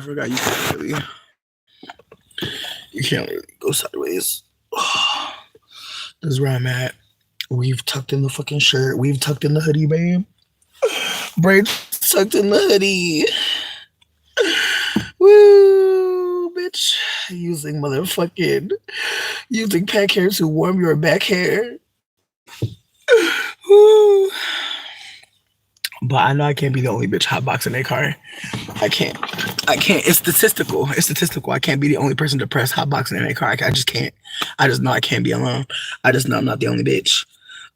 forgot you can't really go sideways. This is where I'm at. We've tucked in the fucking shirt. We've tucked in the hoodie, babe. Braids tucked in the hoodie. Woo, bitch. Using pack hair to warm your back hair. Woo. But I know I can't be the only bitch hotboxing their car. I can't. It's statistical. I can't be the only person depressed hotboxing in their car. I just can't. I just know I can't be alone. I just know I'm not the only bitch.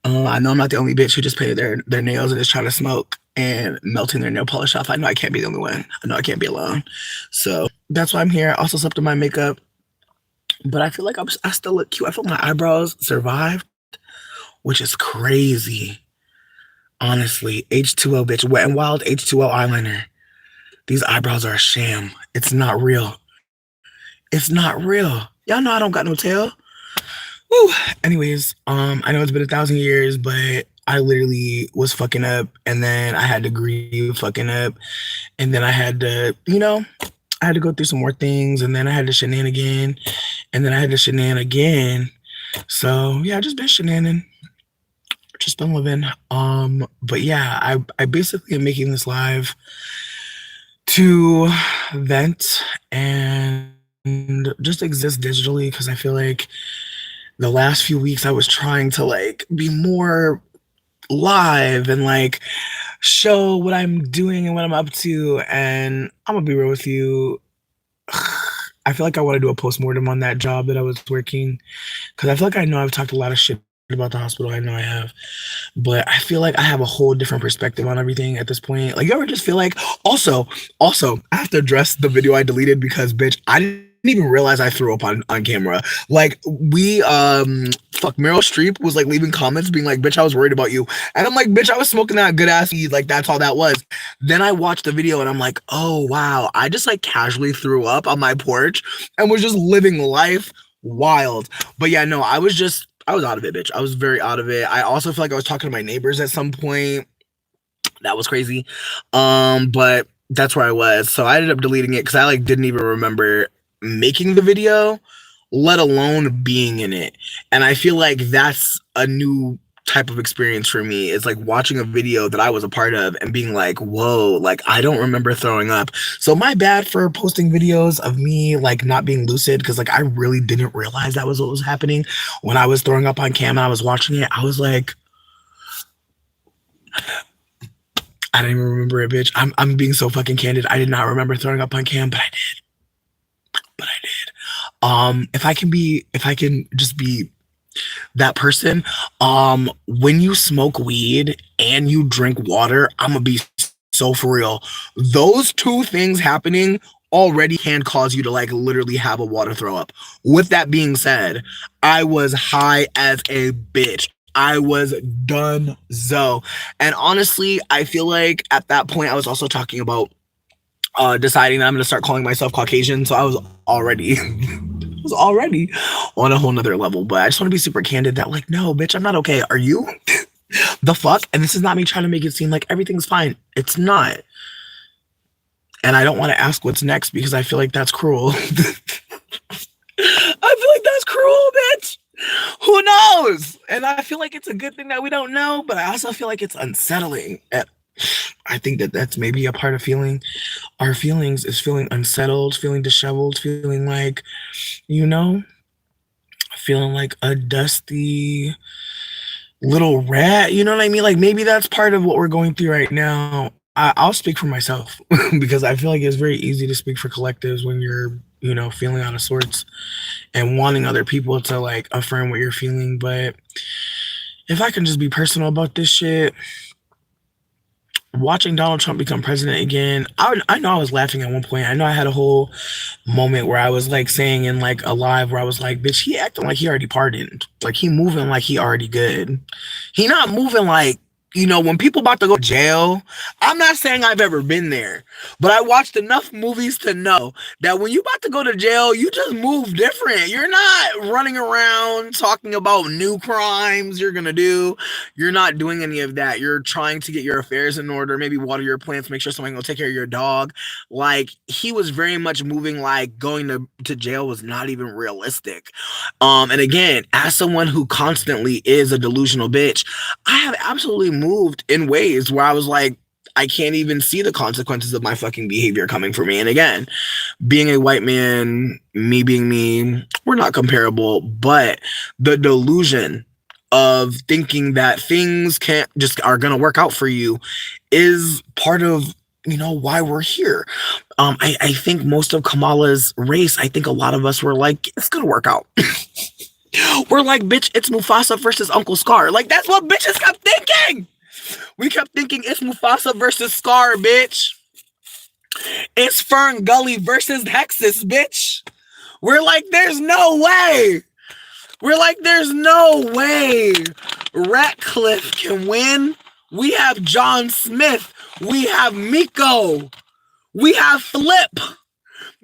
I know I'm not the only bitch who just painted their nails and is trying to smoke and melting their nail polish off. I know I can't be the only one. I know I can't be alone. So that's why I'm here. I also slept in my makeup. But I feel like I still look cute. I feel like my eyebrows survived, which is crazy. Honestly, H2O, bitch. Wet n Wild H2O eyeliner. These eyebrows are a sham. It's not real. It's not real. Y'all know I don't got no tail. Woo. Anyways, I know it's been 1,000 years, but I literally was fucking up, and then I had to grieve fucking up, and then I had to, I had to go through some more things, and then I had to shenan again, and then I had to shenan again. So yeah, I just been shenaning. Just been living. But yeah, I basically am making this live to vent and just exist digitally, because I feel like the last few weeks I was trying to like be more live and like show what I'm doing and what I'm up to. And I'm gonna be real with you. I feel like I want to do a postmortem on that job that I was working, because I feel like I know I've talked a lot of shit about the hospital. I know I have, but I feel like I have a whole different perspective on everything at this point. Like, you ever just feel like, also, I have to address the video I deleted because, bitch, I didn't even realize I threw up on camera. Like, Meryl Streep was like leaving comments being like, bitch, I was worried about you. And I'm like, bitch, I was smoking that good ass weed. Like, that's all that was. Then I watched the video and I'm like, oh, wow. I just like casually threw up on my porch and was just living life wild. But yeah, no, I was out of it, bitch. I was very out of it. I also feel like I was talking to my neighbors at some point. That was crazy. But that's where I was. So I ended up deleting it because I like didn't even remember making the video, let alone being in it. And I feel like that's a new type of experience for me. It's like watching a video that I was a part of and being like, whoa, like I don't remember throwing up. So my bad for posting videos of me like not being lucid, because like I really didn't realize that was what was happening when I was throwing up on cam and I was watching it. I was like, I didn't even remember it, bitch. I'm being so fucking candid. I did not remember throwing up on cam, but I did. If I can just be that person, when you smoke weed and you drink water, I'm gonna be so for real. Those two things happening already can cause you to like literally have a water throw up. With that being said, I was high as a bitch. I was done so. And honestly, I feel like at that point I was also talking about deciding that I'm gonna start calling myself Caucasian. So I was already on a whole nother level. But I just want to be super candid that like, no, bitch, I'm not okay. Are you? The fuck? And this is not me trying to make it seem like everything's fine. It's not. And I don't want to ask what's next because I feel like that's cruel. I feel like that's cruel, bitch. Who knows? And I feel like it's a good thing that we don't know, but I also feel like it's unsettling. And I think that that's maybe a part of feeling our feelings is feeling unsettled, feeling disheveled, feeling like, feeling like a dusty little rat. You know what I mean? Like maybe that's part of what we're going through right now. I'll speak for myself because I feel like it's very easy to speak for collectives when you're, feeling out of sorts and wanting other people to like affirm what you're feeling. But if I can just be personal about this shit, watching Donald Trump become president again, I know I was laughing at one point. I know I had a whole moment where I was like saying in like a live where I was like, bitch, he acting like he already pardoned. Like he moving like he already good. He not moving like you know, when people about to go to jail, I'm not saying I've ever been there, but I watched enough movies to know that when you about to go to jail, you just move different. You're not running around talking about new crimes you're gonna do. You're not doing any of that. You're trying to get your affairs in order, maybe water your plants, make sure someone will take care of your dog. Like, he was very much moving like going to jail was not even realistic. And again, as someone who constantly is a delusional bitch, I have absolutely moved in ways where I was like, I can't even see the consequences of my fucking behavior coming for me. And again, being a white man, me being me, we're not comparable, but the delusion of thinking that things can't just are gonna work out for you is part of, you know, why we're here. I think most of Kamala's race, I think a lot of us were like, it's gonna work out. We're like, bitch, it's Mufasa versus Uncle Scar. Like, that's what bitches kept thinking. We kept thinking it's Mufasa versus Scar, bitch. It's Fern Gully versus Hexus, bitch. We're like, there's no way. We're like, there's no way Ratcliffe can win. We have John Smith. We have Miko. We have Flip.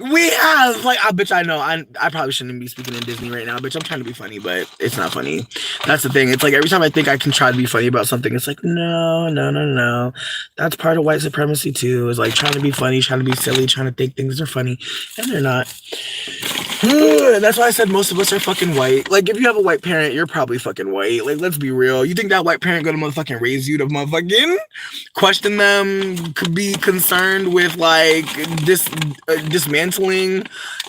We have, like, bitch, I know, I probably shouldn't be speaking in Disney right now, bitch. I'm trying to be funny, but it's not funny. That's the thing. It's like every time I think I can try to be funny about something, it's like, no. That's part of white supremacy too, is like trying to be funny, trying to be silly, trying to think things are funny, and they're not. That's why I said most of us are fucking white. Like, if you have a white parent, you're probably fucking white. Like, let's be real. You think that white parent gonna motherfucking raise you to motherfucking question them, could be concerned with like dismantling,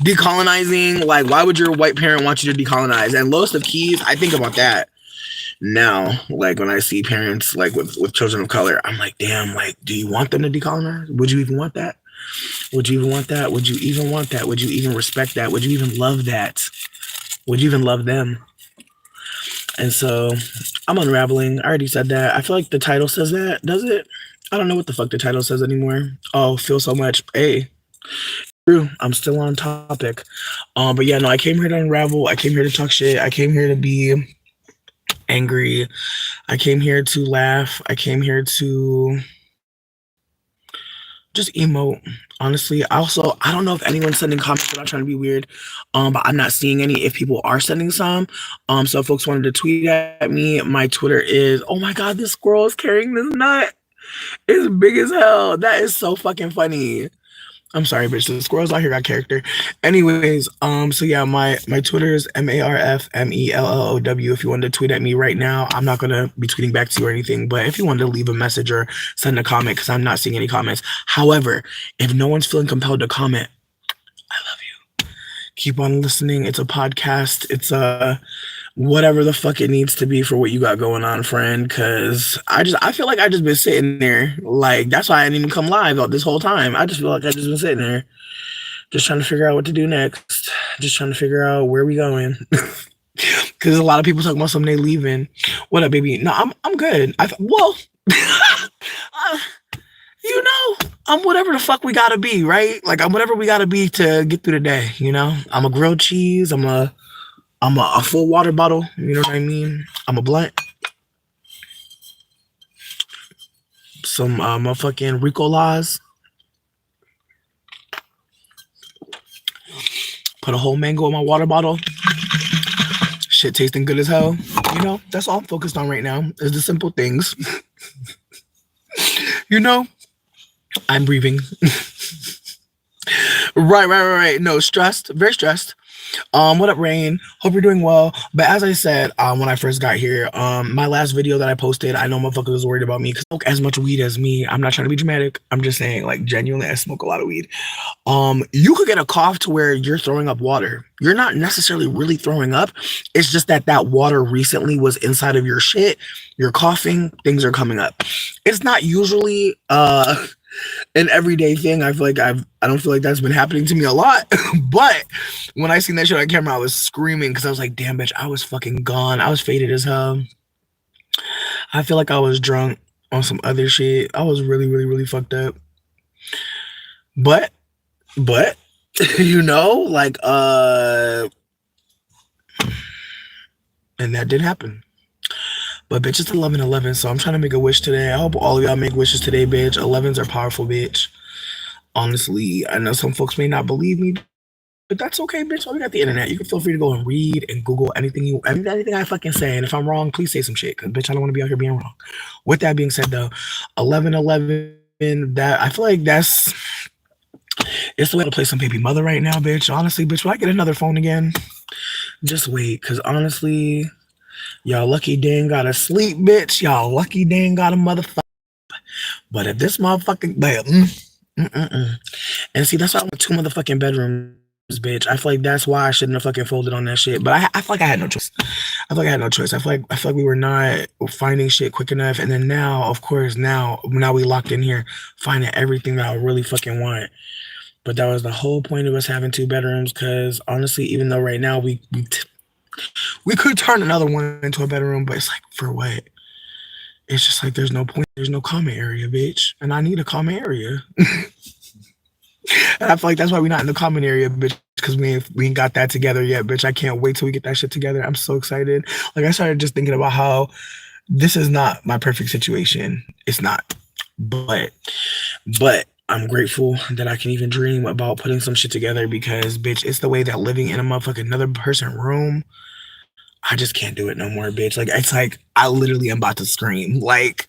decolonizing? Like, why would your white parent want you to decolonize? And lowest of keys, I think about that now. Like, when I see parents like with children of color, I'm like, damn, like, do you want them to decolonize? Would you even want that? Would you even want that? Would you even want that? Would you even respect that? Would you even love that? Would you even love them? And so I'm unraveling. I already said that. I feel like the title says that. Does it? I don't know what the fuck the title says anymore. Oh, feel so much. Hey, true. I'm still on topic. But yeah, no, I came here to unravel. I came here to talk shit. I came here to be angry. I came here to laugh. I came here to just emote. Honestly, also, I don't know if anyone's sending comments. I'm not trying to be weird, but I'm not seeing any. If people are sending some, so if folks wanted to tweet at me, my Twitter is, oh my god, this squirrel is carrying this nut. It's big as hell. That is so fucking funny. I'm sorry, bitch. The squirrels out here got character. Anyways, so yeah, my Twitter is MARFMELLOW. If you wanted to tweet at me right now, I'm not gonna be tweeting back to you or anything. But if you wanted to leave a message or send a comment, because I'm not seeing any comments. However, if no one's feeling compelled to comment, I love you. Keep on listening. It's a podcast. It's a whatever the fuck it needs to be for what you got going on, friend. Because I feel like I just been sitting there. Like, that's why I didn't even come live this whole time. I just feel like I just been sitting there, just trying to figure out what to do next. Just trying to figure out where we going. Because a lot of people talking about something they leaving. What up, baby? No, I'm good. Well, you know, I'm whatever the fuck we gotta be, right? Like, I'm whatever we gotta be to get through the day. You know, I'm a grilled cheese. I'm a full water bottle. You know what I mean? I'm a blunt. Some motherfucking Rico Laws. Put a whole mango in my water bottle. Shit tasting good as hell. You know, that's all I'm focused on right now is the simple things. You know, I'm breathing. Right. No, stressed. Very stressed. What up, Rain? Hope you're doing well. But as I said, when I first got here, my last video that I posted, I know motherfuckers was worried about me because I smoke as much weed as me. I'm not trying to be dramatic. I'm just saying, like, genuinely, I smoke a lot of weed. You could get a cough to where you're throwing up water. You're not necessarily really throwing up. It's just that water recently was inside of your shit. You're coughing, things are coming up. It's not usually an everyday thing. I feel like I don't feel like that's been happening to me a lot. But when I seen that shit on camera, I was screaming because I was like, damn, bitch, I was fucking gone. I was faded as hell. I feel like I was drunk on some other shit. I was really fucked up. But you know, like, and that did happen. But bitch, it's 11/11, so I'm trying to make a wish today. I hope all of y'all make wishes today, bitch. 11s are powerful, bitch. Honestly, I know some folks may not believe me, but that's okay, bitch. Well, we got the internet. You can feel free to go and read and Google anything I fucking say. And if I'm wrong, please say some shit, because bitch, I don't want to be out here being wrong. With that being said, though, 11/11. That I feel like it's the way to play some baby mother right now, bitch. Honestly, bitch, will I get another phone again? Just wait, because honestly, y'all lucky dang gotta sleep, bitch. Y'all lucky dang got a motherfucker. But if this motherfucking and see, that's why I want two motherfucking bedrooms, bitch. I feel like that's why I shouldn't have fucking folded on that shit. But I feel like I had no choice. I feel like I had no choice. I feel like we were not finding shit quick enough. And then now, of course, now we locked in here, finding everything that I really fucking want. But that was the whole point of us having two bedrooms. Because honestly, even though right now we could turn another one into a bedroom, but it's like, for what? It's just like there's no point. There's no common area, bitch, and I need a common area. And I feel like that's why we're not in the common area, bitch, because we ain't got that together yet, bitch. I can't wait till we get that shit together. I'm so excited. Like, I started just thinking about how this is not my perfect situation. It's not, but I'm grateful that I can even dream about putting some shit together, because bitch, it's the way that living in a motherfucking another person room, I just can't do it no more, bitch. Like, it's like I literally am about to scream. Like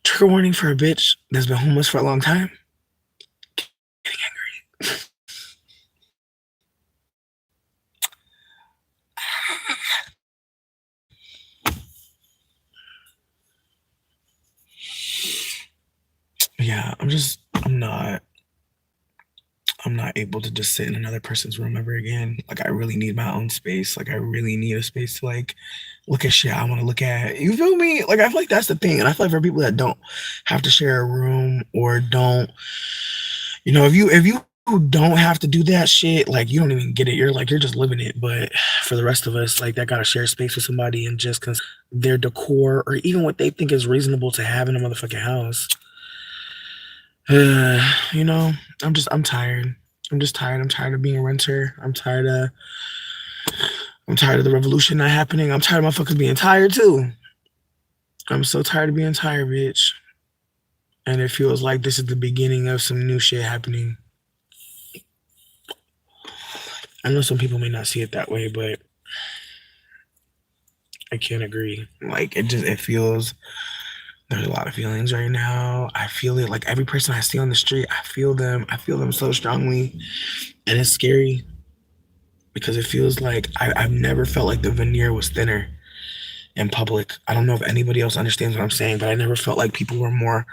trigger warning for a bitch that's been homeless for a long time. Getting angry. Yeah, I'm not able to just sit in another person's room ever again. Like, I really need my own space. Like, I really need a space to like look at shit I want to look at. You feel me? Like, I feel like that's the thing. And I feel like for people that don't have to share a room, or don't, if you don't have to do that shit, like, you don't even get it. You're just living it. But for the rest of us, like, that gotta share space with somebody and just their decor, or even what they think is reasonable to have in a motherfucking house. You know, I'm tired. I'm just tired. I'm tired of being a renter. I'm tired of the revolution not happening. I'm tired of motherfuckers being tired too. I'm so tired of being tired, bitch. And it feels like this is the beginning of some new shit happening. I know some people may not see it that way, but I can't agree. Like, it feels, there's a lot of feelings right now. I feel it. Like, every person I see on the street, I feel them. I feel them so strongly. And it's scary, because it feels like I've never felt like the veneer was thinner in public. I don't know if anybody else understands what I'm saying, but I never felt like people were more,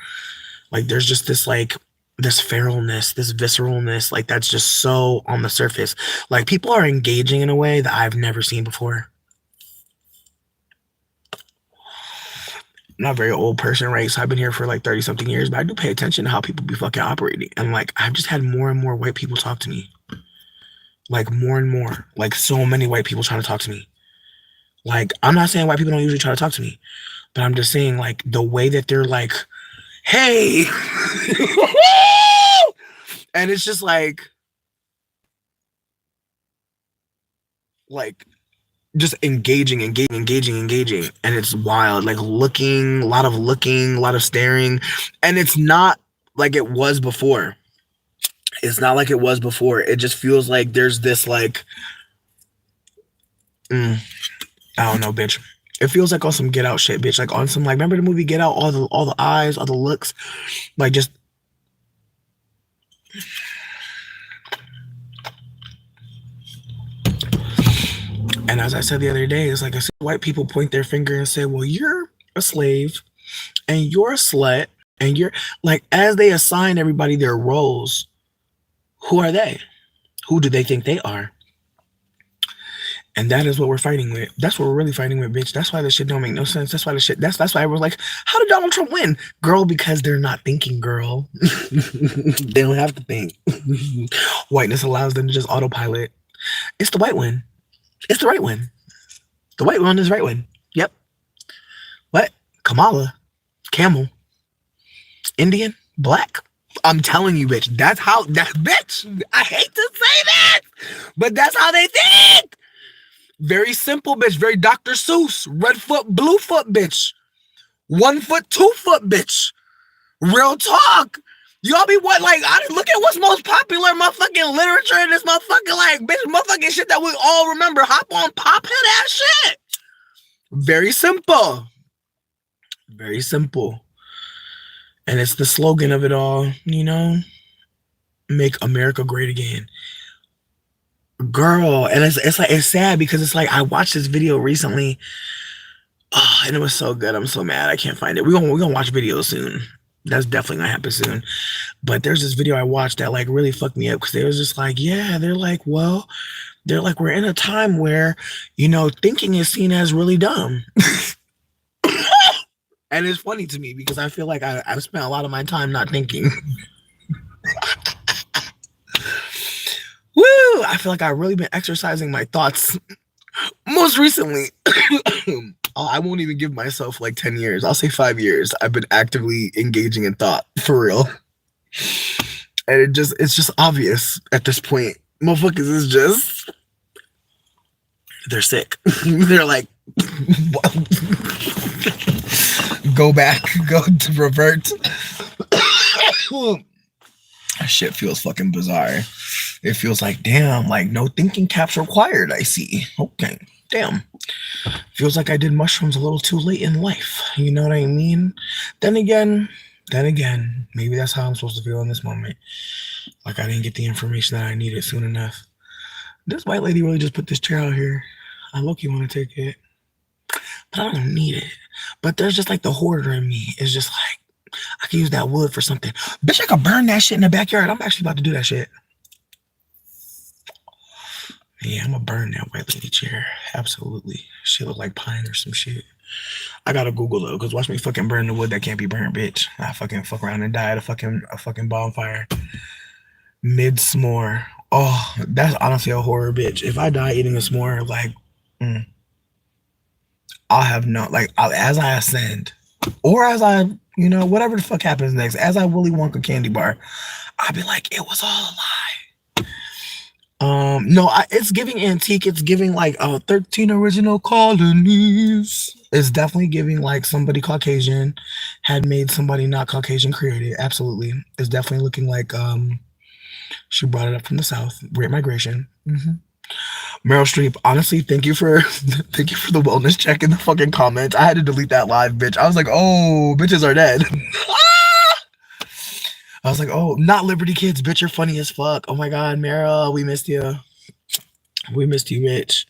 like, there's just this, like, this feralness, this visceralness, like, that's just so on the surface. Like, people are engaging in a way that I've never seen before. I'm not a very old person, right? So I've been here for like 30 something years, but I do pay attention to how people be fucking operating. And like, I've just had more and more white people talk to me. Like, more and more. Like, so many white people trying to talk to me. Like, I'm not saying white people don't usually try to talk to me, but I'm just saying, like, the way that they're like, hey. And it's just like just engaging. And it's wild. Like, looking, a lot of staring. And it's not like it was before. It's not like it was before. It just feels like there's this, like, I don't know, bitch. It feels like on some Get Out shit, bitch. Like, on some, like, remember the movie Get Out? All the eyes, all the looks, like, just. And as I said the other day, it's like, I see white people point their finger and say, well, you're a slave, and you're a slut, and you're, like, as they assign everybody their roles, who are they? Who do they think they are? And that is what we're fighting with. That's what we're really fighting with, bitch. That's why this shit don't make no sense. That's why that's why everyone's like, how did Donald Trump win? Girl, because they're not thinking, girl. They don't have to think. Whiteness allows them to just autopilot. It's the white one. It's the right one. The white one is the right one. Yep. What? Kamala. Camel. Indian. Black. I'm telling you, bitch. Bitch. I hate to say that, but that's how they think. Very simple, bitch. Very Dr. Seuss. Red foot, blue foot, bitch. 1 foot, 2 foot, bitch. Real talk. Y'all be what? Like, I look at what's most popular motherfucking literature in this motherfucking, like, bitch, motherfucking shit that we all remember. Hop on pop head ass shit. Very simple. Very simple. And it's the slogan of it all, you know? Make America great again. Girl, and it's like, it's sad because it's like I watched this video recently. Oh, and it was so good. I'm so mad I can't find it. We're gonna watch videos soon. That's definitely gonna happen soon. But there's this video I watched that like really fucked me up because they was just like, yeah, they're like, well, they're like, we're in a time where, you know, thinking is seen as really dumb. And it's funny to me because I feel like I've spent a lot of my time not thinking. Woo! I feel like I've really been exercising my thoughts most recently. I won't even give myself like 10 years. I'll say 5 years. I've been actively engaging in thought for real. And it's just obvious at this point. Motherfuckers is just, they're sick. They're like, go back, go to revert. Shit feels fucking bizarre. It feels like, damn, like no thinking caps required, I see. Okay, damn. Feels like I did mushrooms a little too late in life. You know what I mean? Then again, maybe that's how I'm supposed to feel in this moment. Like I didn't get the information that I needed soon enough. This white lady really just put this chair out here. I low-key want to take it, but I don't need it. But there's just like the hoarder in me. It's just like, I can use that wood for something. Bitch, I could burn that shit in the backyard. I'm actually about to do that shit. Yeah, I'm gonna burn that white lady chair. Absolutely. Shit look like pine or some shit. I gotta Google though, because watch me fucking burn the wood that can't be burned, bitch. I fucking fuck around and die at a fucking bonfire. Mid-s'more. Oh, that's honestly a horror, bitch. If I die eating a s'more, like, I'll have no, like, as I ascend, or as I, you know, whatever the fuck happens next, as I Willy Wonka candy bar, I'll be like, it was all a lie. No, it's giving antique. It's giving like 13 original colonies. It's definitely giving like somebody Caucasian had made somebody not Caucasian created. Absolutely. It's definitely looking like she brought it up from the South. Great migration. Meryl Streep, honestly, thank you for the wellness check in the fucking comments. I had to delete that live, bitch. I was like, oh, bitches are dead. I was like, oh, not Liberty Kids, bitch, you're funny as fuck. Oh my God, Meryl, we missed you. We missed you, bitch.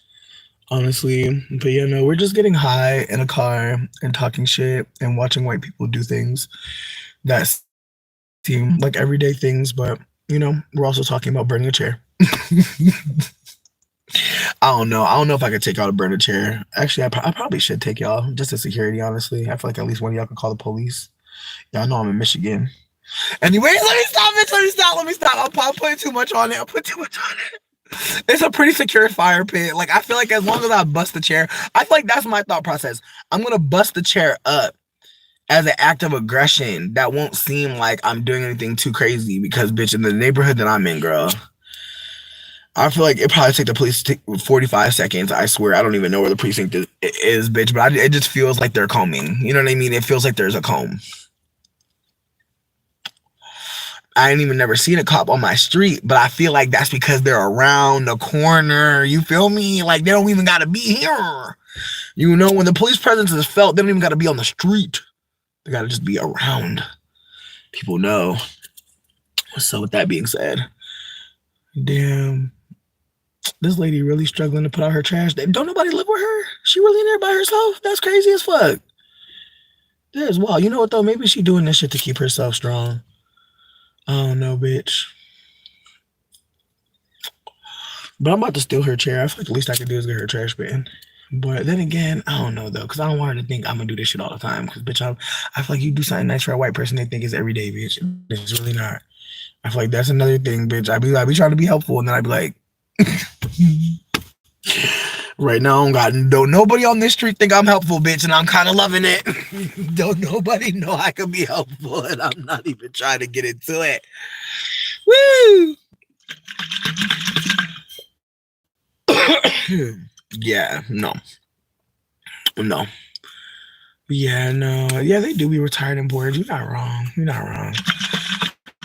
Honestly. But yeah, no, we're just getting high in a car and talking shit and watching white people do things that seem like everyday things, but, you know, we're also talking about burning a chair. I don't know. I don't know if I could take y'all to burn a chair. Actually, I probably should take y'all just as security, honestly. I feel like at least one of y'all could call the police. Y'all know I'm in Michigan. Anyway, let me stop, bitch. Let me stop. I'm putting too much on it. It's a pretty secure fire pit. Like, I feel like as long as I bust the chair, I feel like that's my thought process. I'm going to bust the chair up as an act of aggression that won't seem like I'm doing anything too crazy because, bitch, in the neighborhood that I'm in, girl, I feel like it probably take the police 45 seconds. I swear, I don't even know where the precinct is, bitch, but it just feels like they're combing. You know what I mean? It feels like there's a comb. I ain't even never seen a cop on my street, but I feel like that's because they're around the corner. You feel me? Like, they don't even got to be here. You know, when the police presence is felt, they don't even got to be on the street. They got to just be around. People know. So with that being said, damn, this lady really struggling to put out her trash. Don't nobody live with her? She really in there by herself? That's crazy as fuck. That is wild. You know what, though? Maybe she doing this shit to keep herself strong. I don't know, bitch. But I'm about to steal her chair. I feel like the least I can do is get her trash bin. But then again, I don't know, though, because I don't want her to think I'm going to do this shit all the time. Because, bitch, I feel like you do something nice for a white person, they think it's every day, bitch. It's really not. I feel like that's another thing, bitch. I be trying to be helpful, and then I be like, right now, don't nobody on this street think I'm helpful, bitch, and I'm kind of loving it. Don't nobody know I can be helpful, and I'm not even trying to get into it. Woo! Yeah, no, no. Yeah, no. Yeah, they do be retired and bored. You're not wrong. You're not wrong.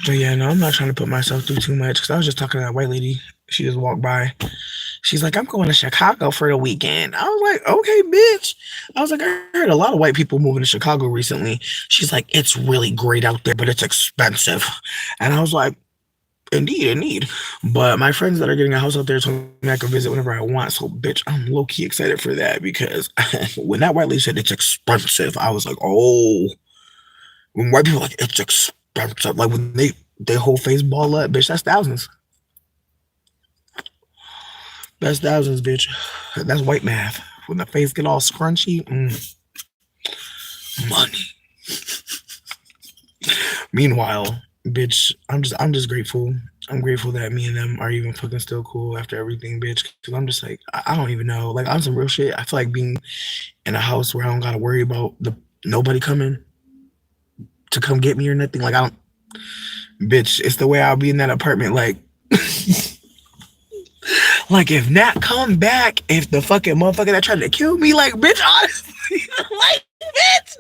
But yeah, no, I'm not trying to put myself through too much because I was just talking to that white lady. She just walked by. She's like, I'm going to Chicago for the weekend. I was like, okay, bitch. I was like, I heard a lot of white people moving to Chicago recently. She's like, it's really great out there, but it's expensive. And I was like, indeed, indeed. But my friends that are getting a house out there told me I could visit whenever I want. So, bitch, I'm low key excited for that because when that white lady said it's expensive, I was like, oh. When white people are like it's expensive, like when they whole face ball up, bitch, that's thousands. That's thousands, bitch. That's white math. When the face get all scrunchy, money. Meanwhile, bitch, I'm just grateful. I'm grateful that me and them are even fucking still cool after everything, bitch. Cause I'm just like, I don't even know. Like on some real shit, I feel like being in a house where I don't gotta worry about the nobody coming to come get me or nothing. Like I don't, bitch. It's the way I'll be in that apartment. Like if Nat come back, if the fucking motherfucker that tried to kill me, like bitch, honestly, like bitch.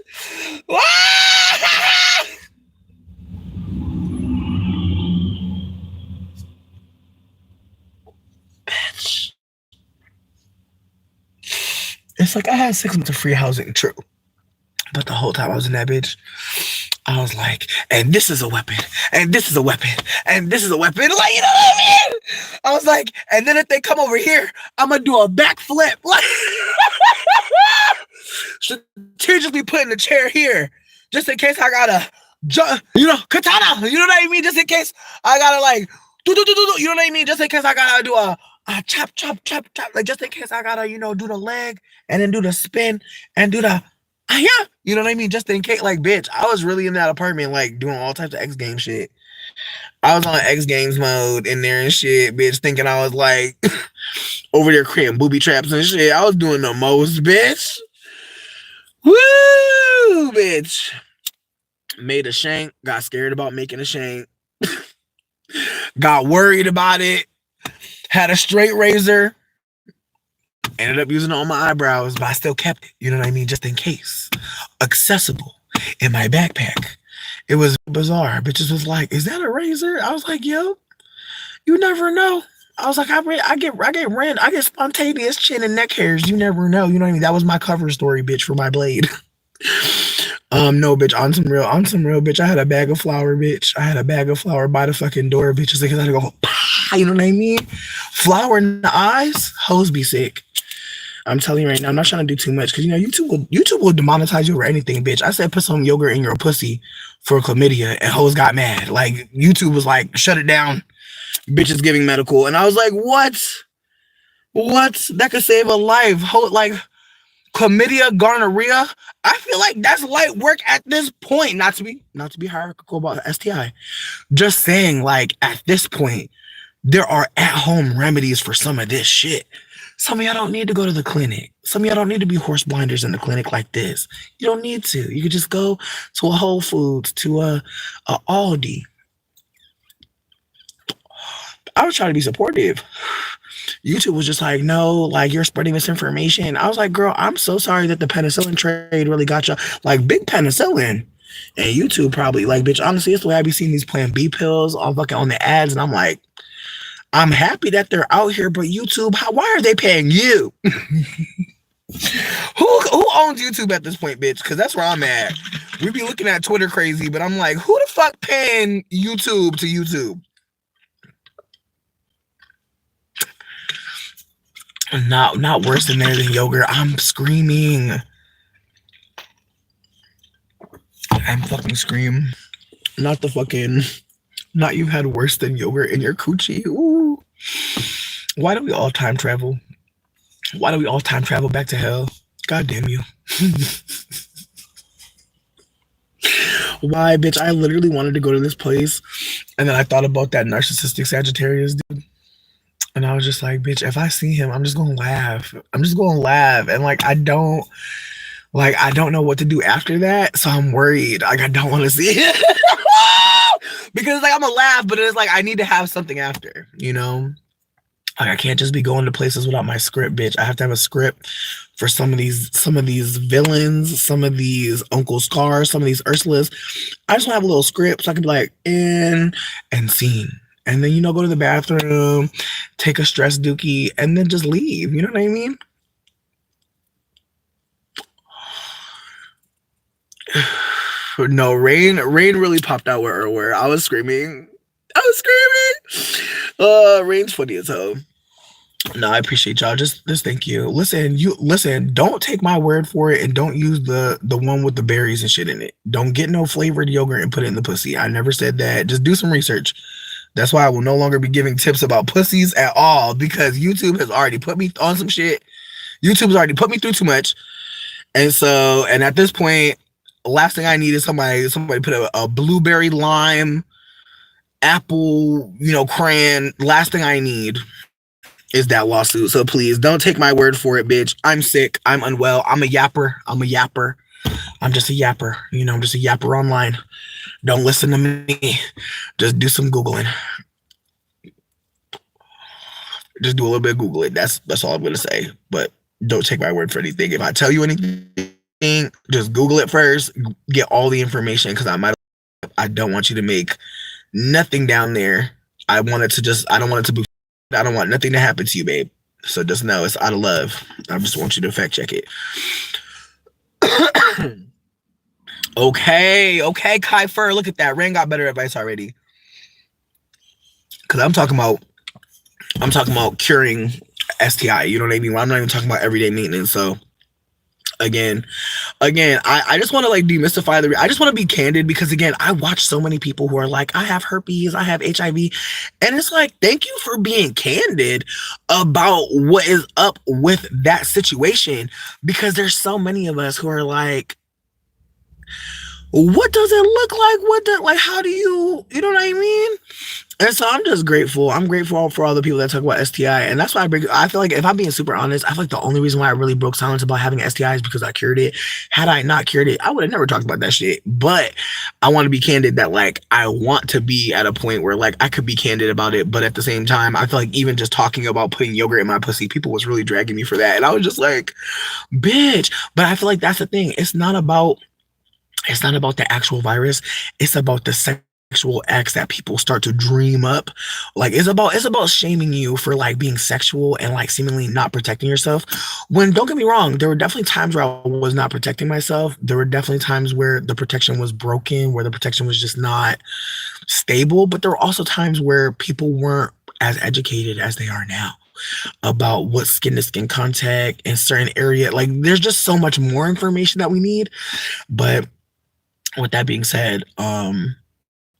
Bitch. It's like I had 6 months of free housing, true. But the whole time I was in that bitch, I was like, and this is a weapon, and this is a weapon, and this is a weapon. Like, you know what I mean? I was like, and then if they come over here, I'm gonna do a backflip. Like, strategically putting the chair here, just in case I gotta, katana. You know what I mean? Just in case I gotta like, you know what I mean? Just in case I gotta do a chop, chop, chop, chop. Like, just in case I gotta, do the leg and then do the spin and do the yeah, you know what I mean? Just in case, like, bitch, I was really in that apartment, like, doing all types of X Games shit. I was on X Games mode in there and shit, bitch, thinking I was, like, over there creating booby traps and shit. I was doing the most, bitch. Woo, bitch. Made a shank, got scared about making a shank, got worried about it, had a straight razor, ended up using it on my eyebrows, but I still kept it, you know what I mean? Just in case. Accessible in my backpack. It was bizarre. Bitches was like, "Is that a razor?" I was like, "Yo, you never know." I was like, I get spontaneous chin and neck hairs. You never know. You know what I mean? That was my cover story, bitch, for my blade. No, bitch, on some real, bitch. I had a bag of flour, bitch. I had a bag of flour by the fucking door, bitch. Just like I had to go, you know what I mean? Flour in the eyes, hoes be sick. I'm telling you right now, I'm not trying to do too much because YouTube will demonetize you over anything, bitch. I said put some yogurt in your pussy for chlamydia, and hoes got mad. Like YouTube was like, shut it down. Bitches giving medical, and I was like, what? What? That could save a life. Like chlamydia, gonorrhea. I feel like that's light work at this point. Not to be hierarchical about STI. Just saying, like at this point, there are at-home remedies for some of this shit. Some of y'all don't need to go to the clinic. Some of y'all don't need to be horse blinders in the clinic like this. You don't need to. You could just go to a Whole Foods, to a Aldi. I was trying to be supportive. YouTube was just like, no, like you're spreading misinformation. I was like, girl, I'm so sorry that the penicillin trade really got you. Like big penicillin. And YouTube probably, like, bitch, honestly, it's the way I be seeing these Plan B pills all fucking on the ads. And I'm like, I'm happy that they're out here, but YouTube, why are they paying you? Who owns YouTube at this point, bitch? Because that's where I'm at. We be looking at Twitter crazy, but I'm like, who the fuck paying YouTube to YouTube? Not worse than there than yogurt. I'm screaming. I'm fucking scream. Not you've had worse than yogurt in your coochie. Ooh. Why do we all time travel? Why do we all time travel back to hell? God damn you. Why, bitch? I literally wanted to go to this place, and then I thought about that narcissistic Sagittarius dude. And I was just like, bitch, if I see him, I'm just gonna laugh. I'm just gonna laugh. And I don't know what to do after that. So I'm worried. Like I don't want to see it. Because I'm gonna laugh, but it's like I need to have something after, you know? Like I can't just be going to places without my script, bitch. I have to have a script for some of these villains, some of these Uncle Scars, some of these Ursulas. I just want to have a little script so I can be like in and scene. And then, you know, go to the bathroom, take a stress dookie, and then just leave. You know what I mean? No, Rain really popped out where I was screaming. I was screaming. Rain's funny as hell. No, I appreciate y'all. Just thank you. Listen. Don't take my word for it, and don't use the one with the berries and shit in it. Don't get no flavored yogurt and put it in the pussy. I never said that. Just do some research. That's why I will no longer be giving tips about pussies at all because YouTube has already put me on some shit. YouTube's already put me through too much, and at this point, last thing I need is somebody put a blueberry lime apple, you know, crayon. Last thing I need is that lawsuit. So please don't take my word for it, bitch. I'm sick. I'm unwell. I'm a yapper. I'm just a yapper. You know, I'm just a yapper online. Don't listen to me. Just do some Googling. Just do a little bit of Googling. That's all I'm gonna say. But don't take my word for anything. If I tell you anything, just Google it first. Get all the information because I don't want you to make nothing down there. I don't want it to be. I don't want nothing to happen to you, babe. So just know it's out of love. I just want you to fact check it. Okay, Kai Fur, look at that. Rain got better advice already. Cause I'm talking about curing STI. You know what I mean? Well, I'm not even talking about everyday maintenance. So again, I just want to like demystify I just want to be candid because again, I watch so many people who are like, I have herpes, I have HIV. And it's like, thank you for being candid about what is up with that situation. Because there's so many of us who are like, what does it look like? How do you know what I mean? And so I'm just grateful. I'm grateful for all the people that talk about STI. And that's why I feel like if I'm being super honest, I feel like the only reason why I really broke silence about having STI is because I cured it. Had I not cured it, I would have never talked about that shit. But I want to be candid that like I want to be at a point where like I could be candid about it. But at the same time, I feel like even just talking about putting yogurt in my pussy, people was really dragging me for that. And I was just like, bitch. But I feel like that's the thing. It's not about the actual virus. It's about the sexual acts that people start to dream up. Like it's about shaming you for like being sexual and like seemingly not protecting yourself. When don't get me wrong, there were definitely times where I was not protecting myself. There were definitely times where the protection was broken, where the protection was just not stable. But there were also times where people weren't as educated as they are now about what skin to skin contact in certain area. Like there's just so much more information that we need. But with that being said,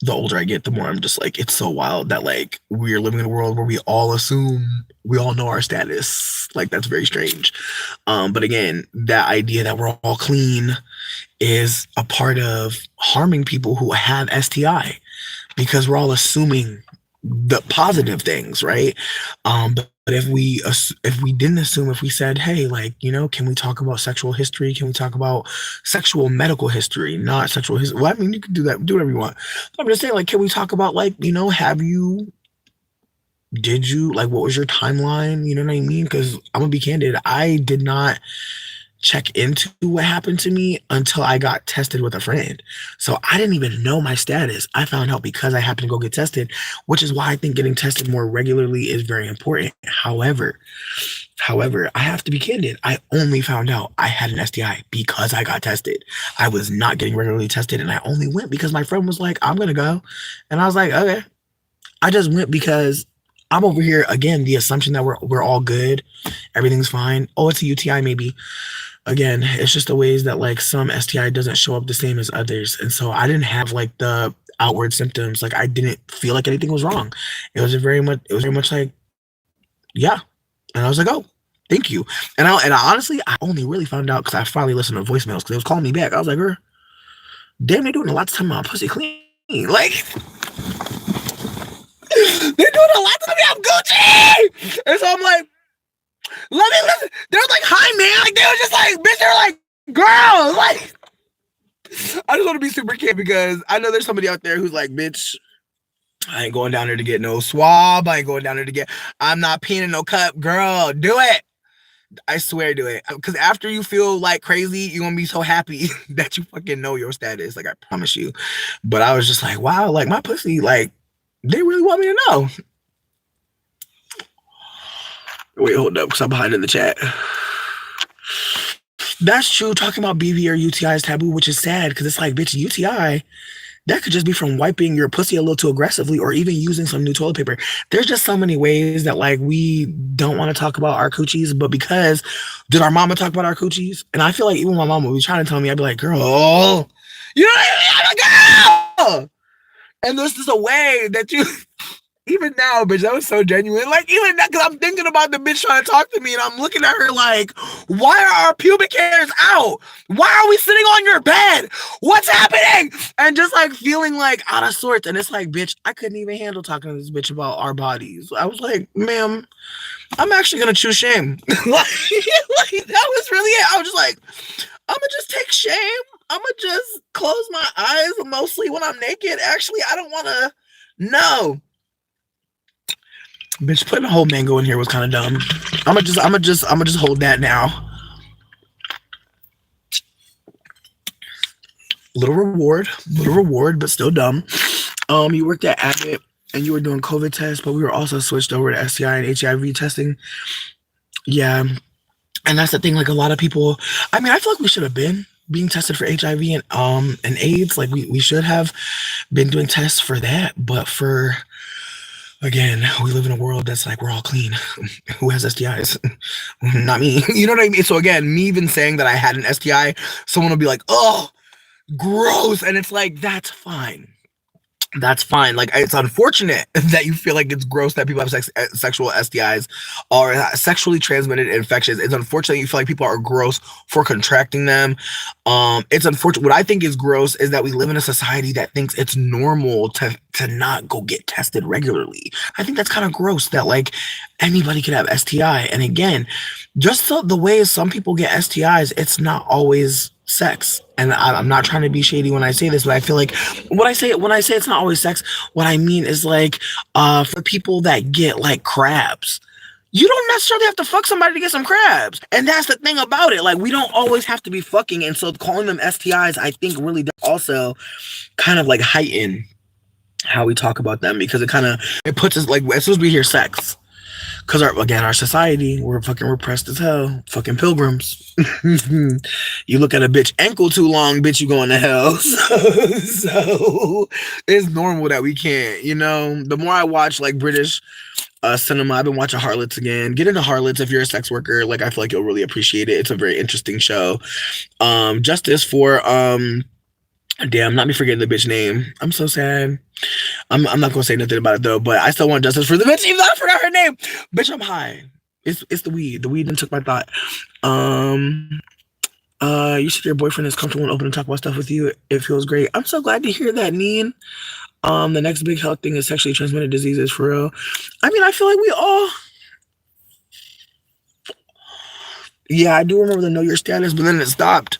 the older I get, the more I'm just like, it's so wild that like we're living in a world where we all assume we all know our status. Like that's very strange. But again, that idea that we're all clean is a part of harming people who have STI because we're all assuming the positive things, right? But if we didn't assume, if we said, hey, like, you know, can we talk about sexual history? Can we talk about sexual medical history, not sexual history? Well, I mean, you can do that, do whatever you want. But I'm just saying, like, can we talk about like, you know, did you like what was your timeline? You know what I mean? Because I'm gonna be candid, I did not check into what happened to me until I got tested with a friend. So I didn't even know my status. I found out because I happened to go get tested, which is why I think getting tested more regularly is very important. However, I have to be candid. I only found out I had an STI because I got tested. I was not getting regularly tested and I only went because my friend was like, I'm going to go. And I was like, okay. I just went because I'm over here again, the assumption that we're all good. Everything's fine. Oh, it's a UTI maybe. Again, it's just the ways that like some STI doesn't show up the same as others. And so I didn't have like the outward symptoms. Like I didn't feel like anything was wrong. It was very much like, yeah. And I was like, oh, thank you. And I honestly, I only really found out because I finally listened to voicemails because they was calling me back. I was like, damn, they're doing a lot of time on pussy clean. Like they're doing a lot to me. I'm Gucci. And so I'm like, let me listen. They're like, hi, man. Like, they were just like, bitch, they're like, girl. Like, I just want to be super kid because I know there's somebody out there who's like, bitch, I ain't going down there to get no swab. I ain't going down there to get. I'm not peeing in no cup, girl. Do it. I swear, do it. Because after you feel like crazy, you're gonna be so happy that you fucking know your status. Like I promise you. But I was just like, wow, like my pussy, like they really want me to know. Wait, hold up, because I'm behind in the chat. That's true. Talking about BV or UTI is taboo, which is sad because it's like, bitch, UTI, that could just be from wiping your pussy a little too aggressively or even using some new toilet paper. There's just so many ways that like we don't want to talk about our coochies, but because did our mama talk about our coochies? And I feel like even my mama would be trying to tell me, I'd be like, girl, you know what I mean? I'm a girl. And this is a way that you even now, bitch, that was so genuine. Like, even now, because I'm thinking about the bitch trying to talk to me, and I'm looking at her like, why are our pubic hairs out? Why are we sitting on your bed? What's happening? And just like feeling like out of sorts. And it's like, bitch, I couldn't even handle talking to this bitch about our bodies. I was like, ma'am, I'm actually going to choose shame. Like, that was really it. I was just like, I'm going to just take shame. I'm going to just close my eyes mostly when I'm naked. Actually, I don't want to. No. Bitch, putting a whole mango in here was kind of dumb. I'm gonna just hold that now. Little reward, but still dumb. You worked at Abbott and you were doing COVID tests, but we were also switched over to STI and HIV testing. Yeah, and that's the thing. Like a lot of people, I mean, I feel like we should have been being tested for HIV and AIDS. Like we should have been doing tests for that, but for again, we live in a world that's like we're all clean. Who has STIs? Not me. You know what I mean? So again, me even saying that I had an STI, someone will be like, "Oh, gross," and it's like that's fine. That's fine. Like it's unfortunate that you feel like it's gross that people have sexual STIs or sexually transmitted infections. It's unfortunate you feel like people are gross for contracting them. It's unfortunate. What I think is gross is that we live in a society that thinks it's normal to not go get tested regularly. I think that's kind of gross that like anybody could have STI. And again, just the way some people get STIs, it's not always sex. And I'm not trying to be shady when I say this, but I feel like when I say it's not always sex, what I mean is like for people that get like crabs, you don't necessarily have to fuck somebody to get some crabs. And that's the thing about it. Like we don't always have to be fucking. And so calling them STIs, I think really does also kind of like heighten how we talk about them because it puts us like as soon as we hear sex. Because our society, we're fucking repressed as hell. Fucking pilgrims. You look at a bitch ankle too long, bitch, you going to hell. So it's normal that we can't, you know. The more I watch like British cinema, I've been watching Harlots again. Get into Harlots if you're a sex worker. Like I feel like you'll really appreciate it. It's a very interesting show. Justice for damn, not me forgetting the bitch name. I'm so sad. I'm not gonna say nothing about it though, but I still want justice for the bitch, even though I forgot her name. Bitch, I'm high. It's the weed. The weed done took my thought. You said your boyfriend is comfortable and open to talk about stuff with you. It feels great. I'm so glad to hear that, Neen. The next big health thing is sexually transmitted diseases for real. I mean, I feel like we all. Yeah, I do remember the know your status, but then it stopped.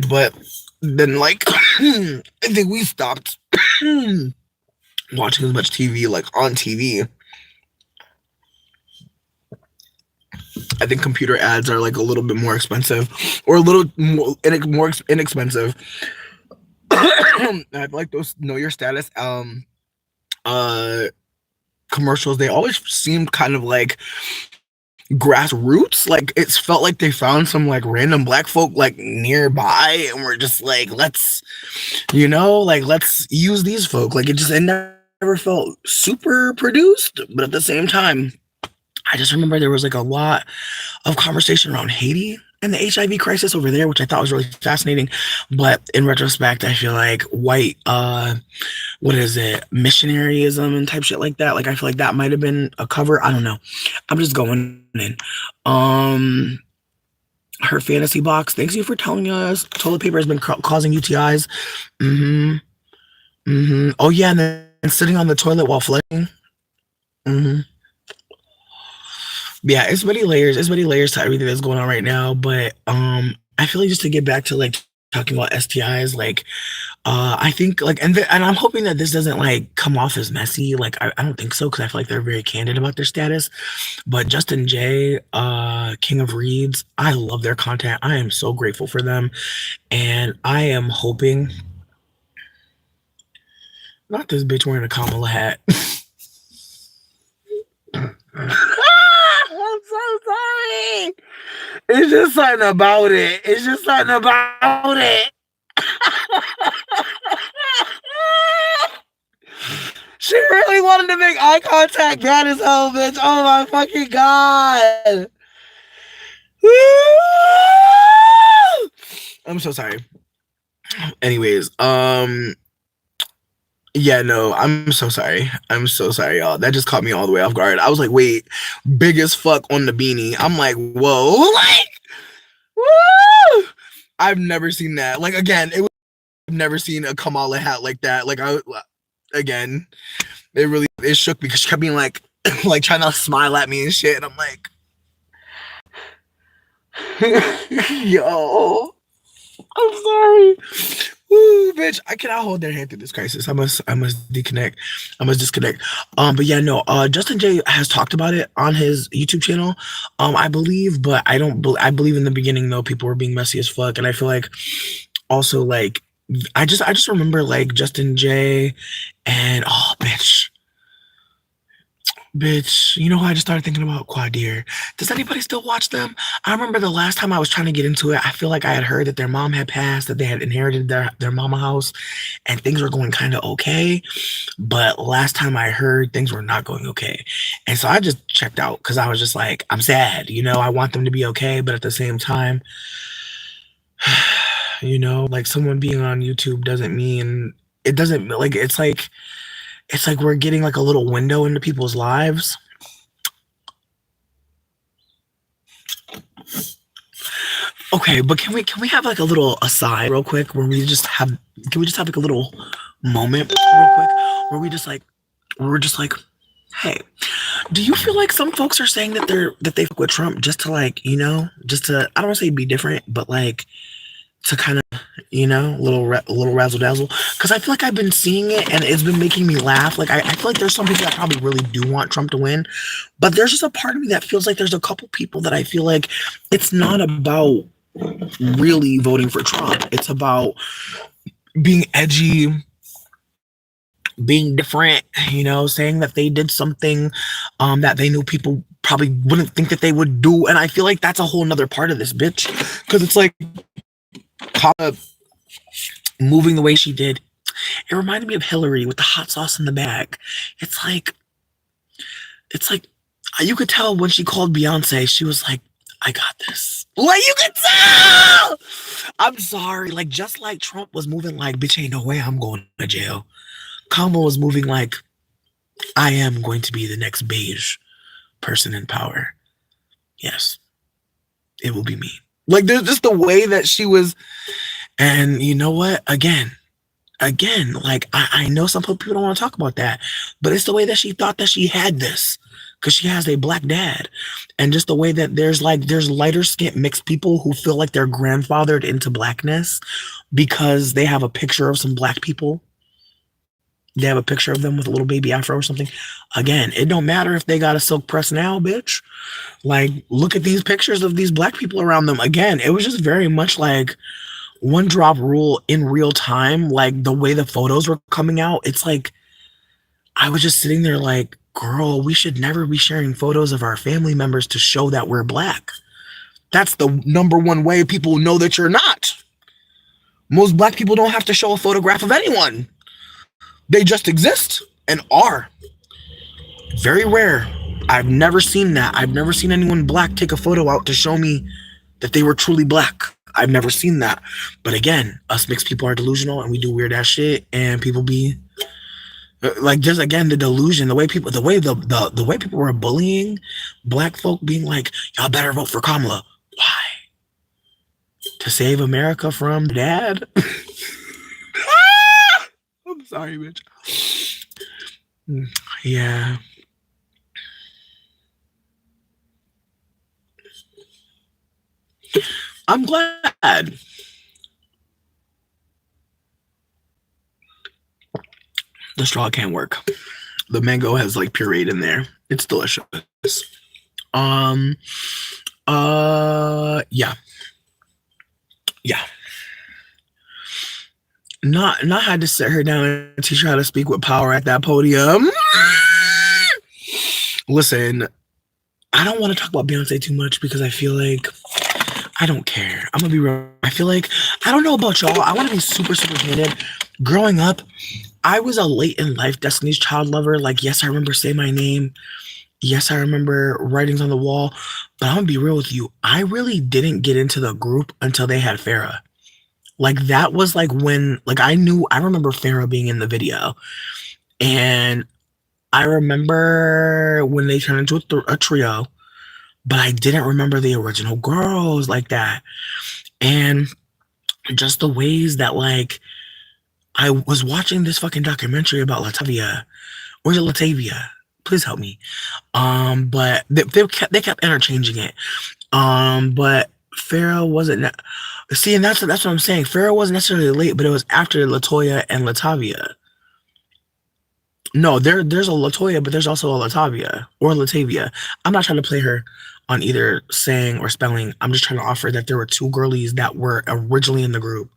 But then, like, I think we stopped watching as much TV, like on TV. I think computer ads are like a little bit more expensive, or a little more inexpensive. I feel like those know your status commercials. They always seemed kind of like grassroots. Like it's felt like they found some like random black folk like nearby and we're just like let's use these folk. Like it never felt super produced, but at the same time I just remember there was like a lot of conversation around Haiti and the HIV crisis over there, which I thought was really fascinating. But in retrospect, I feel like white missionaryism and type shit like that. Like I feel like that might have been a cover. I don't know. I'm just going in. Her fantasy box. Thanks you for telling us. Toilet paper has been causing UTIs. Oh yeah, and then sitting on the toilet while flushing. Yeah, it's many layers. It's many layers to everything that's going on right now. But I feel like just to get back to like talking about STIs, like I think like, and I'm hoping that this doesn't like come off as messy. Like, I don't think so because I feel like they're very candid about their status. But Justin J, King of Reads, I love their content. I am so grateful for them, and I am hoping not this bitch wearing a Kamala hat. I'm so sorry. It's just something about it. It's just something about it. She really wanted to make eye contact. That is hell, bitch. Oh my fucking god. I'm so sorry. Anyways, yeah, no, I'm so sorry. I'm so sorry, y'all. That just caught me all the way off guard. I was like, wait, big as fuck on the beanie. I'm like, whoa, like, woo! I've never seen that. Like, again, I've never seen a Kamala hat like that. Like, again, it shook me because she kept being like, like trying to smile at me and shit. And I'm like, yo, I'm sorry. Woo, bitch, I cannot hold their hand through this crisis. I must disconnect. I must disconnect. But yeah, no. Justin J has talked about it on his YouTube channel. I believe, but I don't. I believe in the beginning though, people were being messy as fuck, and I feel like also like I just remember like Justin J and oh bitch. Bitch, you know who I just started thinking about? Quadir. Does anybody still watch them? I remember the last time I was trying to get into it, I feel like I had heard that their mom had passed, that they had inherited their mama house, and things were going kind of okay. But last time I heard, things were not going okay. And so I just checked out because I was just like, I'm sad. You know, I want them to be okay. But at the same time, you know, like someone being on YouTube doesn't mean it doesn't like it's like we're getting like a little window into people's lives. Okay, but can we have like a little aside real quick where we just have can we just have like a little moment real quick where we're just like, hey, do you feel like some folks are saying that they fuck with Trump just to like, you know, just to I don't want to say be different, but like to kind of, you know, little razzle dazzle. Because I feel like I've been seeing it and it's been making me laugh. Like I feel like there's some people that probably really do want Trump to win, but there's just a part of me that feels like there's a couple people that I feel like it's not about really voting for Trump. It's about being edgy, being different, you know, saying that they did something that they knew people probably wouldn't think that they would do. And I feel like that's a whole nother part of this bitch. Because it's like moving the way she did. It reminded me of Hillary with the hot sauce in the bag. It's like, it's like you could tell when she called Beyonce, she was like, I got this. Like you could tell. I'm sorry. Like just like Trump was moving like, bitch, ain't no way I'm going to jail. Kamala was moving like, I am going to be the next beige person in power. Yes, it will be me. Like there's just the way that she was. And you know what? Again, like I know some people don't want to talk about that, but it's the way that she thought that she had this because she has a black dad, and just the way that there's lighter skinned mixed people who feel like they're grandfathered into blackness because they have a picture of some black people. They have a picture of them with a little baby afro or something. Again, it don't matter if they got a silk press now, bitch. Like, look at these pictures of these black people around them. Again, it was just very much like one drop rule in real time. Like the way the photos were coming out, it's like I was just sitting there like, girl, we should never be sharing photos of our family members to show that we're black. That's the number one way people know that you're not. Most black people don't have to show a photograph of anyone. They just exist and are. Very rare. I've never seen that. I've never seen anyone black take a photo out to show me that they were truly black. I've never seen that. But again, us mixed people are delusional and we do weird ass shit and people be like just again the delusion, the way the way people were bullying black folk, being like, y'all better vote for Kamala. Why? To save America from dad? I'm sorry, bitch. Yeah. I'm glad. The straw can't work. The mango has like pureed in there. It's delicious. Um. Yeah. Yeah. Not had to sit her down and teach her how to speak with power at that podium. Listen, I don't want to talk about Beyonce too much because I feel like I don't care. I'm gonna be real. I feel like I don't know about y'all. I want to be super, super candid. Growing up, I was a late in life Destiny's Child lover. Like, yes, I remember Say My Name. Yes, I remember Writings on the Wall. But I'm gonna be real with you. I really didn't get into the group until they had Farrah. Like that was like when like I remember Farrah being in the video. And I remember when they turned into a trio, but I didn't remember the original girls like that. And just the ways that like I was watching this fucking documentary about Latavia, or is it Latavia? Please help me. But they kept interchanging it. But Farrah wasn't. See, and that's what I'm saying. Farrah wasn't necessarily late, but it was after Latoya and Latavia. No, there's a Latoya, but there's also a Latavia or Latavia. I'm not trying to play her on either saying or spelling. I'm just trying to offer that there were two girlies that were originally in the group.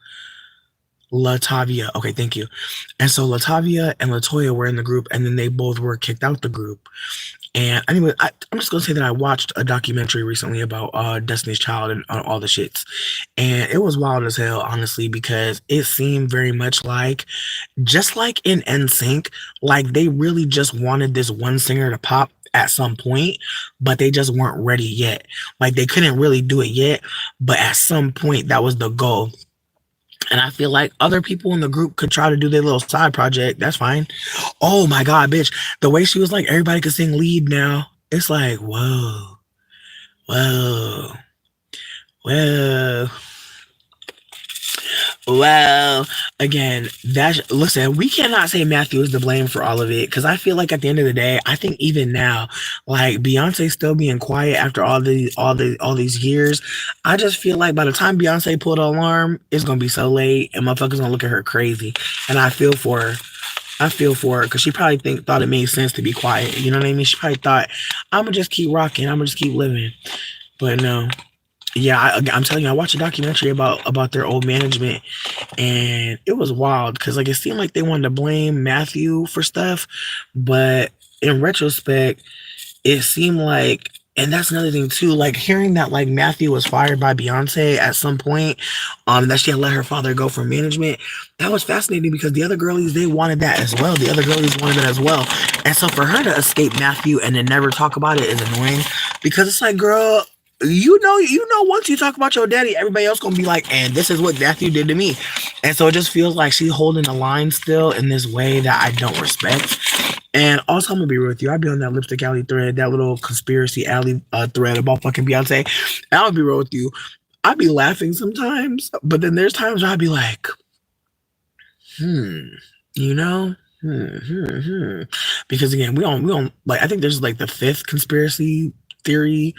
Latavia. Okay, thank you. And so Latavia and Latoya were in the group, and then they both were kicked out the group. And anyway, I'm just gonna say that I watched a documentary recently about Destiny's Child and all the shits, and it was wild as hell, honestly, because it seemed very much like, just like in NSYNC, like they really just wanted this one singer to pop at some point, but they just weren't ready yet. Like they couldn't really do it yet, but at some point that was the goal. And I feel like other people in the group could try to do their little side project. That's fine. Oh my God, bitch. The way she was like, everybody could sing lead now. It's like, whoa, whoa, whoa. Well, again, listen, we cannot say Matthew is to blame for all of it because I feel like at the end of the day, I think even now, like Beyonce still being quiet after all these years, I just feel like by the time Beyonce pulled the alarm, it's gonna be so late and motherfuckers gonna look at her crazy. And I feel for her. I feel for her because she probably thought it made sense to be quiet. You know what I mean? She probably thought, I'm gonna just keep rocking, I'm gonna just keep living. But no. Yeah, I'm telling you, I watched a documentary about their old management, and it was wild because like it seemed like they wanted to blame Matthew for stuff, but in retrospect, it seemed like, and that's another thing too, like hearing that like Matthew was fired by Beyonce at some point, that she had let her father go from management. That was fascinating because the other girlies, they wanted that as well. The other girlies wanted that as well, and so for her to escape Matthew and then never talk about it is annoying because it's like, girl. Once you talk about your daddy, everybody else gonna be like, and this is what Matthew did to me. And so it just feels like she's holding the line still in this way that I don't respect. And also, I'm gonna be real with you. I'd be on that Lipstick Alley thread, that little conspiracy alley thread about fucking Beyonce. And I'll be real with you. I'd be laughing sometimes, but then there's times where I'd be like, you know? Because again, we don't like, I think there's like the fifth conspiracy theory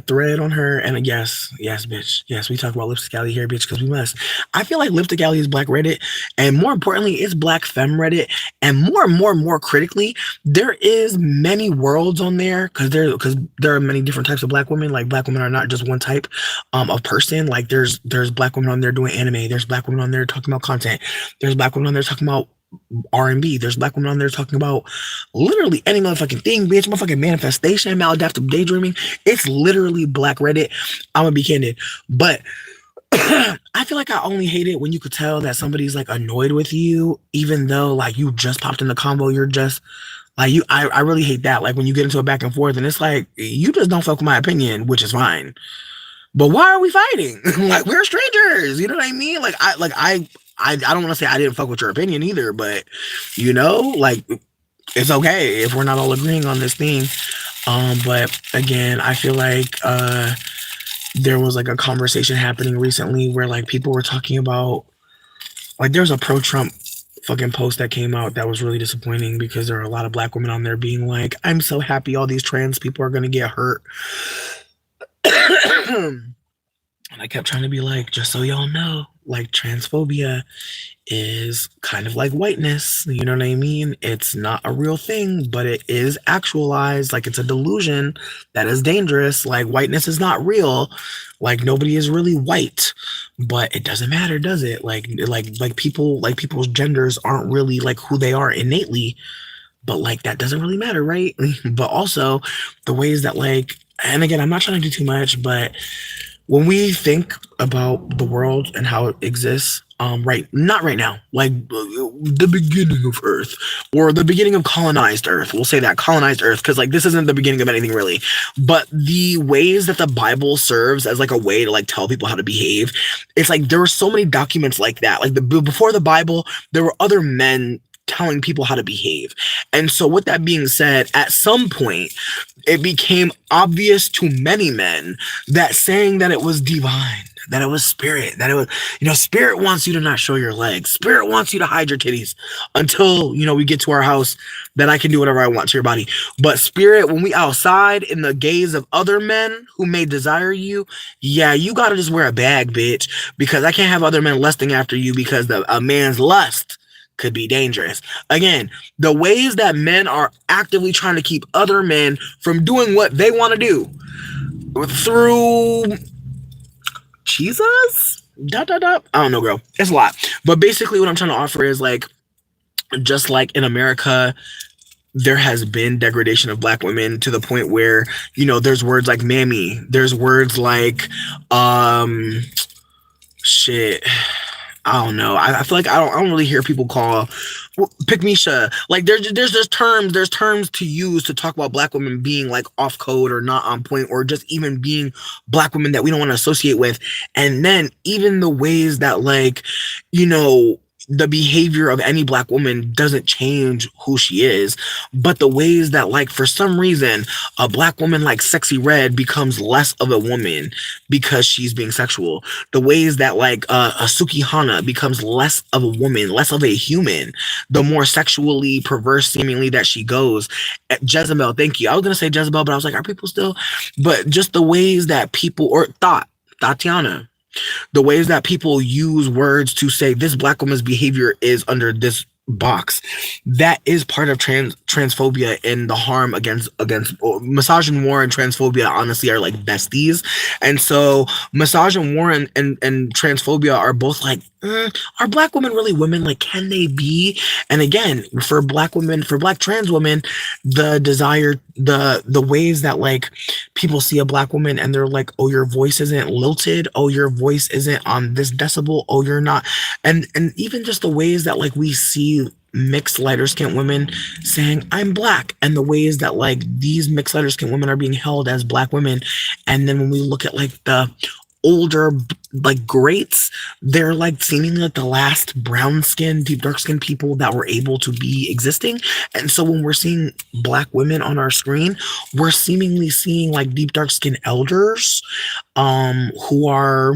thread on her, and yes, bitch, yes, we talk about Lipstick Alley here, bitch, because we must. I feel like Lipstick Alley is Black Reddit, and more importantly, it's Black Femme Reddit, and more critically, there is many worlds on there because there are many different types of Black women. Like Black women are not just one type of person. Like there's Black women on there doing anime. There's Black women on there talking about content. There's Black women on there talking about R&B. There's Black women on there talking about literally any motherfucking thing, bitch. Motherfucking manifestation, maladaptive daydreaming. It's literally Black Reddit. I'm gonna be candid, but I feel like I only hate it when you could tell that somebody's like annoyed with you, even though like you just popped in the combo. You're just like you. I really hate that. Like when you get into a back and forth, and it's like you just don't fuck with my opinion, which is fine. But why are we fighting? Like we're strangers. You know what I mean? I don't want to say I didn't fuck with your opinion either, but like it's okay if we're not all agreeing on this thing. But again, I feel like there was like a conversation happening recently where like people were talking about like there's a pro-Trump fucking post that came out that was really disappointing because there are a lot of Black women on there being like, I'm so happy all these trans people are gonna get hurt. And I kept trying to be like, just so y'all know, like transphobia is kind of like whiteness. You know what I mean? It's not a real thing, but it is actualized. Like it's a delusion that is dangerous. Like whiteness is not real. Like nobody is really white, but it doesn't matter, does it? Like people's genders aren't really like who they are innately, but like that doesn't really matter, right? But also the ways that like, and again, I'm not trying to do too much, but when we think about the world and how it exists, not right now, like the beginning of Earth or the beginning of colonized Earth, we'll say that colonized Earth, because like this isn't the beginning of anything really, but the ways that the Bible serves as like a way to like tell people how to behave, it's like there were so many documents like that. Like before the Bible, there were other men telling people how to behave. And so with that being said, at some point it became obvious to many men that saying that it was divine, that it was spirit, that it was, spirit wants you to not show your legs. Spirit wants you to hide your titties until, we get to our house, then I can do whatever I want to your body. But spirit, when we outside in the gaze of other men who may desire you, yeah, you got to just wear a bag, bitch, because I can't have other men lusting after you because a man's lust could be dangerous. Again, the ways that men are actively trying to keep other men from doing what they want to do through Jesus? I don't know, girl. It's a lot. But basically what I'm trying to offer is like, just like in America, there has been degradation of Black women to the point where, there's words like mammy, there's words like, shit. I don't know. I feel like I don't really hear people call pick Misha. Like there's just terms to use to talk about Black women being like off code or not on point, or just even being Black women that we don't want to associate with. And then even the ways that like, the behavior of any Black woman doesn't change who she is, but the ways that like for some reason a Black woman like Sexy Red becomes less of a woman because she's being sexual. The ways that like a Suki Hana becomes less of a woman, less of a human, the more sexually perverse seemingly that she goes. Jezebel, thank you. I was gonna say Jezebel, but I was like, are people still? But just the ways that people, or Tatiana, the ways that people use words to say this Black woman's behavior is under this box, that is part of transphobia, and the harm against misogyny war and transphobia honestly are like besties. And so misogyny war and transphobia are both like, are Black women really women? Like, can they be? And again, for Black women, for Black trans women, the desire, the ways that like people see a Black woman and they're like, oh, your voice isn't lilted, oh, your voice isn't on this decibel, oh, you're not, and even just the ways that like we see mixed lighter skinned women saying I'm Black, and the ways that like these mixed lighter skinned women are being held as Black women. And then when we look at like the older like greats, they're like seemingly like the last brown skinned, deep dark skinned people that were able to be existing. And so when we're seeing Black women on our screen, we're seemingly seeing like deep dark skinned elders who are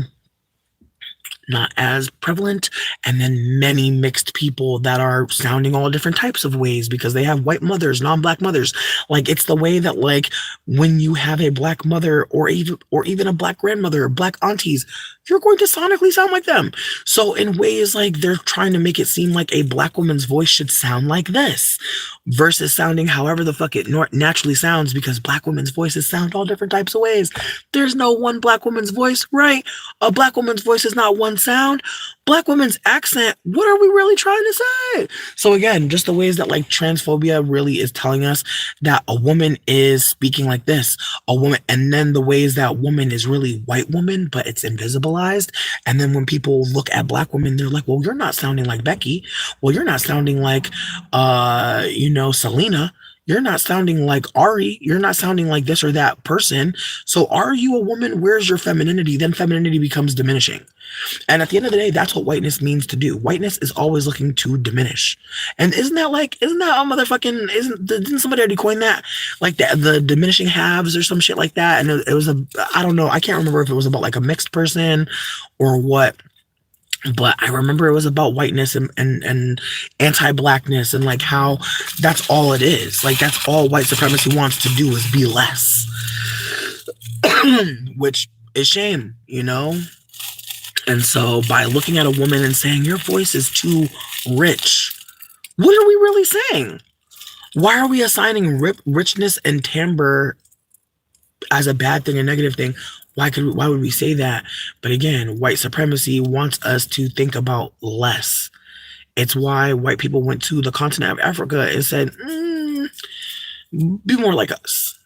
not as prevalent, and then many mixed people that are sounding all different types of ways because they have white mothers, non-Black mothers. Like it's the way that like when you have a Black mother or even a Black grandmother or Black aunties, you're going to sonically sound like them. So in ways like they're trying to make it seem like a Black woman's voice should sound like this versus sounding however the fuck it naturally sounds, because Black women's voices sound all different types of ways. There's no one Black woman's voice, right? A Black woman's voice is not one sound. Black women's accent, what are we really trying to say? So again, just the ways that like transphobia really is telling us that a woman is speaking like this, a woman, and then the ways that woman is really white woman, but it's invisibilized. And then when people look at Black women, they're like, well, you're not sounding like Becky. Well, you're not sounding like, Selena. You're not sounding like Ari. You're not sounding like this or that person. So are you a woman? Where's your femininity? Then femininity becomes diminishing. And at the end of the day, that's what whiteness means to do. Whiteness is always looking to diminish. And isn't that a motherfucking, didn't somebody already coin that? Like the diminishing halves or some shit like that. And it was I don't know. I can't remember if it was about like a mixed person or what. But I remember it was about whiteness and anti-Blackness, and like how that's all it is. Like that's all white supremacy wants to do is be less, which is shame, And so by looking at a woman and saying, your voice is too rich, what are we really saying? Why are we assigning richness and timbre as a bad thing, a negative thing? Why would we say that? But again, white supremacy wants us to think about less. It's why white people went to the continent of Africa and said, be more like us.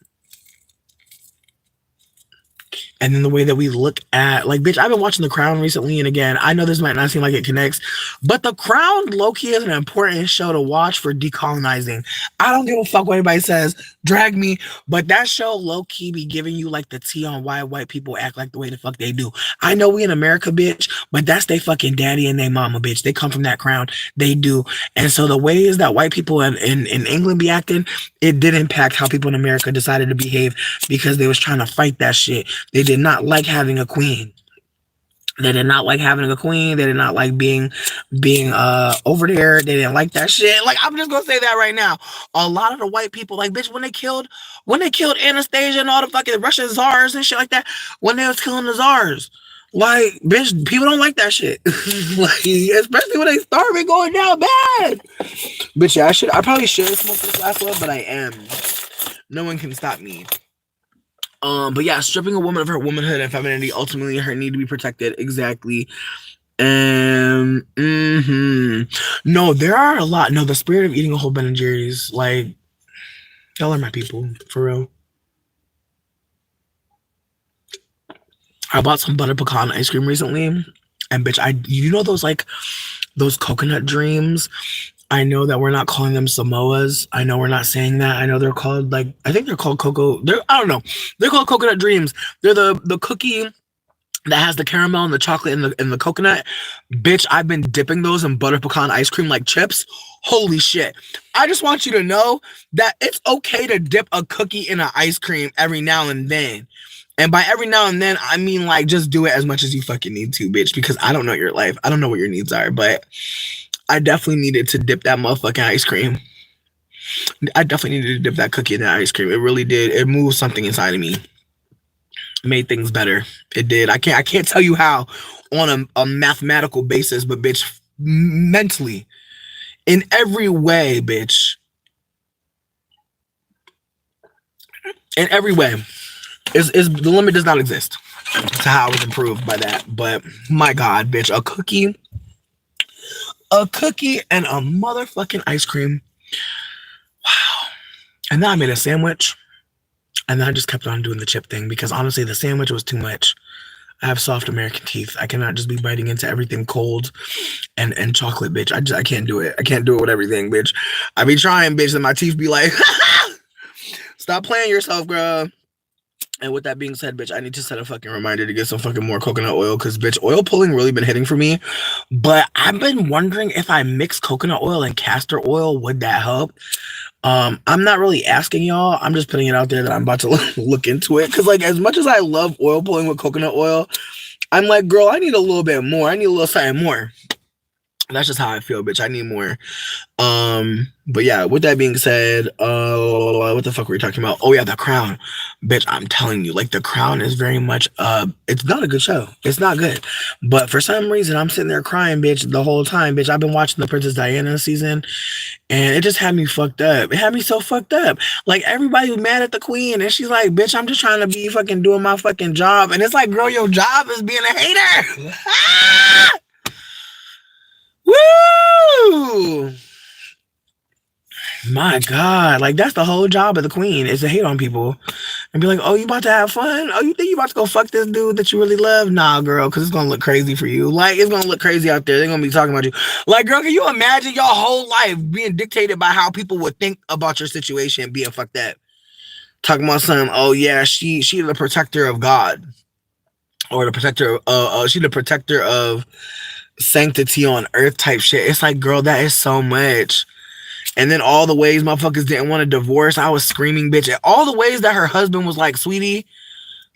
And then the way that we look at, like, bitch, I've been watching The Crown recently, and again, I know this might not seem like it connects, but The Crown low-key is an important show to watch for decolonizing. I don't give a fuck what anybody says, drag me, but that show low-key be giving you, like, the tea on why white people act like the way the fuck they do. I know we in America, bitch, but that's they fucking daddy and they mama, bitch. They come from that crown. They do. And so the ways that white people in England be acting, it did impact how people in America decided to behave because they was trying to fight that shit. They did not like having a queen. They did not like having a queen. They did not like being over there. They didn't like that shit. Like, I'm just gonna say that right now. A lot of the white people, like, bitch, when they killed Anastasia and all the fucking Russian czars and shit like that, when they was killing the czars, like, bitch, people don't like that shit. Like, especially when they starving going down bad. Bitch, yeah, I probably should smoke this last one, but I am. No one can stop me. But yeah, stripping a woman of her womanhood and femininity, ultimately her need to be protected. Exactly. And no, there are a lot. No, the spirit of eating a whole Ben and Jerry's, like, y'all are my people, for real. I bought some butter pecan ice cream recently, and bitch, you know those, like, those coconut dreams? I know that we're not calling them Samoas. I know we're not saying that. I know they're called, like, I think they're called cocoa. I don't know. They're called coconut dreams. They're the cookie that has the caramel and the chocolate and the coconut. Bitch, I've been dipping those in butter pecan ice cream like chips. Holy shit. I just want you to know that it's okay to dip a cookie in an ice cream every now and then. And by every now and then, I mean, like, just do it as much as you fucking need to, bitch, because I don't know your life. I don't know what your needs are, but I definitely needed to dip that motherfucking ice cream. I definitely needed to dip that cookie in that ice cream. It really did. It moved something inside of me. Made things better. It did. I can't tell you how on a mathematical basis, but bitch, mentally, in every way, bitch. In every way. Is the limit does not exist to how I was improved by that. But my God, bitch, a cookie and a motherfucking ice cream. Wow. And then I made a sandwich, and then I just kept on doing the chip thing because honestly, the sandwich was too much. I have soft American teeth. I cannot just be biting into everything cold and chocolate, bitch. I can't do it. I can't do it with everything, bitch. I be trying, bitch, and my teeth be like, stop playing yourself, girl. And with that being said, bitch, I need to set a fucking reminder to get some fucking more coconut oil because, bitch, oil pulling really been hitting for me. But I've been wondering if I mix coconut oil and castor oil, would that help? I'm not really asking y'all. I'm just putting it out there that I'm about to look into it. Because, like, as much as I love oil pulling with coconut oil, I'm like, girl, I need a little bit more. I need a little something more. That's just how I feel, bitch. I need more. But yeah, with that being said, what the fuck were we talking about? Oh yeah, The Crown. Bitch, I'm telling you, like, The Crown is very much it's not a good show. It's not good. But for some reason I'm sitting there crying, bitch, the whole time. Bitch, I've been watching the Princess Diana season and it just had me fucked up. It had me so fucked up. Like, everybody was mad at the queen and she's like, bitch, I'm just trying to be fucking doing my fucking job. And it's like, girl, your job is being a hater. Woo! My God, like, that's the whole job of the queen, is to hate on people and be like, oh, you about to have fun? Oh, you think you about to go fuck this dude that you really love? Nah, girl, because it's gonna look crazy for you. Like, it's gonna look crazy out there. They're gonna be talking about you. Like, girl, can you imagine your whole life being dictated by how people would think about your situation being fucked up? Talking about something, oh yeah, she's the protector of God, or the protector she's the protector of sanctity on earth type shit. It's like, girl, that is so much. And then all the ways motherfuckers didn't want a divorce, I was screaming, bitch. And all the ways that her husband was like, sweetie,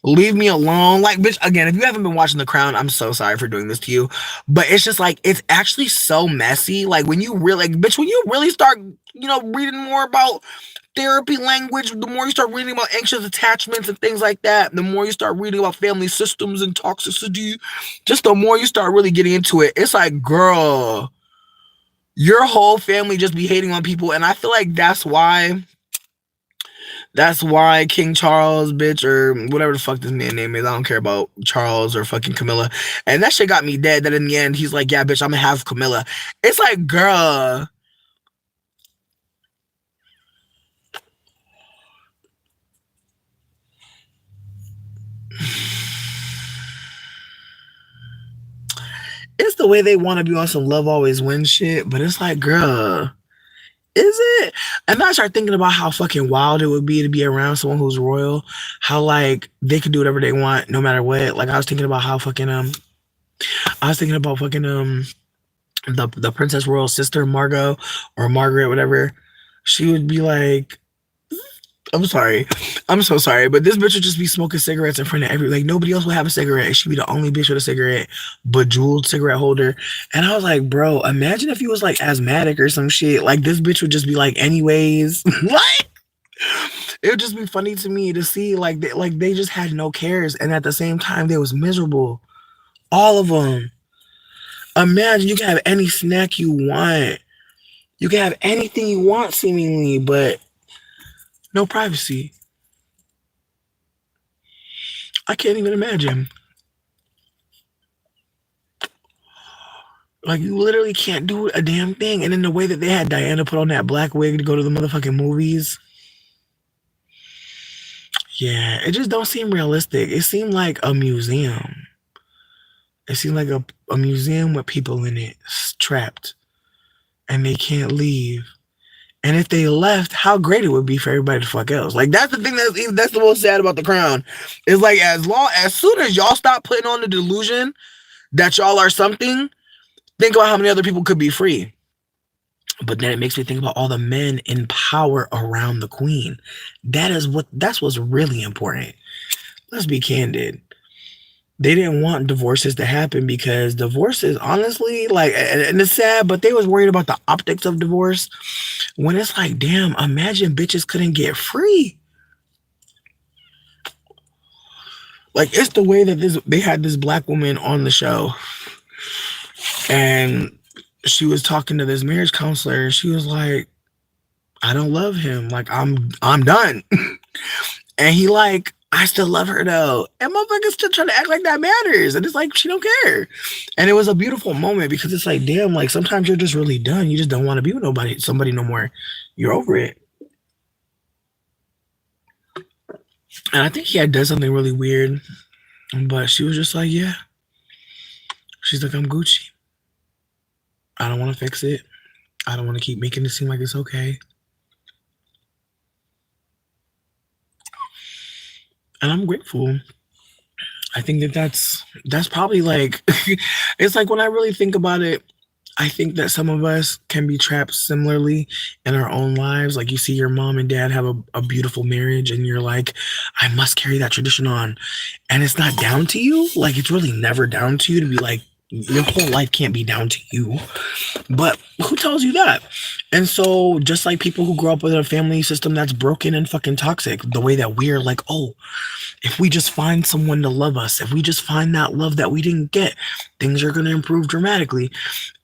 leave me alone. Like, bitch, again, if you haven't been watching The Crown, I'm so sorry for doing this to you. But it's just like, it's actually so messy. Like, when you really, like, bitch, when you really start, reading more about therapy language, the more you start reading about anxious attachments and things like that, the more you start reading about family systems and toxicity, just the more you start really getting into it. It's like, girl, your whole family just be hating on people. And I feel like that's why King Charles, bitch, or whatever the fuck this man name is. I don't care about Charles or fucking Camilla. And that shit got me dead. That in the end, he's like, yeah, bitch, I'm gonna have Camilla. It's like, girl. It's the way they want to be on some love always wins shit. But it's like, girl, is it? And then I start thinking about how fucking wild it would be to be around someone who's royal. How like they could do whatever they want no matter what. Like I was thinking about how fucking the Princess Royal's sister, Margot or Margaret, whatever. She would be like, I'm sorry. I'm so sorry. But this bitch would just be smoking cigarettes in front of like nobody else would have a cigarette. She'd be the only bitch with a cigarette, bejeweled cigarette holder. And I was like, bro, imagine if he was like asthmatic or some shit. Like this bitch would just be like, anyways. Like it would just be funny to me to see like they just had no cares. And at the same time, they was miserable. All of them. Imagine you can have any snack you want. You can have anything you want seemingly, but no privacy. I can't even imagine. Like, you literally can't do a damn thing. And then the way that they had Diana put on that black wig to go to the motherfucking movies. Yeah, it just don't seem realistic. It seemed like a museum. It seemed like a museum with people in it trapped. And they can't leave. And if they left, how great it would be for everybody to fuck else. Like that's the thing that's the most sad about The Crown. Is like as soon as y'all stop putting on the delusion that y'all are something, think about how many other people could be free. But then it makes me think about all the men in power around the queen. That's what's really important. Let's be candid. They didn't want divorces to happen because divorces, honestly, like, and it's sad, but they was worried about the optics of divorce. When it's like, damn, imagine bitches couldn't get free. Like, it's the way that they had this black woman on the show, and she was talking to this marriage counselor, and she was like, I don't love him. Like, I'm done. And he like, I still love her though. And motherfuckers still trying to act like that matters. And it's like, she don't care. And it was a beautiful moment because it's like, damn, like sometimes you're just really done. You just don't want to be with somebody no more. You're over it. And I think he had done something really weird. But she was just like, yeah. She's like, I'm Gucci. I don't want to fix it. I don't want to keep making it seem like it's okay. And I'm grateful. I think that's probably like, it's like when I really think about it, I think that some of us can be trapped similarly in our own lives. Like you see your mom and dad have a beautiful marriage and you're like, I must carry that tradition on. And it's not down to you. Like it's really never down to you to be like, your whole life can't be down to you. But who tells you that? And so just like people who grow up with a family system that's broken and fucking toxic, the way that we're like, oh, if we just find someone to love us, if we just find that love that we didn't get, things are going to improve dramatically.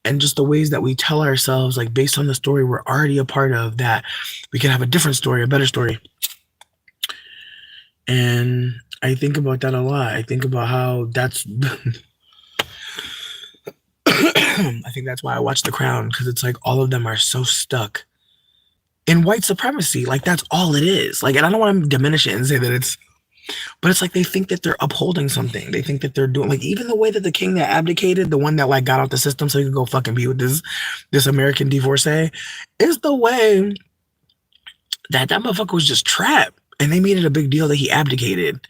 And just the ways that we tell ourselves, like based on the story we're already a part of, that we can have a different story, a better story. And I think about that a lot. I think about how that's... I think that's why I watch The Crown, because it's like all of them are so stuck in white supremacy. Like that's all it is. Like, and I don't want to diminish it and say that it's, but it's like they think that they're upholding something. They think that they're doing, like, even the way that the king that abdicated, the one that like got out the system so he could go fucking be with this American divorcee, is the way that motherfucker was just trapped, and they made it a big deal that he abdicated.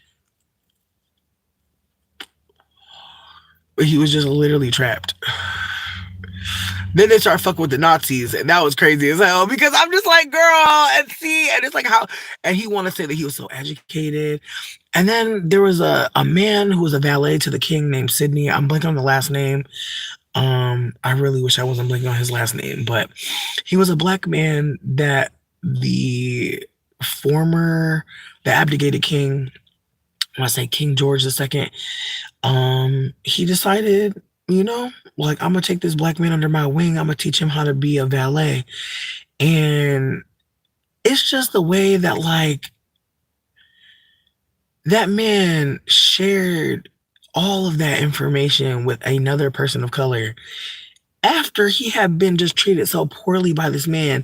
But he was just literally trapped. Then they start fucking with the Nazis, and that was crazy as hell because I'm just like, girl, and see, and it's like how, and he wanted to say that he was so educated. And then there was a man who was a valet to the king named Sydney. I'm blanking on the last name. I really wish I wasn't blanking on his last name, but he was a black man that the former, the abdicated king, when I say King George II, he decided, you know, like, I'm gonna take this black man under my wing. I'm gonna teach him how to be a valet. And it's just the way that, like, that man shared all of that information with another person of color after he had been just treated so poorly by this man,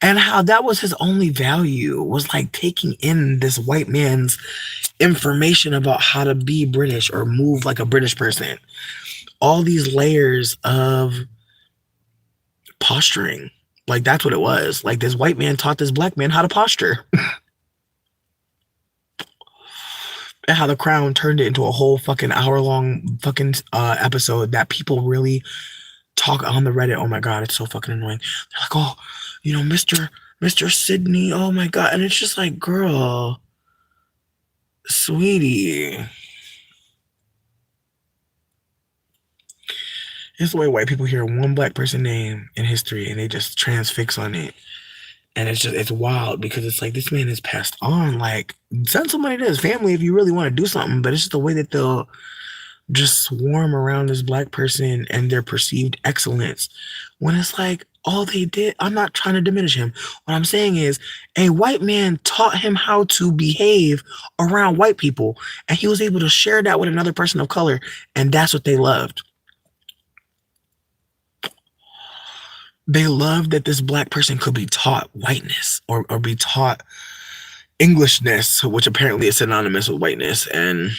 and how that was his only value, was like taking in this white man's information about how to be British or move like a British person. All these layers of posturing. Like, that's what it was. Like, this white man taught this black man how to posture. And how the Crown turned it into a whole fucking hour-long fucking episode that people really talk on the Reddit. Oh my god, it's so fucking annoying. They're like, oh, you know, Mr. Sydney, oh my god. And it's just like, girl, sweetie. It's the way white people hear one black person name in history and they just transfix on it. And it's wild, because it's like, this man has passed on. Like, send somebody to his family if you really want to do something. But it's just the way that they'll just swarm around this black person and their perceived excellence, when it's like, all they did, I'm not trying to diminish him. What I'm saying is, a white man taught him how to behave around white people, and he was able to share that with another person of color, and that's what they loved. They loved that this black person could be taught whiteness, or be taught Englishness, which apparently is synonymous with whiteness. And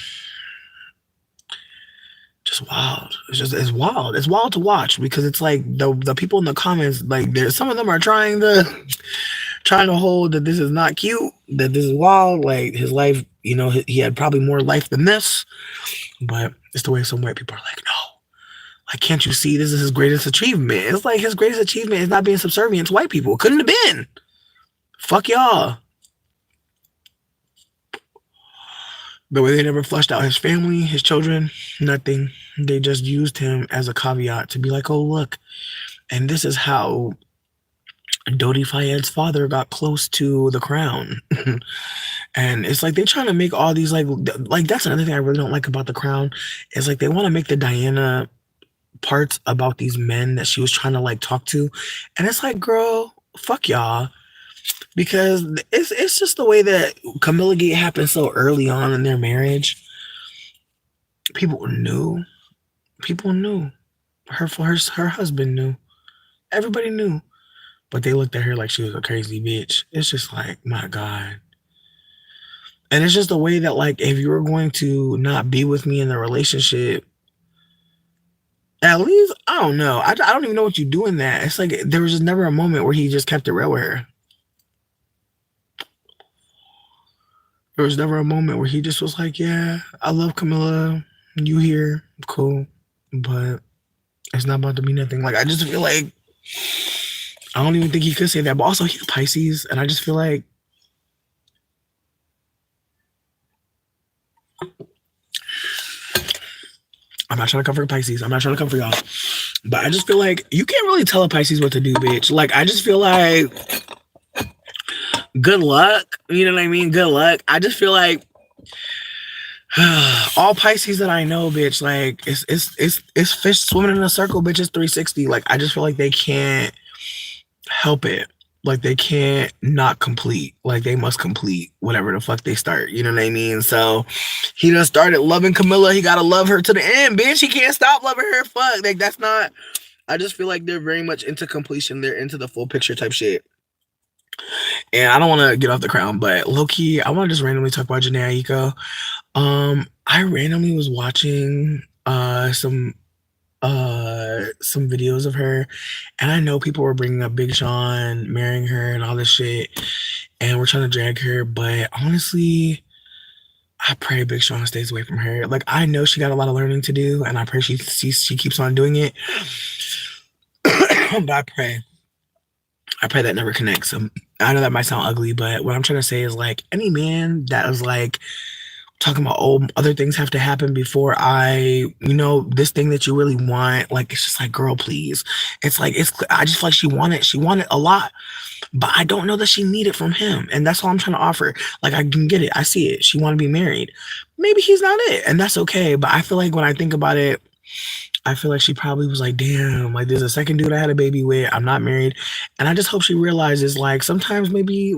just wild. It's wild. It's wild to watch, because it's like the people in the comments, like, there's some of them are trying to hold that this is not cute, that this is wild, like, his life, you know, he had probably more life than this. But it's the way some white people are like, no, like, can't you see this is his greatest achievement? It's like, his greatest achievement is not being subservient to white people. Couldn't have been. Fuck y'all. The way they never flushed out his family, his children, nothing. They just used him as a caveat to be like, oh, look. And this is how Dodi Fayed's father got close to the crown. And it's like, they're trying to make all these, like, that's another thing I really don't like about the crown. Is like, they want to make the Diana parts about these men that she was trying to, like, talk to. And it's like, girl, fuck y'all. Because it's just the way that Camilla Gate happened so early on in their marriage. People knew. Her husband knew. Everybody knew. But they looked at her like she was a crazy bitch. It's just like, my God. And it's just the way that, like, if you were going to not be with me in the relationship, at least, I don't know. I don't even know what you do in that. It's like, there was just never a moment where he just kept it real with her. There was never a moment where he just was like, yeah, I love Camilla. You here. Cool. But it's not about to be nothing. Like, I just feel like, I don't even think he could say that. But also, he's Pisces. And I just feel like, I'm not trying to come for Pisces. I'm not trying to come for y'all. But I just feel like you can't really tell a Pisces what to do, bitch. Like, I just feel like, good luck. You know what I mean? Good luck. I just feel like all Pisces that I know, bitch, like, it's fish swimming in a circle, bitch. It's 360. Like, I just feel like they can't help it. Like, they can't not complete. Like, they must complete whatever the fuck they start. You know what I mean? So he done started loving Camilla. He gotta love her to the end, bitch. He can't stop loving her. Fuck. Like, that's not. I just feel like they're very much into completion. They're into the full picture type shit. And I don't want to get off the crown, but low-key, I want to just randomly talk about Janae Aiko. I randomly was watching some videos of her, and I know people were bringing up Big Sean marrying her and all this shit, and we're trying to drag her. But honestly, I pray Big Sean stays away from her. Like, I know she got a lot of learning to do, and I pray she keeps on doing it. But I pray that never connects. I know that might sound ugly, but what I'm trying to say is, like, any man that is, like, talking about, oh, other things have to happen before this thing that you really want. Like, it's just like, girl, please. It's like, I just feel like she wanted a lot, but I don't know that she needed from him. And that's all I'm trying to offer. Like, I can get it. I see it. She want to be married. Maybe he's not it. And that's okay. But I feel like when I think about it, I feel like she probably was like, damn, like there's a second dude I had a baby with. I'm not married. And I just hope she realizes, like, sometimes maybe,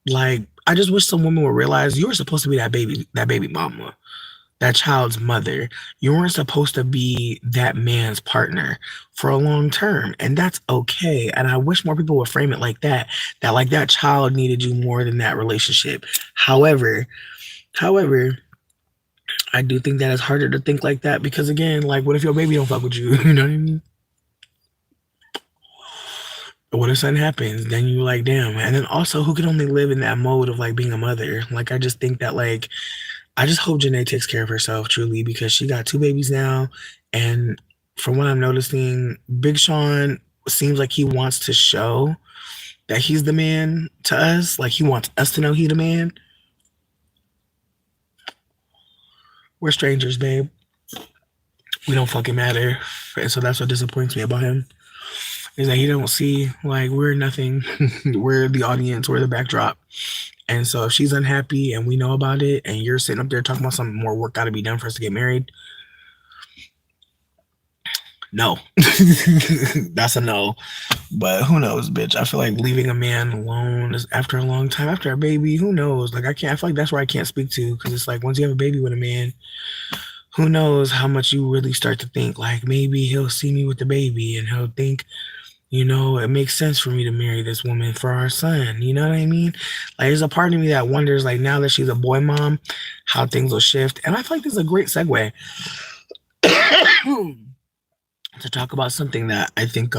like, I just wish some women would realize you were supposed to be that baby mama, that child's mother. You weren't supposed to be that man's partner for a long term. And that's okay. And I wish more people would frame it like that like that child needed you more than that relationship. However, I do think that it's harder to think like that because, again, like, what if your baby don't fuck with you? You know what I mean? What if something happens? Then you like, damn. And then also, who can only live in that mode of like being a mother? Like, I just think that, like, I just hope Janae takes care of herself truly, because she got two babies now. And from what I'm noticing, Big Sean seems like he wants to show that he's the man to us. Like, he wants us to know he the man. We're strangers, babe. We don't fucking matter. And so that's what disappoints me about him, is that he don't see, like, we're nothing. We're the audience. We're the backdrop. And so if she's unhappy and we know about it, and you're sitting up there talking about some more work got to be done for us to get married, no. That's a no. But who knows, bitch? I feel like leaving a man alone is after a long time, after a baby, who knows? Like, I feel like that's where I can't speak to, because it's like, once you have a baby with a man, who knows how much you really start to think, like, maybe he'll see me with the baby and he'll think, it makes sense for me to marry this woman for our son. You know what I mean? Like, there's a part of me that wonders, like, now that she's a boy mom, how things will shift. And I feel like this is a great segue to talk about something that I think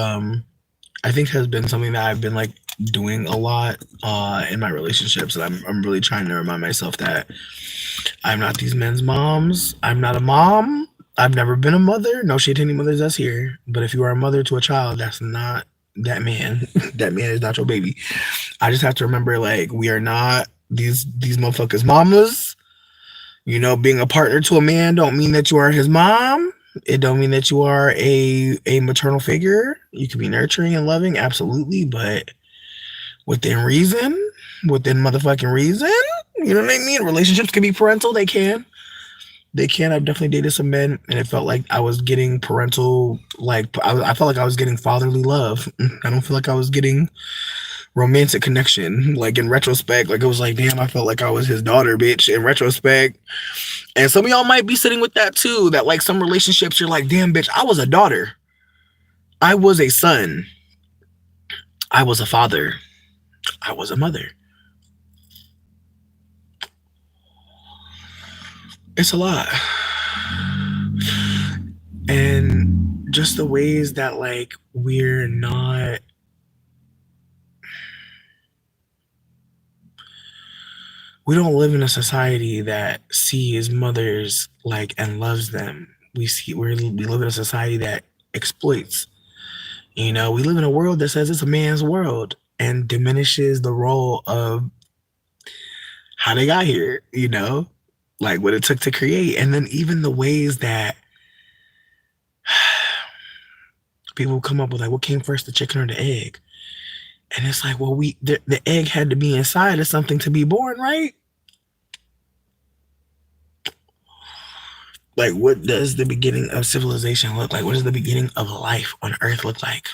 has been something that I've been like doing a lot in my relationships, and I'm really trying to remind myself that I'm not these men's moms. I'm not a mom. I've never been a mother. No shade to any mothers that's here. But if you are a mother to a child, that's not that man. That man is not your baby. I just have to remember, like, we are not these motherfuckers mamas. Being a partner to a man don't mean that you are his mom. It don't mean that you are a maternal figure. You can be nurturing and loving, absolutely, but within reason, within motherfucking reason. You know what I mean? Relationships can be parental. They can. I've definitely dated some men, and it felt like I was getting parental, like, I felt like I was getting fatherly love. I don't feel like I was getting romantic connection. Like, in retrospect, like, it was like, damn, I felt like I was his daughter, bitch, in retrospect. And some of y'all might be sitting with that too, that, like, some relationships you're like, damn, bitch, I was a daughter. I was a son. I was a father. I was a mother. It's a lot. And just the ways that, like, we don't live in a society that sees mothers, like, and loves them. We live in a society that exploits. We live in a world that says it's a man's world and diminishes the role of how they got here, like what it took to create. And then even the ways that people come up with, like, what came first, the chicken or the egg? And it's like, well, the egg had to be inside of something to be born, right? Like, what does the beginning of civilization look like? What does the beginning of life on Earth look like?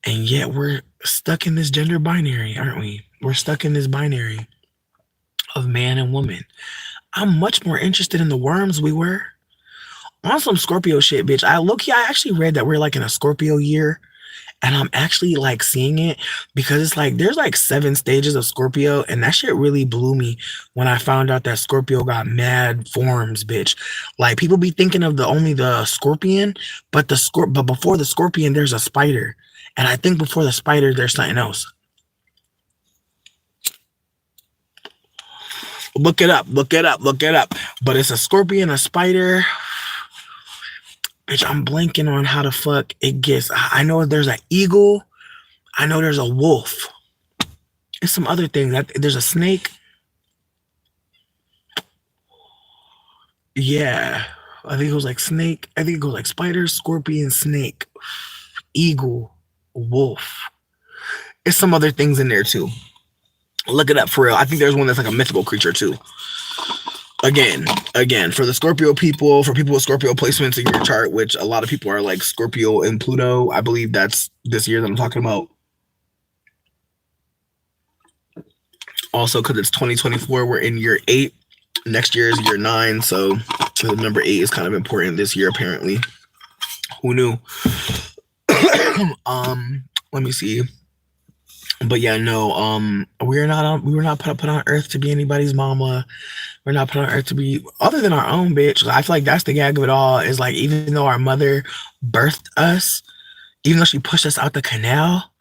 And yet we're stuck in this gender binary, aren't we? We're stuck in this binary of man and woman. I'm much more interested in the worms we were. On some Scorpio shit, bitch. I actually read that we're, like, in a Scorpio year. And I'm actually, like, seeing it, because it's like there's like 7 stages of Scorpio, and that shit really blew me when I found out that Scorpio got mad forms, bitch. Like, people be thinking of only the scorpion, but before the scorpion there's a spider, and I think before the spider there's something else. Look it up. But it's a scorpion, a spider. Bitch, I'm blanking on how the fuck it gets. I know there's an eagle. I know there's a wolf. It's some other thing that there's a snake. Yeah, I think it was like snake. I think it goes like spider, scorpion, snake, eagle, wolf. It's some other things in there too. Look it up for real. I think there's one that's like a mythical creature too. Again, for the Scorpio people, for people with Scorpio placements in your chart, which a lot of people are like Scorpio and Pluto. I believe that's this year that I'm talking about. Also, because it's 2024, we're in year 8. Next year is year 9, so the number 8 is kind of important this year, apparently. Who knew? Let me see. But yeah, no, we were not put on earth to be anybody's mama. We're not put on earth to be other than our own bitch. I feel like that's the gag of it all. Is like even though our mother birthed us, even though she pushed us out the canal,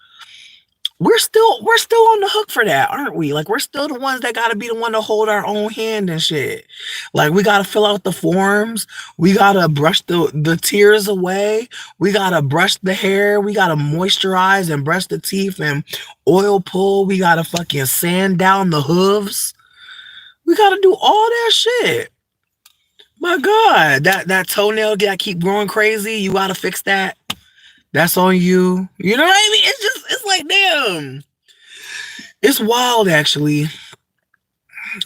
we're still on the hook for that, aren't we? Like we're still the ones that gotta be the one to hold our own hand and shit. Like we gotta fill out the forms, we gotta brush the tears away, we gotta brush the hair, we gotta moisturize and brush the teeth and oil pull, we gotta fucking sand down the hooves. We gotta do all that shit. My God, that toenail that keep growing crazy, you gotta fix that. That's on you. You know what I mean? It's like, damn. It's wild, actually.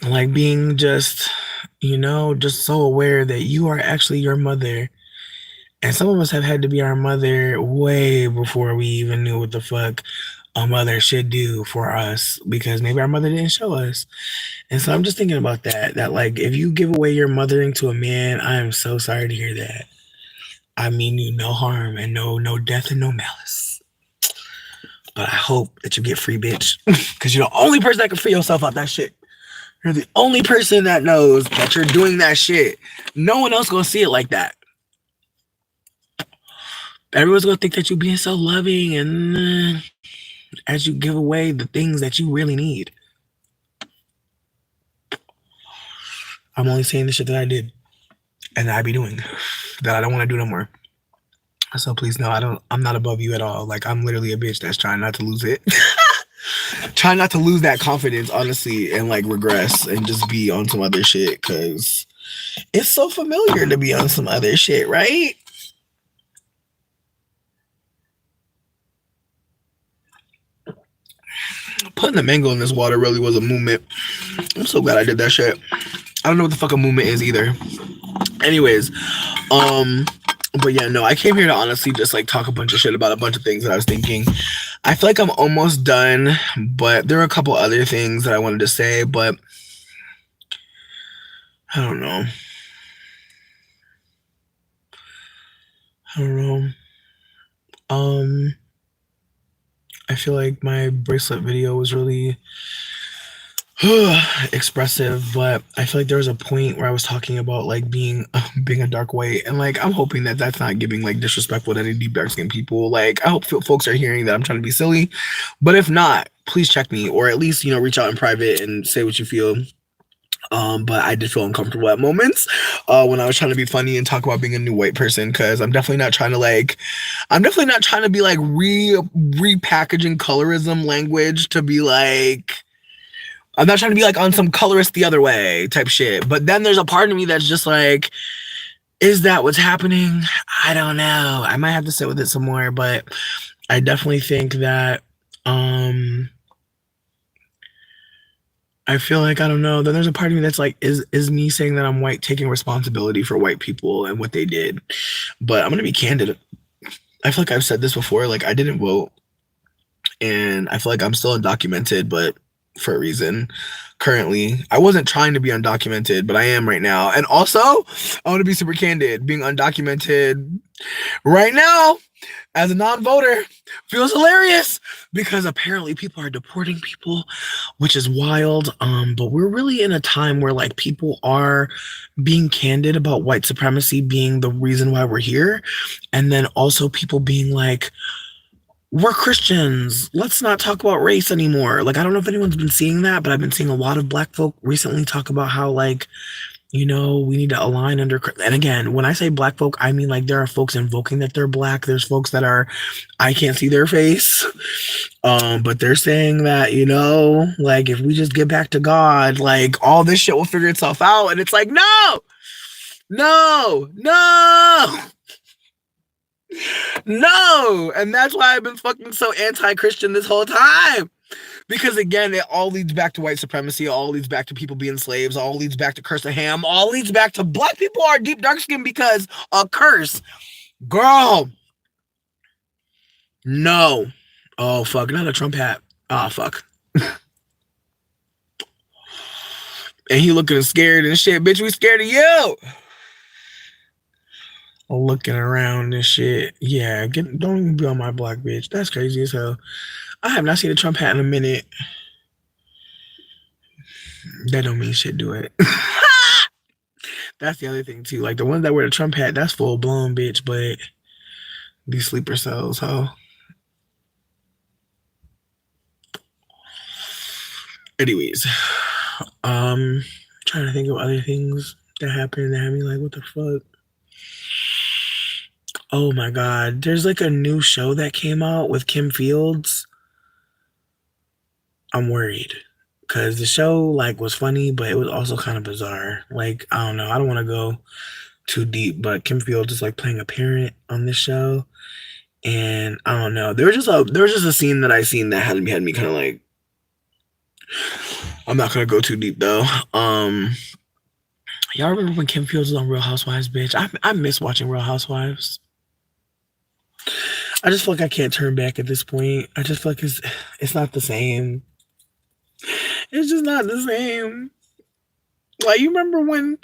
Like being just, just so aware that you are actually your mother. And some of us have had to be our mother way before we even knew what the fuck a mother should do for us because maybe our mother didn't show us. And so I'm just thinking about that like if you give away your mothering to a man, I am so sorry to hear that. I mean you no harm and no death and no malice. But I hope that you get free, bitch. Because you're the only person that can free yourself out that shit. You're the only person that knows that you're doing that shit. No one else gonna see it like that. Everyone's gonna think that you're being so loving and as you give away the things that you really need. I'm only saying the shit that I did and that I be doing that I don't want to do no more. So please no, I'm not above you at all. Like I'm literally a bitch that's trying not to lose it. Trying not to lose that confidence, honestly, and like regress and just be on some other shit because it's so familiar to be on some other shit, right? Putting the mango in this water really was a movement. I'm so glad I did that shit. I don't know what the fuck a movement is either. Anyways, but yeah, no, I came here to honestly just like talk a bunch of shit about a bunch of things that I was thinking. I feel like I'm almost done, but there are a couple other things that I wanted to say, but I don't know. I feel like my bracelet video was really expressive, but I feel like there was a point where I was talking about like being a dark white, and like I'm hoping that that's not giving like disrespectful to any deep dark skinned people. Like I hope folks are hearing that I'm trying to be silly, but if not, please check me or at least reach out in private and say what you feel. But I did feel uncomfortable at moments when I was trying to be funny and talk about being a new white person because I'm definitely not trying to be like repackaging colorism language to be like. I'm not trying to be like on some colorist the other way type shit. But then there's a part of me that's just like, is that what's happening? I don't know. I might have to sit with it some more, but I definitely think that I feel like, I don't know. Then there's a part of me that's like, is me saying that I'm white taking responsibility for white people and what they did? But I'm going to be candid. I feel like I've said this before. Like, I didn't vote. And I feel like I'm still undocumented, but for a reason. Currently, I wasn't trying to be undocumented, but I am right now. And also, I want to be super candid. Being undocumented right now as a non-voter feels hilarious because apparently people are deporting people, which is wild. But we're really in a time where like people are being candid about white supremacy being the reason why we're here, and then also people being like, we're Christians. Let's not talk about race anymore. Like, I don't know if anyone's been seeing that, but I've been seeing a lot of Black folk recently talk about how, like, We need to align under. And again, when I say black folk, I mean like there are folks invoking that they're black. There's folks that are, I can't see their face, but they're saying that like if we just get back to God, like all this shit will figure itself out. And it's like no, no, no. No, and that's why I've been fucking so anti-Christian this whole time. Because again, it all leads back to white supremacy, it all leads back to people being slaves, all leads back to curse of Ham, all leads back to black people are deep dark skin because a curse. Girl. No. Oh fuck, not a Trump hat. Oh fuck. And he looking scared and shit. Bitch, we scared of you. Looking around and shit. Yeah, don't even be on my block, bitch. That's crazy as hell. I have not seen a Trump hat in a minute. That don't mean shit, do it. That's the other thing too. Like the ones that wear the Trump hat, that's full blown, bitch. But these sleeper cells, huh? Anyways, trying to think of other things that happened that had me like, what the fuck? Oh my god, there's like a new show that came out with Kim Fields. I'm worried because the show like was funny, but it was also kind of bizarre. Like I don't know, I don't want to go too deep, but Kim Fields is like playing a parent on this show, and I don't know. There was just a scene that I seen that had me kind of like. I'm not gonna go too deep though. Y'all remember when Kim Fields was on Real Housewives, bitch? I miss watching Real Housewives. I just feel like I can't turn back at this point. I just feel like it's not the same. It's just not the same. Like you remember when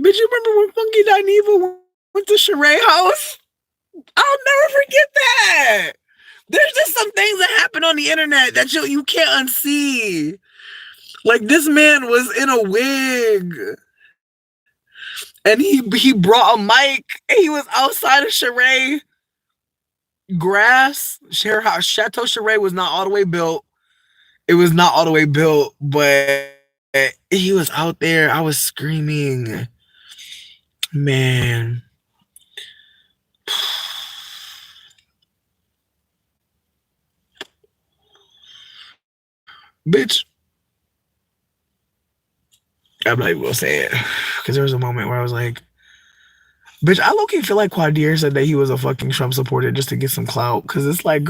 Funky Dineva went to Sheree house? I'll never forget that. There's just some things that happen on the internet that you can't unsee. Like this man was in a wig. And he brought a mic and he was outside of Sheree grass. Chateau Sheree was not all the way built. It was not all the way built, but he was out there. I was screaming. Man. Bitch. I'm not even gonna say it. Because there was a moment where I was like, bitch, I low-key feel like Quadir said that he was a fucking Trump supporter just to get some clout. Because it's like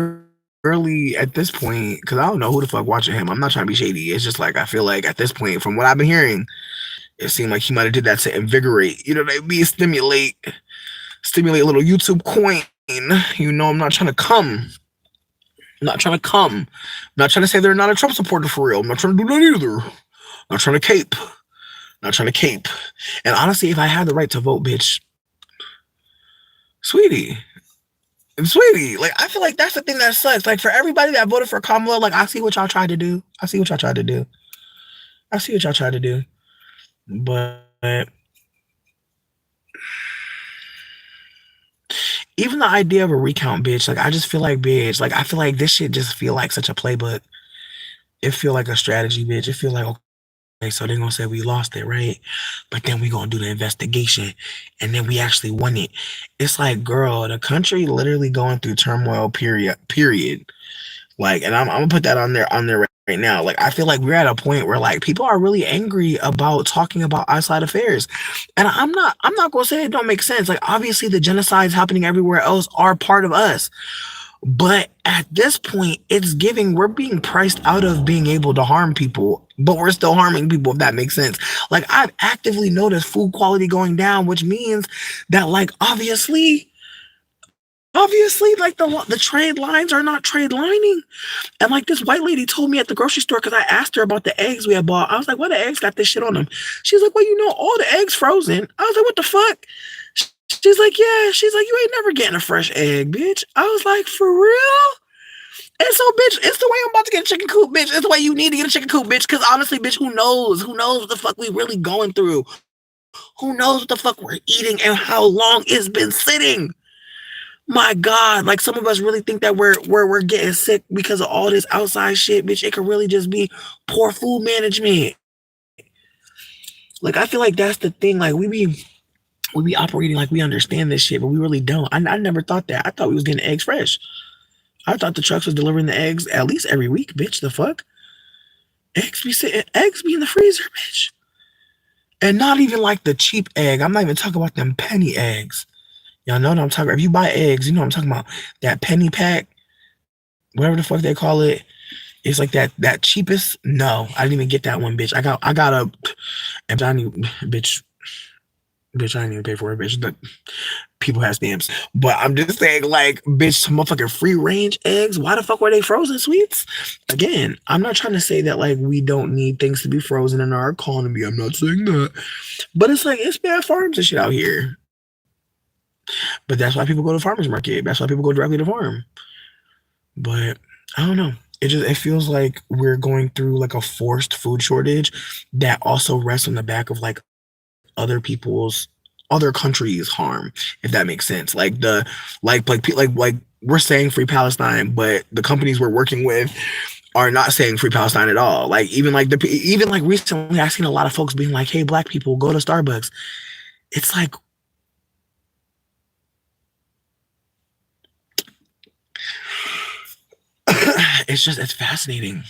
early at this point, because I don't know who the fuck watching him. I'm not trying to be shady. It's just like I feel like at this point, from what I've been hearing, it seemed like he might have did that to invigorate, what I mean? Stimulate a little YouTube coin. I'm not trying to come. I'm not trying to come. I'm not trying to say they're not a Trump supporter for real. I'm not trying to do that either. I'm not trying to cape. Not trying to cape. And honestly, if I had the right to vote, bitch, sweetie, like I feel like that's the thing that sucks. Like for everybody that voted for Kamala, like I see what y'all tried to do. But even the idea of a recount, bitch, like I just feel like, bitch, like I feel like this shit just feel like such a playbook. It feel like a strategy, bitch. It feel like, okay, so they're gonna say we lost it, right? But then we gonna do the investigation, and then we actually won it. It's like, girl, the country literally going through turmoil. Period. Like, and I'm gonna put that on there right now. Like, I feel like we're at a point where like people are really angry about talking about outside affairs, and I'm not gonna say it don't make sense. Like, obviously, the genocides happening everywhere else are part of us. But at this point, it's giving, we're being priced out of being able to harm people, but we're still harming people, if that makes sense. Like, I've actively noticed food quality going down, which means that, like, obviously, like, the trade lines are not trade lining. And, like, this white lady told me at the grocery store, because I asked her about the eggs we had bought. I was like, why the eggs got this shit on them? She's like, well, all the eggs frozen. I was like, what the fuck? She's like, yeah. She's like, you ain't never getting a fresh egg, bitch. I was like, for real? And so, bitch, it's the way I'm about to get a chicken coop, bitch. It's the way you need to get a chicken coop, bitch. Because honestly, bitch, who knows? Who knows what the fuck we really going through? Who knows what the fuck we're eating and how long it's been sitting? My God, like some of us really think that we're getting sick because of all this outside shit, bitch. It could really just be poor food management. Like I feel like that's the thing. Like we be operating like we understand this shit, but we really don't. I never thought that. I thought we was getting eggs fresh. I thought the trucks was delivering the eggs at least every week, bitch. The fuck? Eggs be in the freezer, bitch. And not even like the cheap egg. I'm not even talking about them penny eggs. Y'all know what I'm talking about. If you buy eggs, you know what I'm talking about. That penny pack, whatever the fuck they call it. It's like that cheapest. No, I didn't even get that one, bitch. I got a and I need bitch. Bitch, I didn't even pay for it, bitch. The people have stamps. But I'm just saying, like, bitch, some motherfucking free range eggs. Why the fuck were they frozen sweets? Again, I'm not trying to say that like we don't need things to be frozen in our economy. I'm not saying that. But it's like it's bad farms and shit out here. But that's why people go to farmers market. That's why people go directly to farm. But I don't know. It feels like we're going through like a forced food shortage that also rests on the back of like other countries' harm, if that makes sense. Like the like we're saying free Palestine, but the companies we're working with are not saying free Palestine at all. Like even like recently, I've seen a lot of folks being like, "Hey, black people, go to Starbucks." It's like it's fascinating.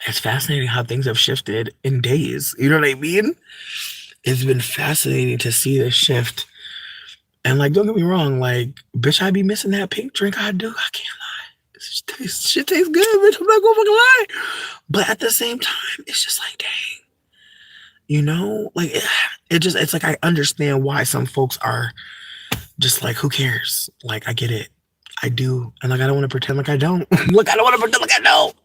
It's fascinating how things have shifted in days. You know what I mean? It's been fascinating to see this shift. And like, don't get me wrong, like, bitch, I be missing that pink drink. I do. I can't lie. Shit tastes good, bitch. I'm not gonna fucking lie. But at the same time, it's just like, dang, like it's like I understand why some folks are just like, who cares? Like, I get it. I do. And like, I don't want to pretend like I don't. Look, I don't want to pretend like I don't.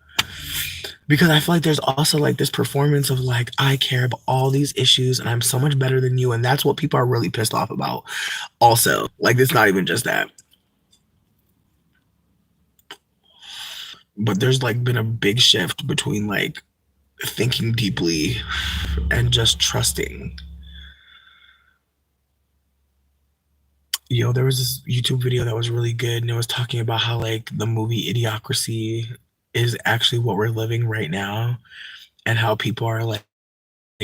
Because I feel like there's also like this performance of like, I care about all these issues and I'm so much better than you. And that's what people are really pissed off about. Also, like, it's not even just that. But there's like been a big shift between like thinking deeply and just trusting. There was this YouTube video that was really good and it was talking about how like the movie Idiocracy is actually what we're living right now and how people are like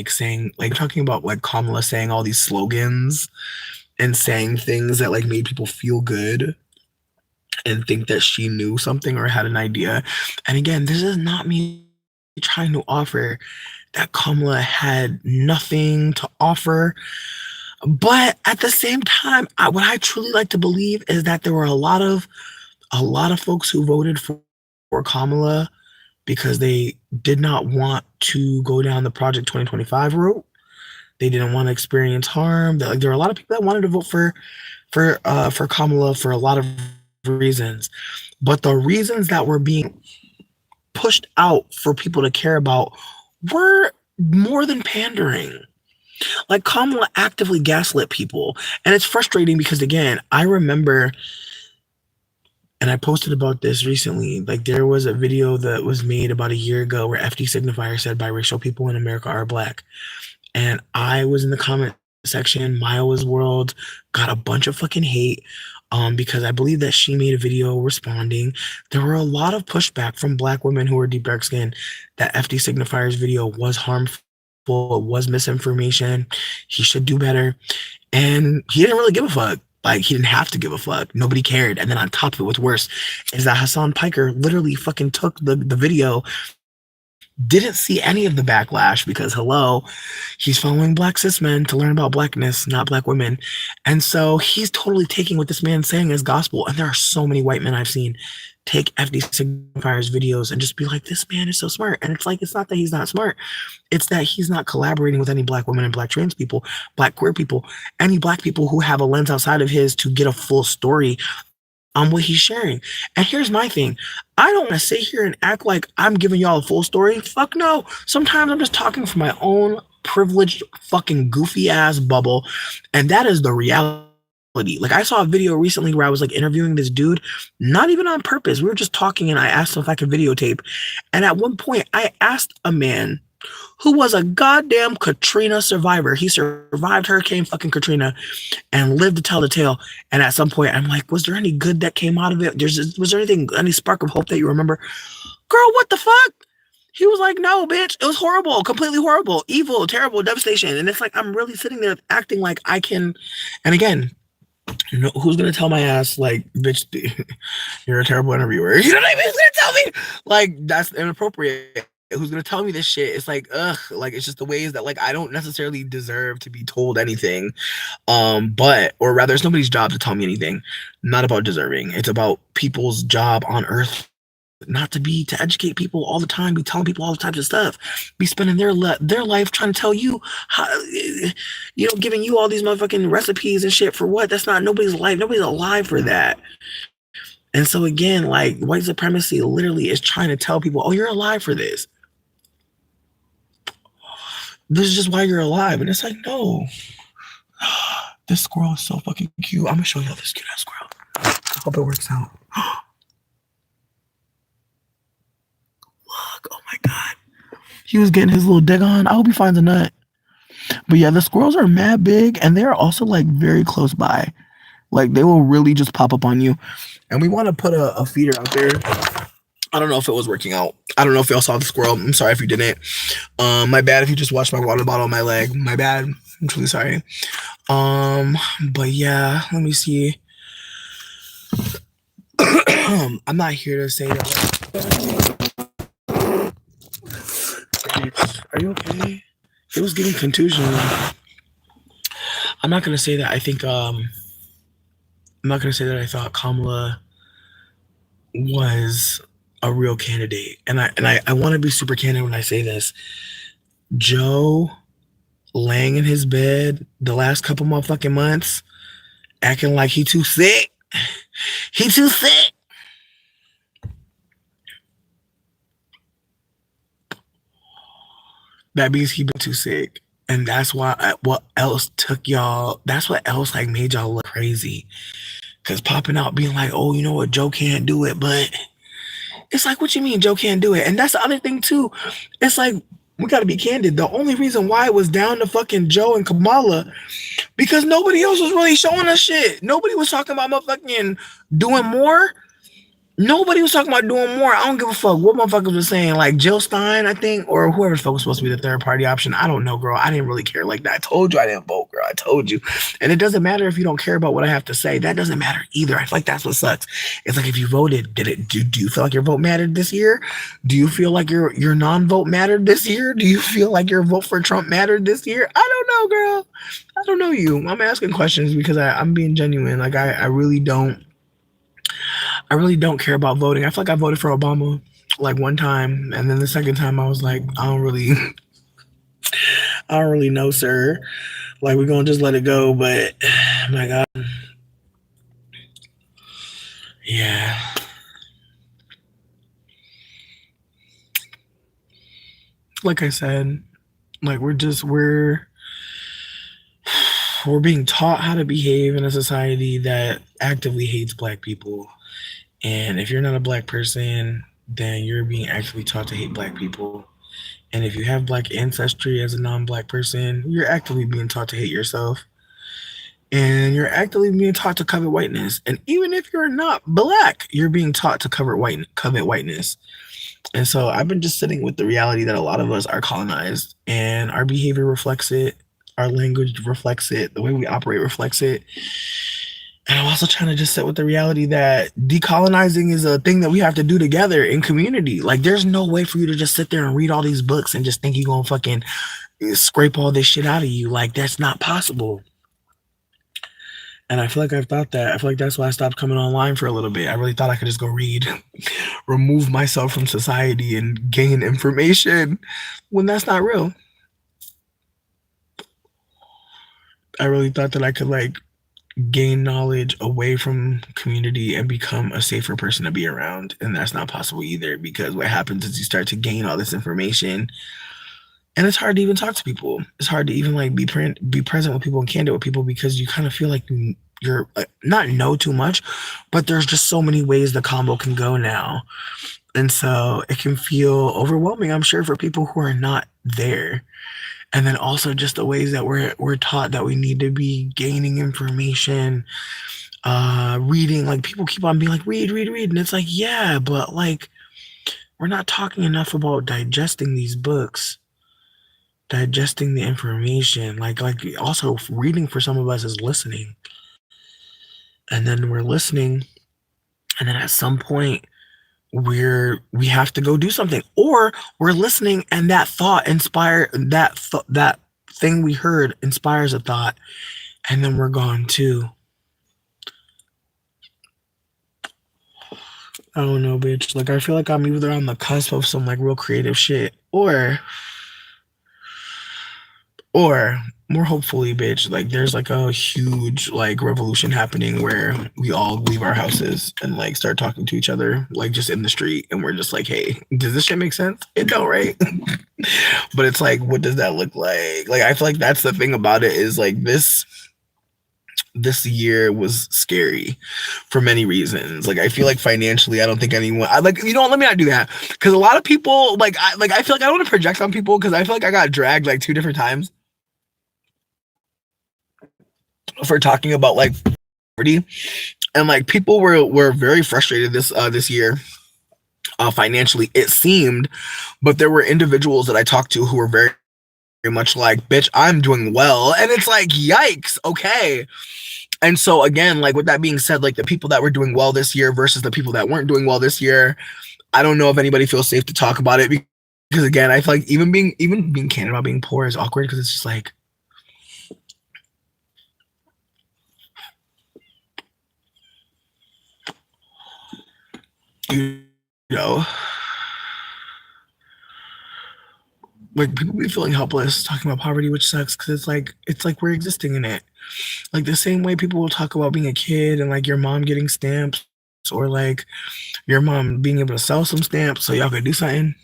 saying, like, talking about like Kamala saying all these slogans and saying things that like made people feel good and think that she knew something or had an idea. And again, this is not me trying to offer that Kamala had nothing to offer. But at the same time, what I truly like to believe is that there were a lot of folks who voted for Kamala because they did not want to go down the Project 2025 route. They didn't want to experience harm. Like, there were a lot of people that wanted to vote for Kamala for a lot of reasons. But the reasons that were being pushed out for people to care about were more than pandering. Like, Kamala actively gaslit people. And it's frustrating because, again, I remember, and I posted about this recently, like there was a video that was made about a year ago where FD Signifier said biracial people in America are black. And I was in the comment section. Miles World got a bunch of fucking hate because I believe that she made a video responding. There were a lot of pushback from black women who were deep dark skinned that FD Signifier's video was harmful, it was misinformation. He should do better. And he didn't really give a fuck. Like, he didn't have to give a fuck. Nobody cared. And then on top of it, what's worse is that Hassan Piker literally fucking took the video, didn't see any of the backlash because, hello, he's following black cis men to learn about blackness, not black women. And so he's totally taking what this man's saying as gospel. And there are so many white men I've seen take FD Signifier's videos and just be like, this man is so smart. And it's like, it's not that he's not smart. It's that he's not collaborating with any black women and black trans people, black queer people, any black people who have a lens outside of his to get a full story on what he's sharing. And here's my thing. I don't want to sit here and act like I'm giving y'all a full story. Fuck no. Sometimes I'm just talking from my own privileged fucking goofy ass bubble. And that is the reality. Like, I saw a video recently where I was like interviewing this dude, not even on purpose. We were just talking and I asked him if I could videotape. And at one point I asked a man who was a goddamn Katrina survivor. He survived Hurricane fucking Katrina and lived to tell the tale. And at some point I'm like, was there any good that came out of it? Was there any spark of hope that you remember? Girl, what the fuck? He was like, no, bitch, it was horrible, completely horrible, evil, terrible, devastation. And it's like, I'm really sitting there acting like I can. And again, who's gonna tell my ass like, bitch, you're a terrible interviewer? You know what I mean? Who's gonna tell me like that's inappropriate? Who's gonna tell me this shit? It's like, ugh, like it's just the ways that like I don't necessarily deserve to be told anything. But or rather, it's nobody's job to tell me anything. Not about deserving. It's about people's job on earth not to educate people all the time, be telling people all types of stuff, be spending their life trying to tell you how, giving you all these motherfucking recipes and shit for what? That's not nobody's life. Nobody's alive for that. And so again, like white supremacy literally is trying to tell people, oh, you're alive for this. This is just why you're alive. And it's like, no. This squirrel is so fucking cute. I'm gonna show y'all this cute ass squirrel. I hope it works out. Look, oh my god. He was getting his little dig on. I hope he finds a nut. But yeah, the squirrels are mad big and they're also like very close by. Like they will really just pop up on you. And we want to put a feeder out there. I don't know if it was working out. I don't know if y'all saw the squirrel. I'm sorry if you didn't. My bad if you just watched my water bottle on my leg. My bad. I'm truly sorry. But yeah, let me see. I'm not here to say that. Are you okay? It was getting contusion. I'm not gonna say that. I'm not gonna say that I thought Kamala was a real candidate, and I want to be super candid when I say this. Joe laying in his bed the last couple motherfucking months, acting like he too sick. He too sick. That means he been too sick. And that's why what else took y'all, that's what else like made y'all look crazy. Cause popping out being like, oh, you know what, Joe can't do it, but it's like, what you mean Joe can't do it? And that's the other thing too. It's like, we gotta be candid. The only reason why it was down to fucking Joe and Kamala, because nobody else was really showing us shit. Nobody was talking about motherfucking doing more. Nobody was talking about doing more. I don't give a fuck what motherfuckers was saying. Like Jill Stein, I think, or whoever the fuck was supposed to be the third party option. I don't know, girl. I didn't really care like that. I told you I didn't vote, girl. I told you. And it doesn't matter if you don't care about what I have to say. That doesn't matter either. I feel like that's what sucks. It's like if you voted, do you feel like your vote mattered this year? Do you feel like your non-vote mattered this year? Do you feel like your vote for Trump mattered this year? I don't know, girl. I don't know you. I'm asking questions because I'm being genuine. Like I really don't care about voting. I feel like I voted for Obama like one time, and then the second time I was like, I don't really know, sir. Like we're gonna just let it go. But my God, yeah. Like I said, like we're being taught how to behave in a society that actively hates Black people. And if you're not a Black person, then you're being actively taught to hate Black people. And if you have Black ancestry as a non-Black person, you're actively being taught to hate yourself. And you're actively being taught to covet whiteness. And even if you're not Black, you're being taught to covet whiteness. And so I've been just sitting with the reality that a lot of us are colonized, and our behavior reflects it. Our language reflects it. The way we operate reflects it. And I'm also trying to just sit with the reality that decolonizing is a thing that we have to do together in community. Like, there's no way for you to just sit there and read all these books and just think you're going to fucking scrape all this shit out of you. Like, that's not possible. And I feel like I've thought that. I feel like that's why I stopped coming online for a little bit. I really thought I could just go read, remove myself from society and gain information when that's not real. I really thought that I could, like, gain knowledge away from community and become a safer person to be around, and that's not possible either, because what happens is you start to gain all this information and it's hard to even talk to people. It's hard to even like be present with people and candid with people, because you kind of feel like you're not know too much, but there's just so many ways the combo can go now, and so it can feel overwhelming, I'm sure, for people who are not there. And then also just the ways that we're taught that we need to be gaining information, reading. Like, people keep on being like, read. And it's like, yeah, but like, we're not talking enough about digesting these books, digesting the information. Like also reading for some of us is listening. And then we're listening, and then at some point we have to go do something, or we're listening and that thought inspire that thing we heard inspires a thought, and then we're gone too. I don't know, bitch. Like I feel like I'm either on the cusp of some like real creative shit, or more hopefully, bitch, like there's like a huge like revolution happening where we all leave our houses and like start talking to each other, like just in the street, and we're just like, hey, does this shit make sense? It don't, right? But it's like, what does that look like? Like I feel like that's the thing about it, is like this year was scary for many reasons. Like I feel like financially, I don't think anyone. I like, you know what, let me not do that, because a lot of people I feel like I don't want to project on people, because I feel like I got dragged like 2 different times for talking about like poverty, and like people were very frustrated this year, financially it seemed, but there were individuals that I talked to who were very much like, bitch, I'm doing well, and it's like, yikes, okay. And so again, like with that being said, like the people that were doing well this year versus the people that weren't doing well this year, I don't know if anybody feels safe to talk about it, because again, I feel like even being candid about being poor is awkward, because it's just like, you know, like people be feeling helpless talking about poverty, which sucks, because it's like we're existing in it. Like the same way people will talk about being a kid and like your mom getting stamps, or like your mom being able to sell some stamps so y'all could do something.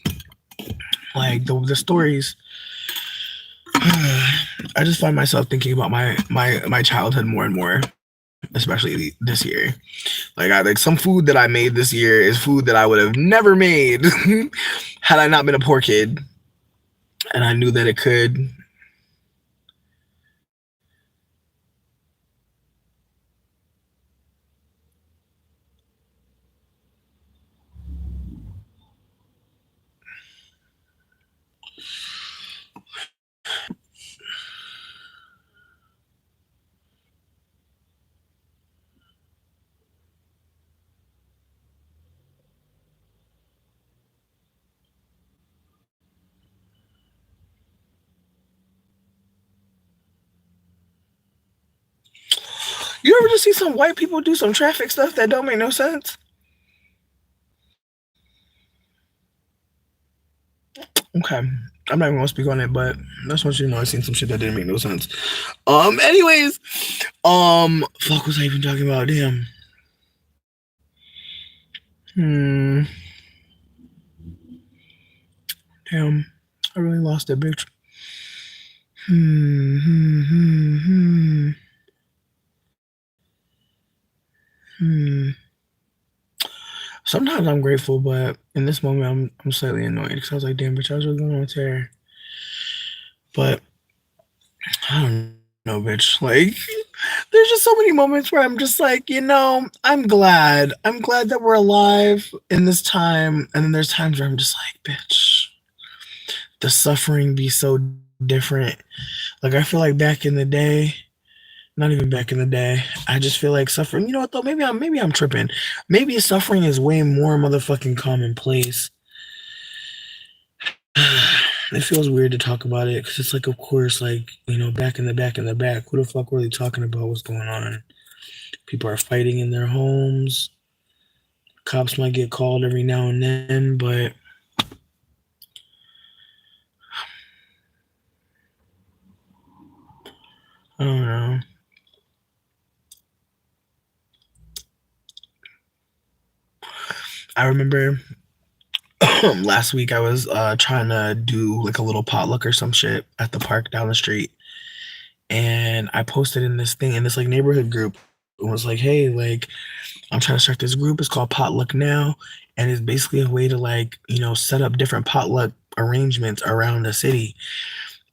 Like the stories. I just find myself thinking about my childhood more and more, especially this year. Like some food that I made this year is food that I would have never made had I not been a poor kid, and I knew that it could. You ever just see some white people do some traffic stuff that don't make no sense? Okay. I'm not even gonna speak on it, but that's what you know. I seen some shit that didn't make no sense. Anyways, fuck, was I even talking about? Damn. Hmm. Damn. I really lost it, bitch. Hmm. Hmm. Hmm. Hmm. Hmm. Sometimes I'm grateful, but in this moment, I'm slightly annoyed, because I was like, damn, bitch, I was really going with her. But I don't know, bitch. Like, there's just so many moments where I'm just like, I'm glad. I'm glad that we're alive in this time. And then there's times where I'm just like, bitch, the suffering be so different. Like, I feel like back in the day, not even back in the day, I just feel like suffering. You know what though? Maybe I'm tripping. Maybe suffering is way more motherfucking commonplace. It feels weird to talk about it, because it's like, of course, like, back in the back, who the fuck were they talking about what's going on? People are fighting in their homes. Cops might get called every now and then, but I don't know. I remember last week I was trying to do like a little potluck or some shit at the park down the street, and I posted in this thing in this like neighborhood group. It was like, hey, like I'm trying to start this group. It's called Potluck Now, and it's basically a way to like set up different potluck arrangements around the city.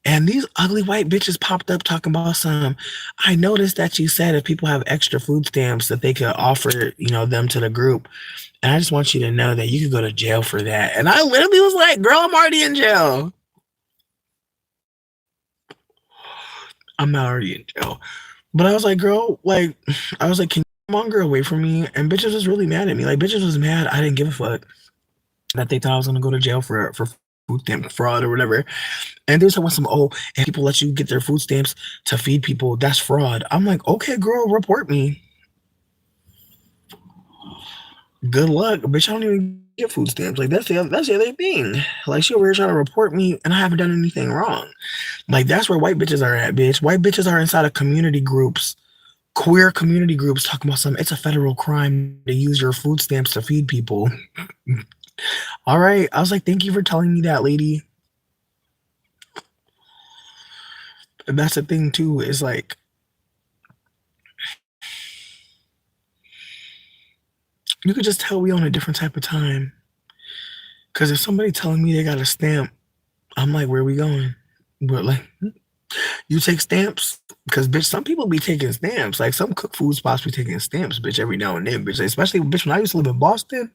And these ugly white bitches popped up talking about some. I noticed that you said if people have extra food stamps that they could offer, them to the group. And I just want you to know that you could go to jail for that. And I literally was like, girl, I'm already in jail. I'm already in jail. But I was like, girl, like, I was like, can you monger away from me? And bitches was really mad at me. Like, bitches was mad. I didn't give a fuck that they thought I was gonna go to jail for food stamp fraud or whatever. And there's someone some if people let you get their food stamps to feed people, that's fraud. I'm like, okay, girl, report me. Good luck, bitch. I don't even get food stamps. Like that's the other thing. Like she over here trying to report me, and I haven't done anything wrong. Like that's where white bitches are at, bitch. White bitches are inside of community groups, queer community groups, talking about something. It's a federal crime to use your food stamps to feed people. All right, I was like, thank you for telling me that, lady. And that's the thing too. Is like you could just tell we on a different type of time. Cause if somebody telling me they got a stamp, I'm like, where are we going? But like, you take stamps? Cause bitch, some people be taking stamps. Like some cook food spots be taking stamps, bitch, every now and then, bitch. Especially bitch when I used to live in Boston.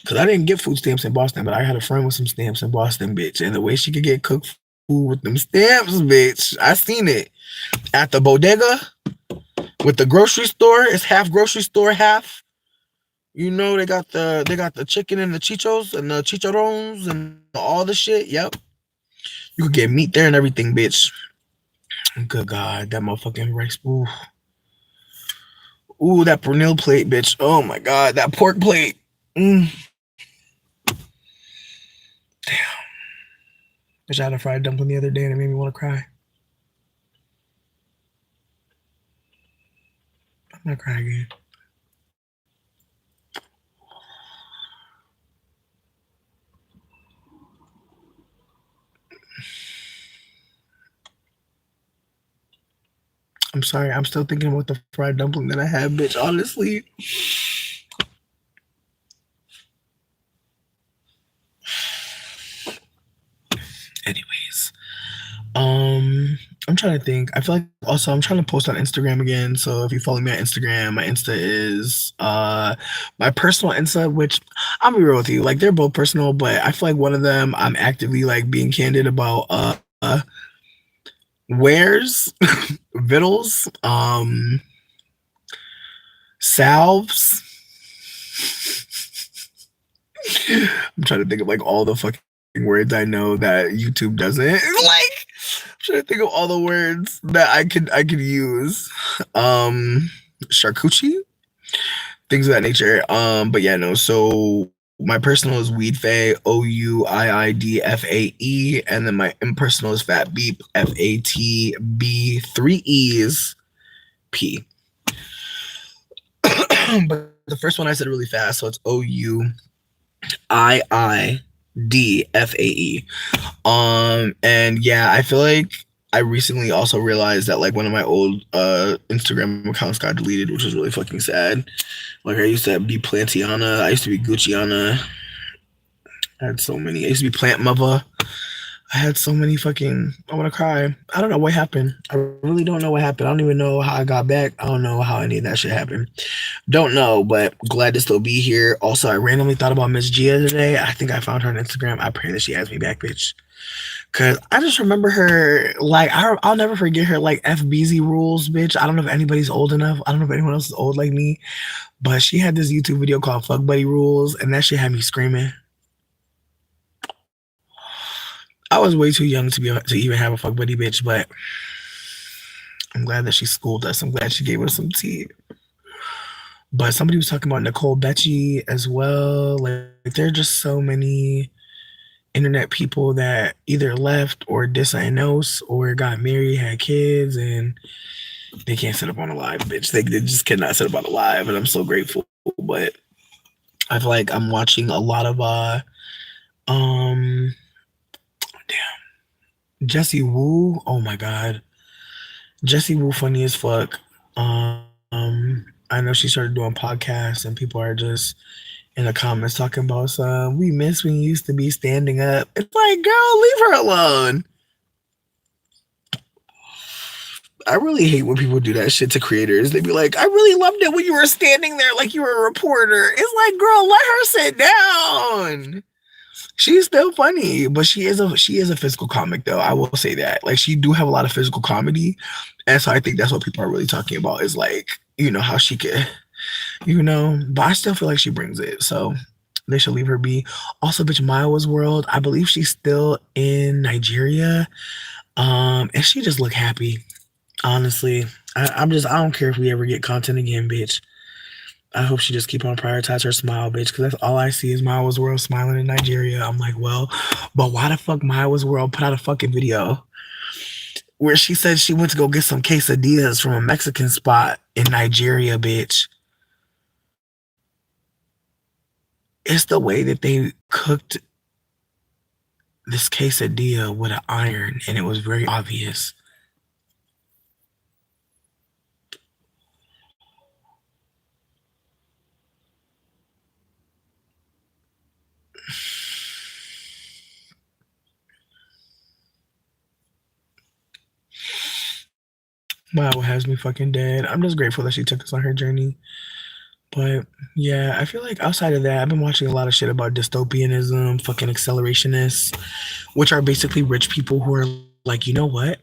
Cause I didn't get food stamps in Boston, but I had a friend with some stamps in Boston, bitch. And the way she could get cooked food with them stamps, bitch, I seen it at the bodega with the grocery store. It's half grocery store, half. They got the chicken and the chichos and the chicharrones and all the shit. Yep. You could get meat there and everything, bitch. Good God, that motherfucking rice. Ooh. Ooh, that pernil plate, bitch. Oh my God, that pork plate. Damn. Bitch, I had a fried dumpling the other day and it made me want to cry. I'm gonna cry again. I'm sorry. I'm still thinking about the fried dumpling that I had, bitch. Honestly. Anyways, I'm trying to think. I feel like also I'm trying to post on Instagram again. So if you follow me on Instagram, my Insta is my personal Insta, which I'll be real with you. Like they're both personal, but I feel like one of them I'm actively like being candid about wares, vittles, salves. I'm trying to think of like all the fucking words I know that YouTube doesn't. Like I'm trying to think of all the words that I could use. Charcuterie, things of that nature. But yeah, no. So my personal is Weedfae, OUIIDFAE, and then my impersonal is Fat Beep, FATB, 3 E's, P. But the first one I said really fast, so it's OUIIDFAE. And yeah, I feel like I recently also realized that like one of my old Instagram accounts got deleted, which was really fucking sad. Like I used to be Plantiana, I used to be Gucciana. I had so many. I used to be Plant Mother. I had so many fucking. I want to cry. I don't know what happened. I really don't know what happened. I don't even know how I got back. I don't know how any of that shit happened. Don't know, but glad to still be here. Also, I randomly thought about Miss Gia today. I think I found her on Instagram. I pray that she adds me back, bitch. Cause I just remember her like I'll never forget her like FBZ rules, bitch. I don't know if anybody's old enough. I don't know if anyone else is old like me, but she had this YouTube video called Fuck Buddy Rules, and that shit had me screaming. I was way too young to even have a fuck buddy, bitch, but I'm glad that she schooled us. I'm glad she gave us some tea. But somebody was talking about Nicole Becci as well. Like there are just so many internet people that either left or diagnosed or got married, had kids, and they can't sit up on a live, bitch. They just cannot sit up on a live, and I'm so grateful. But I feel like I'm watching a lot of Jessie Woo. Oh my God. Jessie Woo funny as fuck. I know she started doing podcasts and people are just in the comments talking about we miss when you used to be standing up. It's like, girl, leave her alone. I really hate when people do that shit to creators. They be like, I really loved it when you were standing there like you were a reporter. It's like, girl, let her sit down. She's still funny, but she is a physical comic though. I will say that. Like she do have a lot of physical comedy. And so I think that's what people are really talking about is like, how she could, but I still feel like she brings it. So they should leave her be. Also, bitch, Maya's World. I believe she's still in Nigeria. And she just look happy. Honestly, I don't care if we ever get content again, bitch. I hope she just keep on prioritize her smile, bitch, because that's all I see is Maya's World smiling in Nigeria. I'm like, well, but why the fuck Maya's World put out a fucking video where she said she went to go get some quesadillas from a Mexican spot in Nigeria, bitch. It's the way that they cooked this quesadilla with an iron, and it was very obvious. Maya has me fucking dead. I'm just grateful that she took us on her journey. But yeah, I feel like outside of that, I've been watching a lot of shit about dystopianism, fucking accelerationists, which are basically rich people who are like, you know what?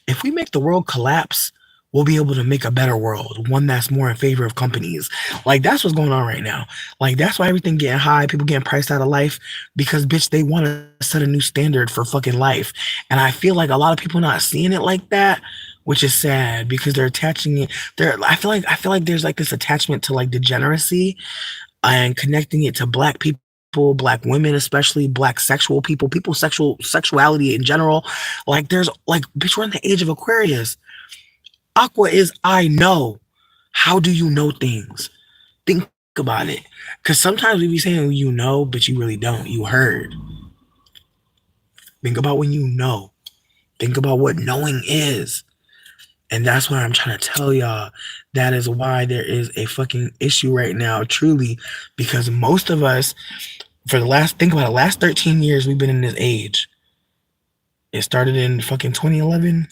If we make the world collapse, we'll be able to make a better world, one that's more in favor of companies. Like that's what's going on right now. Like that's why everything getting high, people getting priced out of life because bitch, they want to set a new standard for fucking life. And I feel like a lot of people not seeing it like that, which is sad because they're attaching it. I feel like there's like this attachment to like degeneracy and connecting it to black people, black women, especially black sexual people, sexuality in general. Like there's like, bitch, we're in the age of Aquarius. Aqua is I know. How do you know things? Think about it. Because sometimes we be saying you know, but you really don't. You heard. Think about when you know. Think about what knowing is. And that's why I'm trying to tell y'all that is why there is a fucking issue right now, truly, because most of us, think about it, last 13 years, we've been in this age. It started in fucking 2011.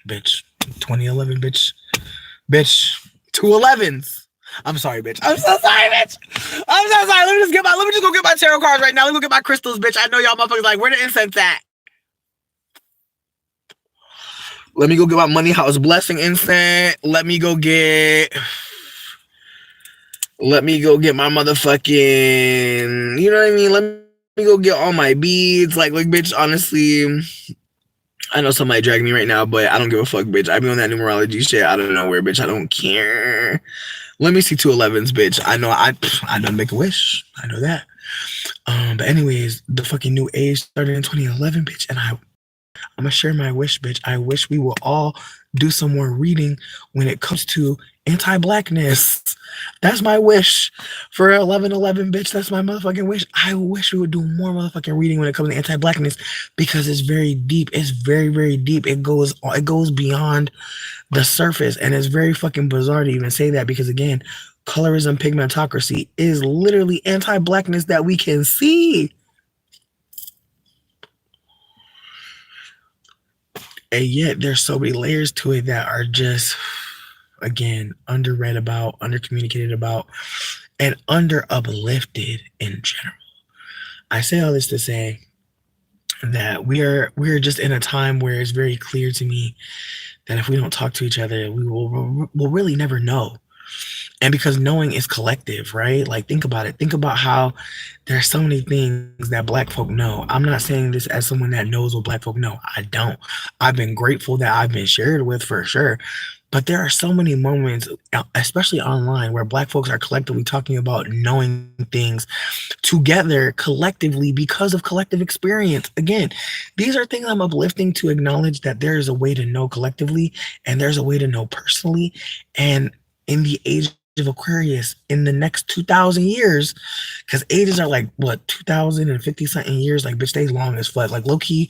Bitch. 2011, bitch. Bitch. 211s. I'm sorry, bitch. I'm so sorry, bitch. I'm so sorry. Let me just go get my tarot cards right now. Let me go get my crystals, bitch. I know y'all motherfuckers like, where the incense at? Let me go get my money house blessing incense. Let me go get my motherfucking, you know what I mean? Let me go get all my beads. Like, bitch, honestly, I know somebody dragging me right now, but I don't give a fuck, bitch. I be on that numerology shit. I don't know where, bitch. I don't care. Let me see 211s, bitch. I know to make a wish. I know that. But anyways, the fucking new age started in 2011, bitch, and I'm gonna share my wish, bitch. I wish we will all do some more reading when it comes to anti-blackness. That's my wish for 11/11, bitch. That's my motherfucking wish. I wish we would do more motherfucking reading when it comes to anti-blackness because it's very deep. It's very, very deep. It goes beyond the surface, and it's very fucking bizarre to even say that because again, colorism, pigmentocracy is literally anti-blackness that we can see. And yet there's so many layers to it that are just, again, underread about, undercommunicated about, and under uplifted in general. I say all this to say that we're just in a time where it's very clear to me that if we don't talk to each other, we'll really never know. And because knowing is collective, right? Like, think about it. Think about how there's so many things that Black folk know. I'm not saying this as someone that knows what Black folk know. I don't. I've been grateful that I've been shared with for sure. But there are so many moments, especially online, where Black folks are collectively talking about knowing things together collectively because of collective experience. Again, these are things I'm uplifting to acknowledge that there is a way to know collectively and there's a way to know personally. And in the age of Aquarius, in the next 2,000 years, because ages are like what 2,050 something years, like bitch, they long as fuck. Like low key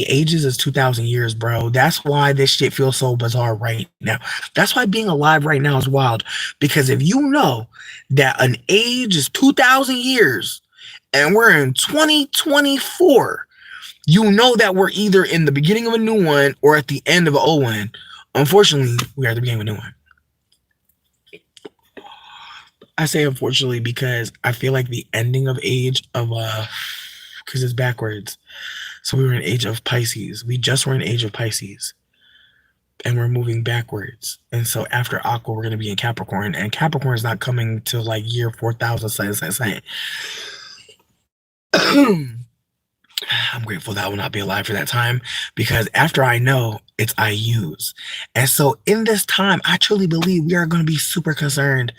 ages is 2,000 years, bro. That's why this shit feels so bizarre right now. That's why being alive right now is wild. Because if you know that an age is 2,000 years and we're in 2024, You know that we're either in the beginning of a new one or at the end of an old one. Unfortunately, we are at the beginning of a new one. I say unfortunately because I feel like the ending of age of because it's backwards. So we were in age of Pisces. We just were in age of Pisces. And we're moving backwards. And so after Aqua, we're gonna be in Capricorn. And Capricorn is not coming till like year 4000. I'm grateful that I will not be alive for that time because after I know, it's I use. And so in this time, I truly believe we are going to be super concerned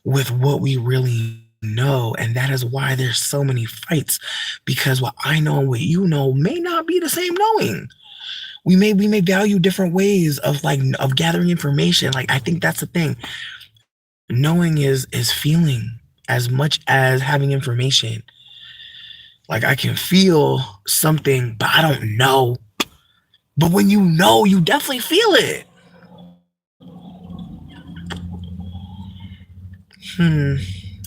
with what we really know. And that is why there's so many fights because what I know and what you know may not be the same knowing. We may value different ways of gathering information. Like I think that's the thing. Knowing is feeling as much as having information. Like I can feel something, but I don't know. But when you know, you definitely feel it. Hmm.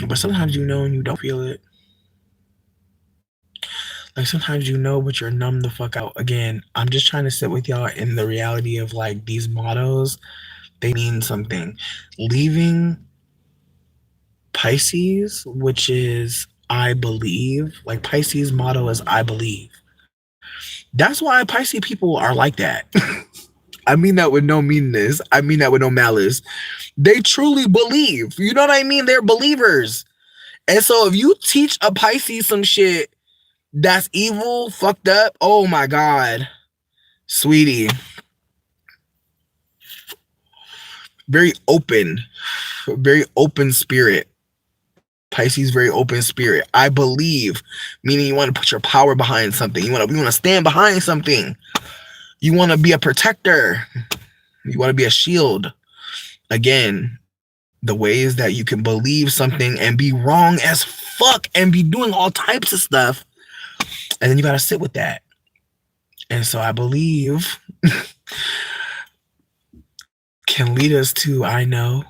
But sometimes you know and you don't feel it. Like sometimes you know, but you're numb the fuck out. Again, I'm just trying to sit with y'all in the reality of like these mottos. They mean something. Leaving Pisces, which is I believe, like Pisces motto is I believe. That's why Pisces people are like that. I mean that with no meanness. I mean that with no malice. They truly believe. You know what I mean? They're believers. And so if you teach a Pisces some shit that's evil, fucked up, oh my God, sweetie. Very open spirit. Pisces, very open spirit. I believe, meaning you want to put your power behind something. You want to stand behind something. You want to be a protector. You want to be a shield. Again, the ways that you can believe something and be wrong as fuck and be doing all types of stuff. And then you got to sit with that. And so I believe can lead us to I know,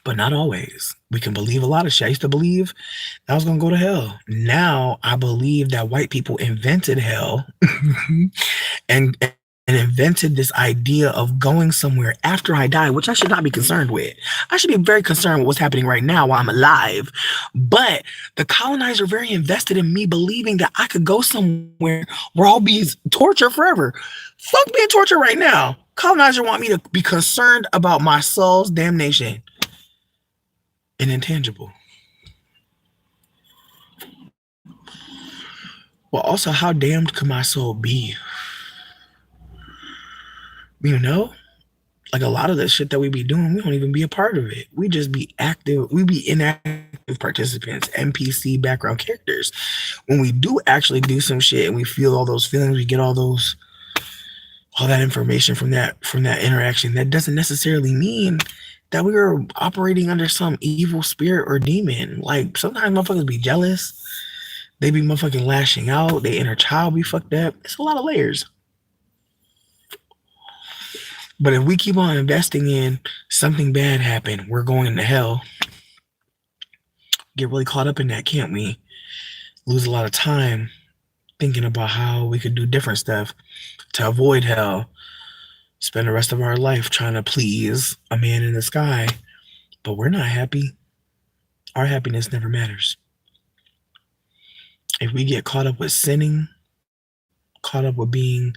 but not always. We can believe a lot of shit. I used to believe I was going to go to hell. Now I believe that white people invented hell and invented this idea of going somewhere after I die, which I should not be concerned with. I should be very concerned with what's happening right now while I'm alive. But the colonizer are very invested in me believing that I could go somewhere where I'll be tortured forever. Fuck being tortured right now. Colonizer want me to be concerned about my soul's damnation and intangible. Well, also, how damned could my soul be? You know? Like a lot of the shit that we be doing, we don't even be a part of it. We just be active. We be inactive participants, NPC background characters. When we do actually do some shit and we feel all those feelings, we get all that information from that interaction. That doesn't necessarily mean that we are operating under some evil spirit or demon. Like sometimes motherfuckers be jealous. They be motherfucking lashing out. Their inner child be fucked up. It's a lot of layers. But if we keep on investing in something bad happen, we're going into hell. Get really caught up in that, can't we? Lose a lot of time thinking about how we could do different stuff to avoid hell. Spend the rest of our life trying to please a man in the sky. But we're not happy. Our happiness never matters. If we get caught up with sinning, caught up with being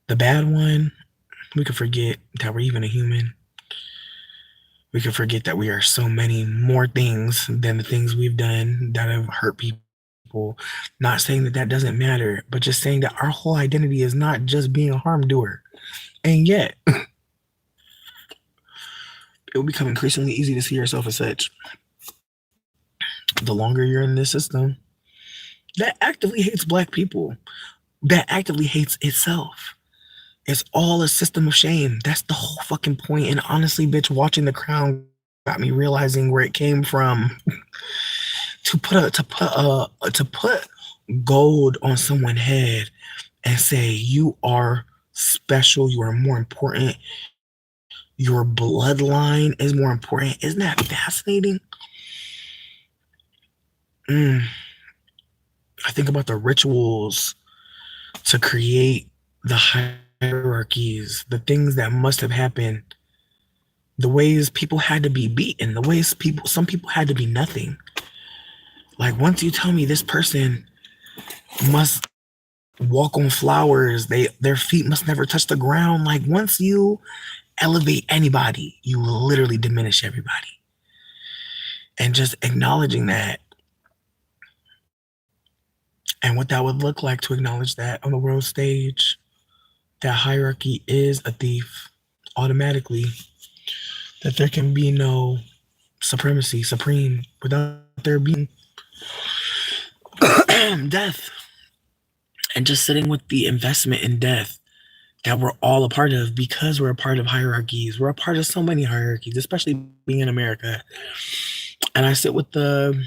the bad one, we could forget that we're even a human. We could forget that we are so many more things than the things we've done that have hurt people. Not saying that doesn't matter, but just saying that our whole identity is not just being a harm doer. And yet, it will become increasingly easy to see yourself as such. The longer you're in this system that actively hates black people, that actively hates itself. It's all a system of shame. That's the whole fucking point. And honestly, bitch, watching The Crown got me realizing where it came from. To put gold on someone's head and say you are special, you are more important, your bloodline is more important. Isn't that fascinating? I think about the rituals to create the hierarchies, the things that must have happened, the ways people had to be beaten, the ways some people had to be nothing. Like once you tell me this person must walk on flowers, their feet must never touch the ground. Like once you elevate anybody, you literally diminish everybody. And just acknowledging that and what that would look like to acknowledge that on the world stage, that hierarchy is a thief automatically, that there can be no supremacy, supreme, without there being death. And just sitting with the investment in death that we're all a part of because we're a part of hierarchies. We're a part of so many hierarchies, especially being in America. And I sit with the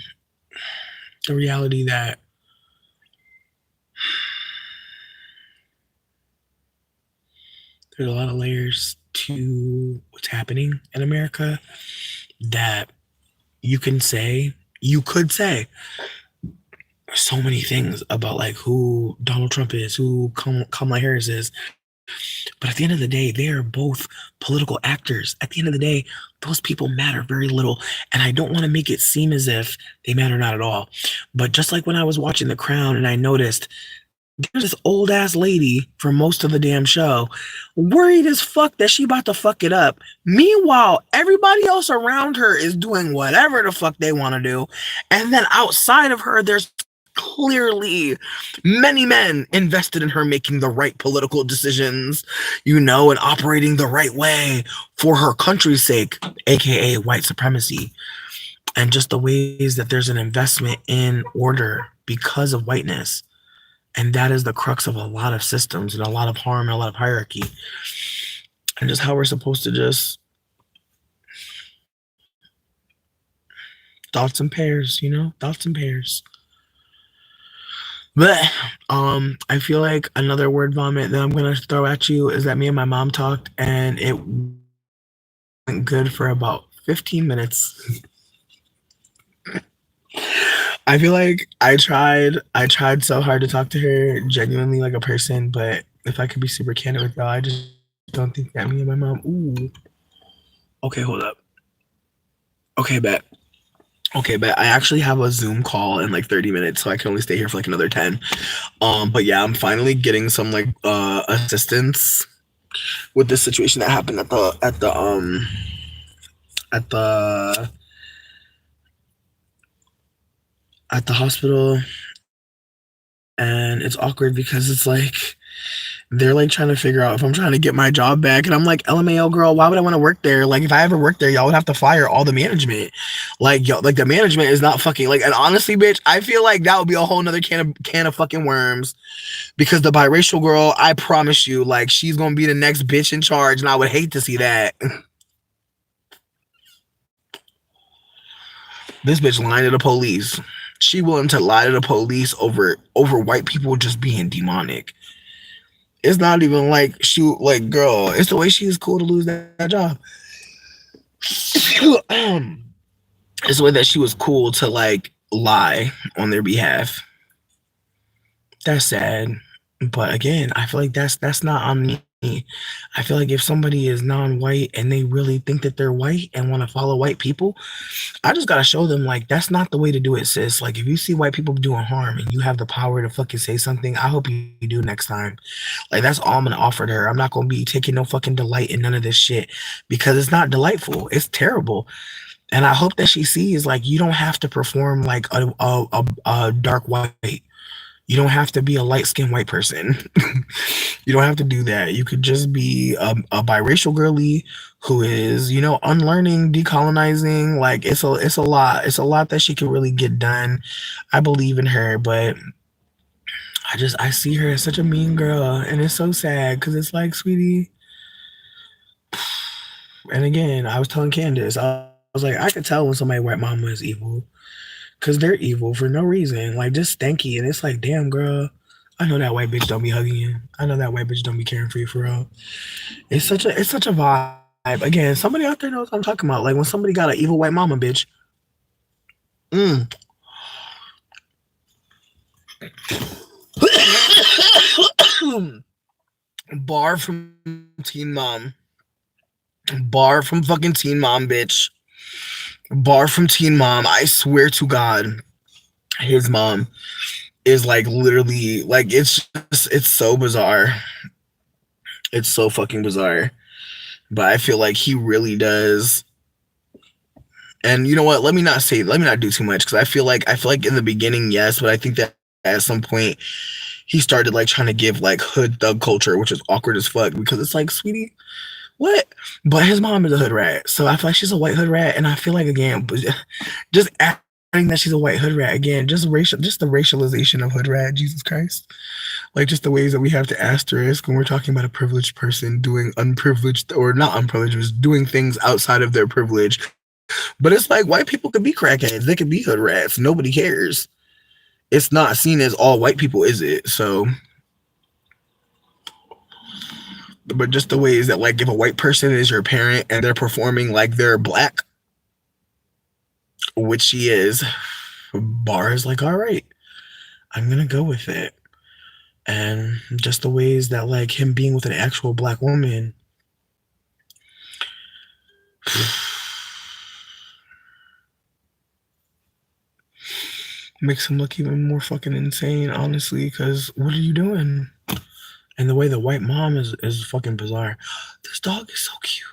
reality that there's a lot of layers to what's happening in America that you could say so many things about like who Donald Trump is, who Kamala Harris is. But at the end of the day, they are both political actors. At the end of the day, those people matter very little. And I don't want to make it seem as if they matter not at all. But just like when I was watching The Crown and I noticed there's this old ass lady for most of the damn show, worried as fuck that she about to fuck it up. Meanwhile, everybody else around her is doing whatever the fuck they want to do. And then outside of her, there's clearly many men invested in her making the right political decisions, and operating the right way for her country's sake, aka white supremacy. And just the ways that there's an investment in order because of whiteness. And that is the crux of a lot of systems and a lot of harm and a lot of hierarchy. And just how we're supposed to just thoughts and pairs, thoughts and pairs. But I feel like another word vomit that I'm gonna throw at you is that me and my mom talked and it went good for about 15 minutes. I feel like I tried so hard to talk to her genuinely like a person, but if I could be super candid with y'all, I just don't think that me and my mom. Ooh. Okay, hold up. Okay, bet. Okay, but I actually have a Zoom call in like 30 minutes, so I can only stay here for like another 10. But yeah, I'm finally getting some like assistance with this situation that happened at the hospital, and it's awkward because it's like they're like trying to figure out if I'm trying to get my job back, and I'm like, LMAO girl, why would I want to work there? Like if I ever worked there, y'all would have to fire all the management. Like yo, like the management is not fucking like, and honestly, bitch, I feel like that would be a whole nother can of fucking worms. Because the biracial girl, I promise you, like she's gonna be the next bitch in charge, and I would hate to see that. This bitch lying to the police. She willing to lie to the police over white people just being demonic. It's not even like girl, it's the way she is cool to lose that job. It's the way that she was cool to like lie on their behalf. That's sad. But again, I feel like that's not on me. I feel like if somebody is non-white and they really think that they're white and want to follow white people, I just gotta show them like that's not the way to do it, sis. Like if you see white people doing harm and you have the power to fucking say something, I hope you do next time. Like that's all I'm gonna offer to her. I'm not gonna be taking no fucking delight in none of this shit because it's not delightful. It's terrible. And I hope that she sees like you don't have to perform like a dark white. You don't have to be a light-skinned white person. You don't have to do that. You could just be a biracial girly who is, unlearning, decolonizing. Like it's a lot. It's a lot that she can really get done. I believe in her, but I see her as such a mean girl, and it's so sad because it's like, sweetie. And again, I was telling Candace, I was like, I could tell when somebody white mama is evil. Cause they're evil for no reason, like just stanky, and it's like, damn, girl, I know that white bitch don't be hugging you. I know that white bitch don't be caring for you for real. It's such a vibe. Again, somebody out there knows what I'm talking about. Like when somebody got an evil white mama, bitch. Mm. Bar from Teen Mom. Bar from fucking Teen Mom, bitch. Bar from Teen Mom. I swear to God, his mom is like literally like it's so bizarre. It's so fucking bizarre. But I feel like he really does. And you know what? Let me not do too much because I feel like in the beginning, yes, but I think that at some point he started like trying to give like hood thug culture, which is awkward as fuck because it's like, sweetie, what? But his mom is a hood rat, so I feel like she's a white hood rat, and I feel like again, just adding that she's a white hood rat again, just the racialization of hood rat, Jesus Christ, like just the ways that we have to asterisk when we're talking about a privileged person doing unprivileged or not unprivileged, was doing things outside of their privilege. But it's like white people could be crackheads, they could be hood rats, nobody cares. It's not seen as all white people, is it? So, but just the ways that like if a white person is your parent and they're performing like they're black, which she is, Bar is like, all right, I'm gonna go with it. And just the ways that like him being with an actual black woman makes him look even more fucking insane, honestly, because what are you doing? And the way the white mom is fucking bizarre. This dog is so cute.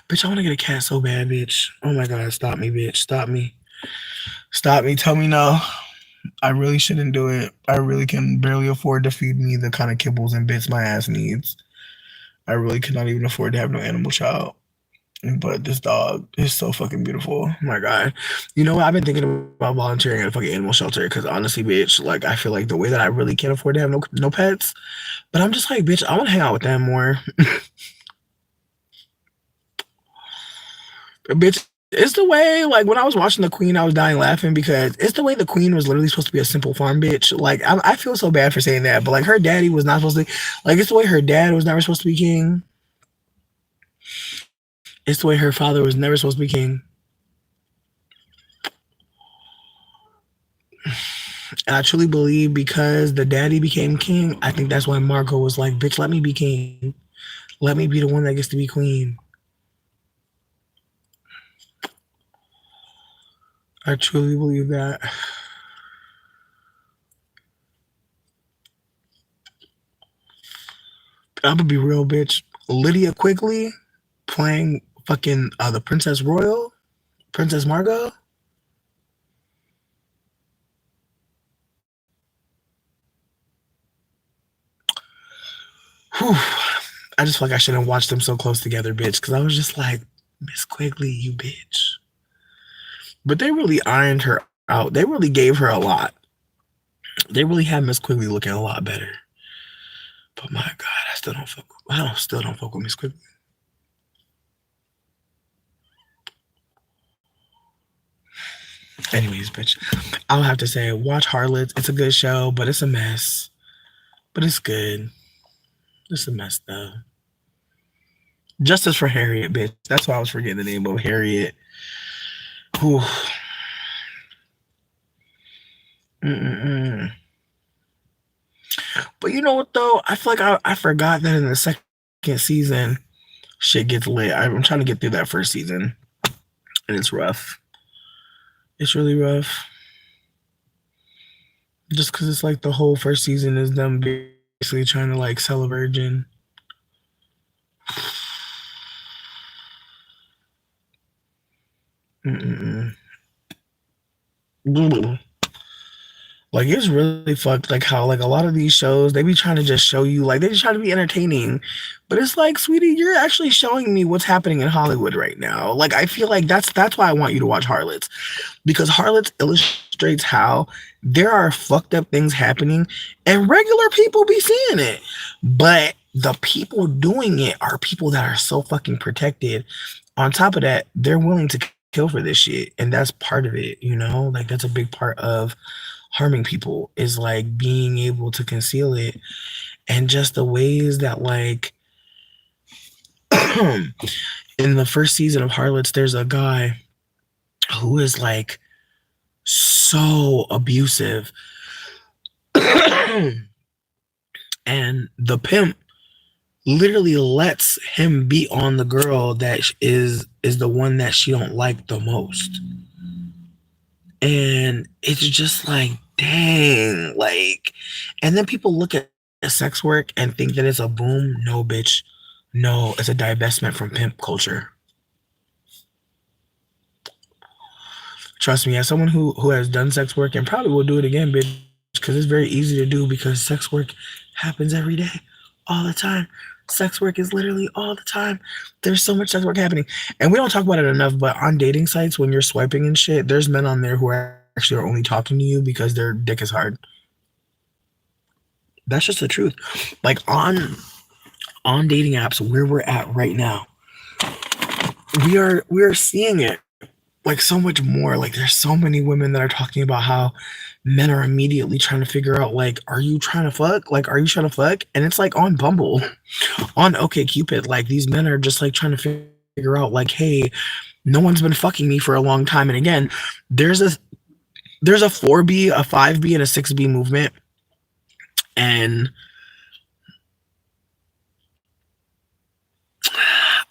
Bitch, I want to get a cat so bad, bitch. Oh my God, stop me, bitch. Stop me. Stop me. Tell me no. I really shouldn't do it. I really can barely afford to feed me the kind of kibbles and bits my ass needs. I really cannot even afford to have no animal child. But this dog is so fucking beautiful. Oh my God. You know what? I've been thinking about volunteering at a fucking animal shelter because honestly, bitch, like I feel like the way that I really can't afford to have no pets, but I'm just like, bitch, I want to hang out with them more. Bitch, it's the way, like, when I was watching The Queen, I was dying laughing because it's the way The Queen was literally supposed to be a simple farm bitch. Like, I feel so bad for saying that, but, like, her daddy was not supposed to, like, it's the way her dad was never supposed to be king. It's the way her father was never supposed to be king. And I truly believe because the daddy became king, I think that's why Margot was like, bitch, let me be king. Let me be the one that gets to be queen. I truly believe that. I'm gonna be real, bitch. Lydia Quigley playing fucking the Princess Royal, Princess Margot. Whew. I just feel like I shouldn't watch them so close together, bitch, because I was just like, Miss Quigley, you bitch. But they really ironed her out. They really gave her a lot. They really had Miss Quigley looking a lot better. But my God, I still don't fuck with Miss Quigley. Anyways, bitch, I'll have to say, watch Harlots. It's a good show, but it's a mess. But it's good. It's a mess though. Justice for Harriet, bitch. That's why I was forgetting the name of Harriet. Whew. Mm-mm-mm. But you know what though? I feel like I forgot that in the second season, shit gets lit. I'm trying to get through that first season, and it's rough. It's really rough. Just because it's like the whole first season is them basically trying to like sell a virgin. Mm-mm-mm. Like it's really fucked. Like how like a lot of these shows they be trying to just show you like they just try to be entertaining, but it's like, sweetie, you're actually showing me what's happening in Hollywood right now. Like I feel like that's why I want you to watch Harlots because Harlots illustrates how there are fucked up things happening and regular people be seeing it, but the people doing it are people that are so fucking protected. On top of that, they're willing to kill for this shit, and that's part of it. You know, like that's a big part of harming people is like being able to conceal it and just the ways that like in the first season of Harlots there's a guy who is like so abusive and and the pimp literally lets him beat on the girl that is the one that she don't like the most. And it's just like, dang, like, and then people look at sex work and think that it's a boom. No, bitch. No, it's a divestment from pimp culture. Trust me, as someone who has done sex work and probably will do it again, bitch, because it's very easy to do because sex work happens every day, all the time. Sex work is literally all the time. There's so much sex work happening. And we don't talk about it enough, but on dating sites, when you're swiping and shit, there's men on there who actually are only talking to you because their dick is hard. That's just the truth. Like on dating apps where we're at right now, we are seeing it like so much more. Like there's so many women that are talking about how men are immediately trying to figure out, like, are you trying to fuck? Like, are you trying to fuck? And it's like on Bumble, on OK Cupid, like these men are just like trying to figure out, like, hey, no one's been fucking me for a long time. And again, there's a there's a 4B, a 5B, and a 6B movement. And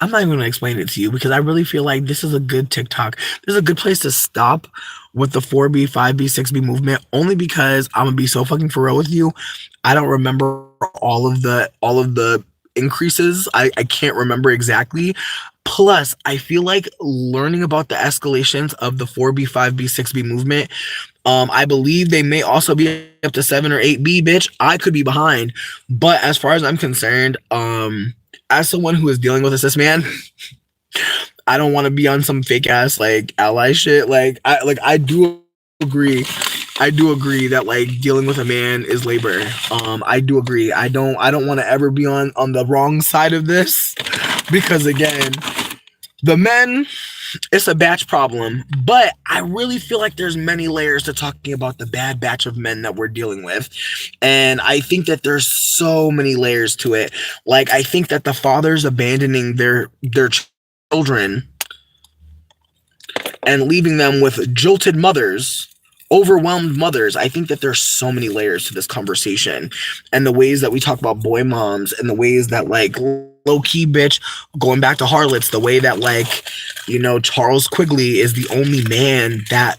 I'm not even gonna explain it to you because I really feel like this is a good TikTok. This is a good place to stop with the 4B, 5B, 6B movement, only because I'm gonna be so fucking for real with you. I don't remember all of the increases. I can't remember exactly. Plus, I feel like learning about the escalations of the 4B, 5B, 6B movement. I believe they may also be up to 7 or 8B, bitch. I could be behind. But as far as I'm concerned, as someone who is dealing with a cis man, I don't want to be on some fake ass like ally shit. I do agree. I do agree that like dealing with a man is labor. I do agree. I don't want to ever be on the wrong side of this because again, the men, it's a batch problem, but I really feel like there's many layers to talking about the bad batch of men that we're dealing with. And I think that there's so many layers to it. Like I think that the fathers abandoning their children and leaving them with jilted mothers, overwhelmed mothers. I think that there's so many layers to this conversation, and the ways that we talk about boy moms, and the ways that like low key bitch, going back to harlots, the way that like, you know, Charles Quigley is the only man that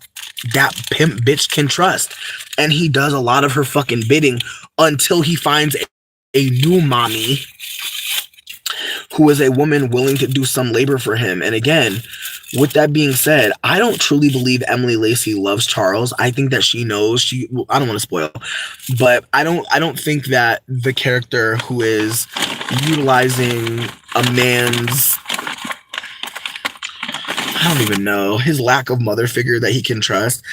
pimp bitch can trust, and he does a lot of her fucking bidding until he finds a new mommy who is a woman willing to do some labor for him. And again, with that being said, I don't truly believe Emily Lacey loves Charles. I think that she knows I don't want to spoil, but I don't think that the character who is utilizing a man's, I don't even know, his lack of mother figure that he can trust.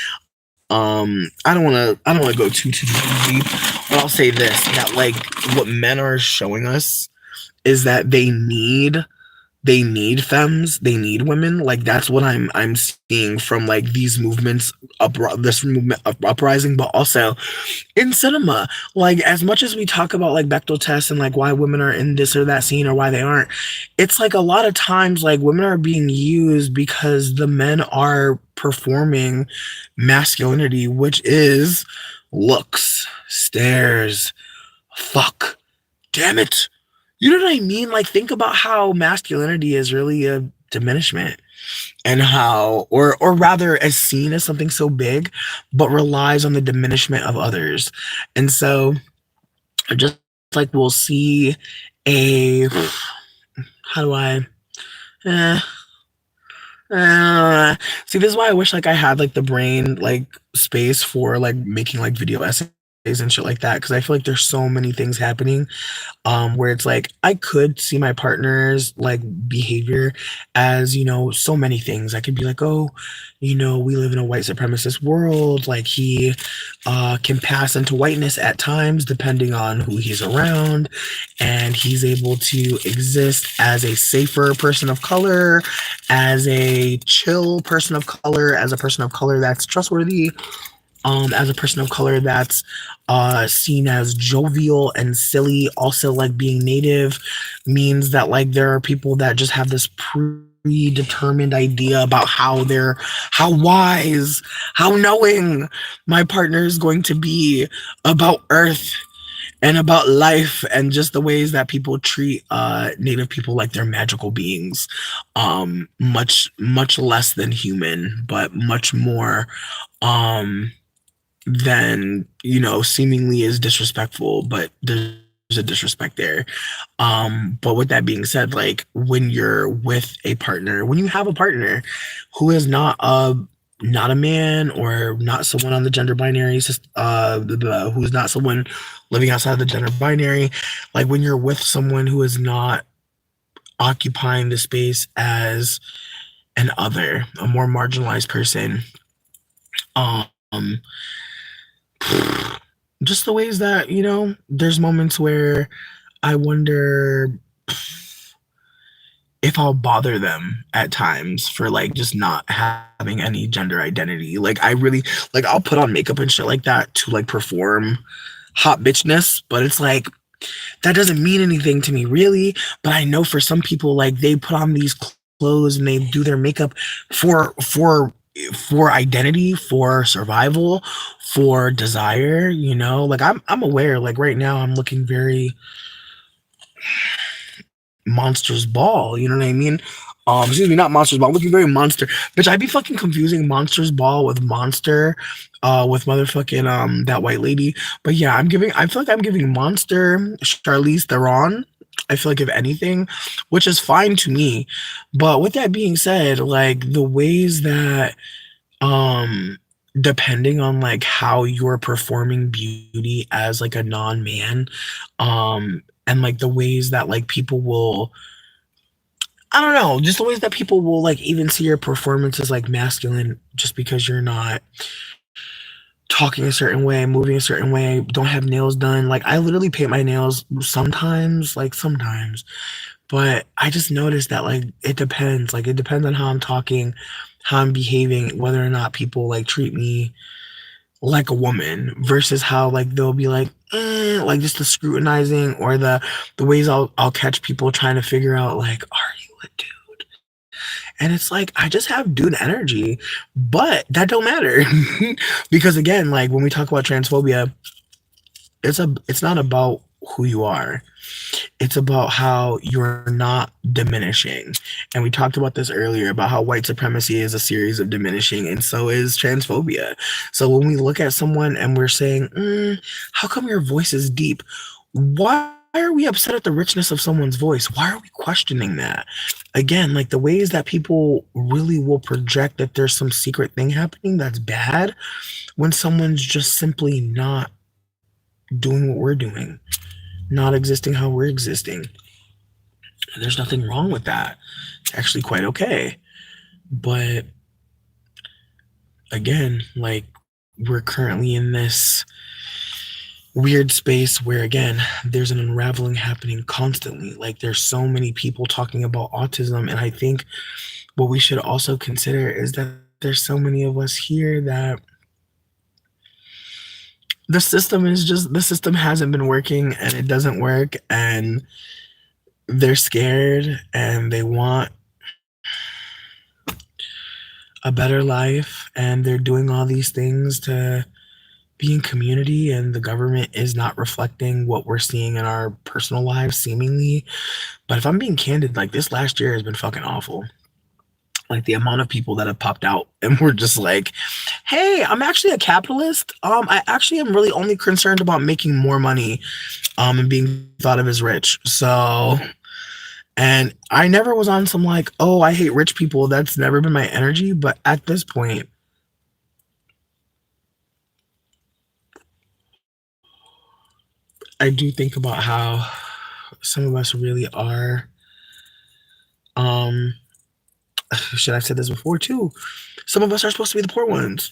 I don't want to go too deep, but I'll say this, that like what men are showing us is that they need femmes, they need women. Like that's what I'm seeing from like these movements, this movement of uprising, but also in cinema. Like as much as we talk about like Bechdel tests and like why women are in this or that scene or why they aren't, it's like a lot of times like women are being used because the men are performing masculinity, which is looks, stares, fuck, damn it. You know what I mean? Like, think about how masculinity is really a diminishment, and how, or rather, is seen as something so big, but relies on the diminishment of others. And so, just like we'll see a, how do I, eh, see, this is why I wish like I had like the brain like space for like making like video essays and shit like that, because I feel like there's so many things happening where it's like I could see my partner's like behavior as, you know, so many things. I could be like, oh, you know, we live in a white supremacist world. Like he can pass into whiteness at times depending on who he's around, and he's able to exist as a safer person of color, as a chill person of color, as a person of color that's trustworthy, as a person of color that's seen as jovial and silly. Also, like being native means that like there are people that just have this predetermined idea about how wise, how knowing my partner is going to be about Earth and about life and just the ways that people treat native people like they're magical beings, much less than human, but much more um than, seemingly is disrespectful, but there's a disrespect there. But with that being said, like when you're with a partner, when you have a partner who is not a man, or not someone on the gender binary, who's not someone living outside the gender binary, like when you're with someone who is not occupying the space as an other, a more marginalized person, um, just the ways that, there's moments where I wonder if I'll bother them at times for like just not having any gender identity. Like I really, like I'll put on makeup and shit like that to like perform hot bitchness, but it's like that doesn't mean anything to me really. But I know for some people, like they put on these clothes and they do their makeup for identity, for survival, for desire, like I'm aware, like right now I'm looking very Monsters Ball, you know what I mean? Excuse me, not Monsters Ball. I'm looking very monster. Bitch, I'd be fucking confusing Monsters Ball with Monster, with motherfucking that white lady. But yeah, I feel like I'm giving Monster Charlize Theron. I feel like if anything, which is fine to me. But with that being said, like the ways that um depending on like how you're performing beauty as like a non-man, and like the ways that like people will, I don't know, just the ways that people will like even see your performance as like masculine just because you're not talking a certain way, moving a certain way, don't have nails done. Like I literally paint my nails sometimes, like sometimes. But I just noticed that like it depends. Like it depends on how I'm talking, how I'm behaving, whether or not people like treat me like a woman versus how like they'll be like, like just the scrutinizing, or the ways I'll catch people trying to figure out like, are you a dude? And it's like I just have dude energy, but that don't matter. Because again, like when we talk about transphobia, it's not about who you are. It's about how you're not diminishing. And we talked about this earlier about how white supremacy is a series of diminishing, and so is transphobia. So when we look at someone and we're saying, how come your voice is deep? Why are we upset at the richness of someone's voice? Why are we questioning that? Again, like the ways that people really will project that there's some secret thing happening that's bad when someone's just simply not doing what we're doing, not existing how we're existing. There's nothing wrong with that. It's actually quite okay. But again, like we're currently in this weird space where again, there's an unraveling happening constantly. Like there's so many people talking about autism, and I think what we should also consider is that there's so many of us here that the system hasn't been working and it doesn't work, and they're scared and they want a better life, and they're doing all these things to be in community, and the government is not reflecting what we're seeing in our personal lives seemingly. But if I'm being candid, like this last year has been fucking awful. Like the amount of people that have popped out and we're just like, hey, I'm actually a capitalist. I actually am really only concerned about making more money, and being thought of as rich. So, and I never was on some like, oh, I hate rich people. That's never been my energy. But at this point, I do think about how some of us really are, um, should I've said this before too. Some of us are supposed to be the poor ones.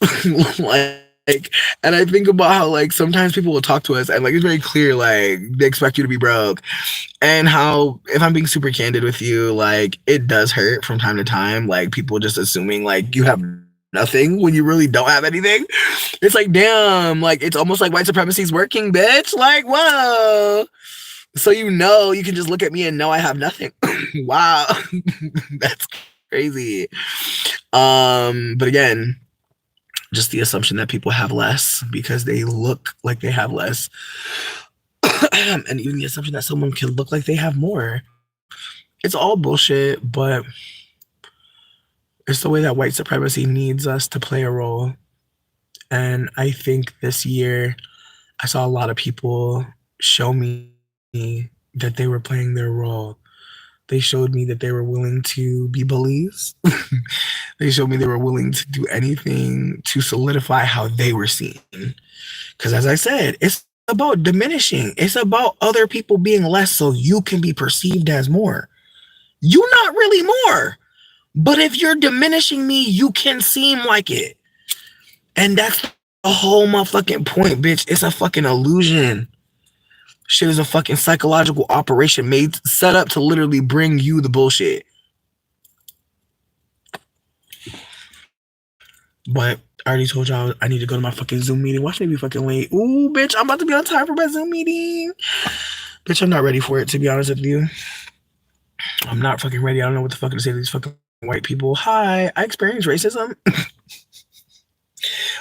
Like, and I think about how like sometimes people will talk to us and like it's very clear, like they expect you to be broke. And how, if I'm being super candid with you, like it does hurt from time to time, like people just assuming like you have nothing when you really don't have anything. It's like, damn, like it's almost like white supremacy is working, bitch. Like, whoa. So you can just look at me and know I have nothing. Wow. That's crazy. But again, just the assumption that people have less because they look like they have less. and even the assumption that someone can look like they have more. It's all bullshit, but it's the way that white supremacy needs us to play a role. And I think this year I saw a lot of people show me that they were playing their role. They showed me that they were willing to be bullies. They showed me they were willing to do anything to solidify how they were seen. Because as I said, it's about diminishing. It's about other people being less so you can be perceived as more. You're not really more. But if you're diminishing me, you can seem like it. And that's the whole motherfucking point, bitch. It's a fucking illusion. Shit is a fucking psychological operation made set up to literally bring you the bullshit. But I already told y'all I need to go to my fucking Zoom meeting. Watch me be fucking late. Ooh, bitch, I'm about to be on time for my Zoom meeting. Bitch, I'm not ready for it, to be honest with you. I'm not fucking ready. I don't know what the fuck to say to these fucking white people. Hi, I experienced racism. I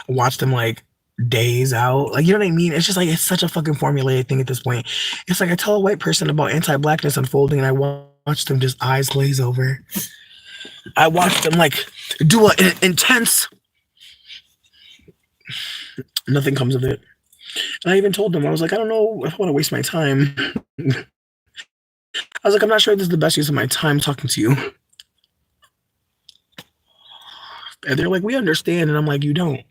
watched them like days out. Like, you know what I mean? It's just like, it's such a fucking formulaic thing at this point. It's like I tell a white person about anti-blackness unfolding and I watch them just eyes glaze over. I watched them like do an intense. Nothing comes of it. And I even told them, I was like, I don't know if I want to waste my time. I was like, I'm not sure this is the best use of my time talking to you. And they're like, we understand. And I'm like, you don't.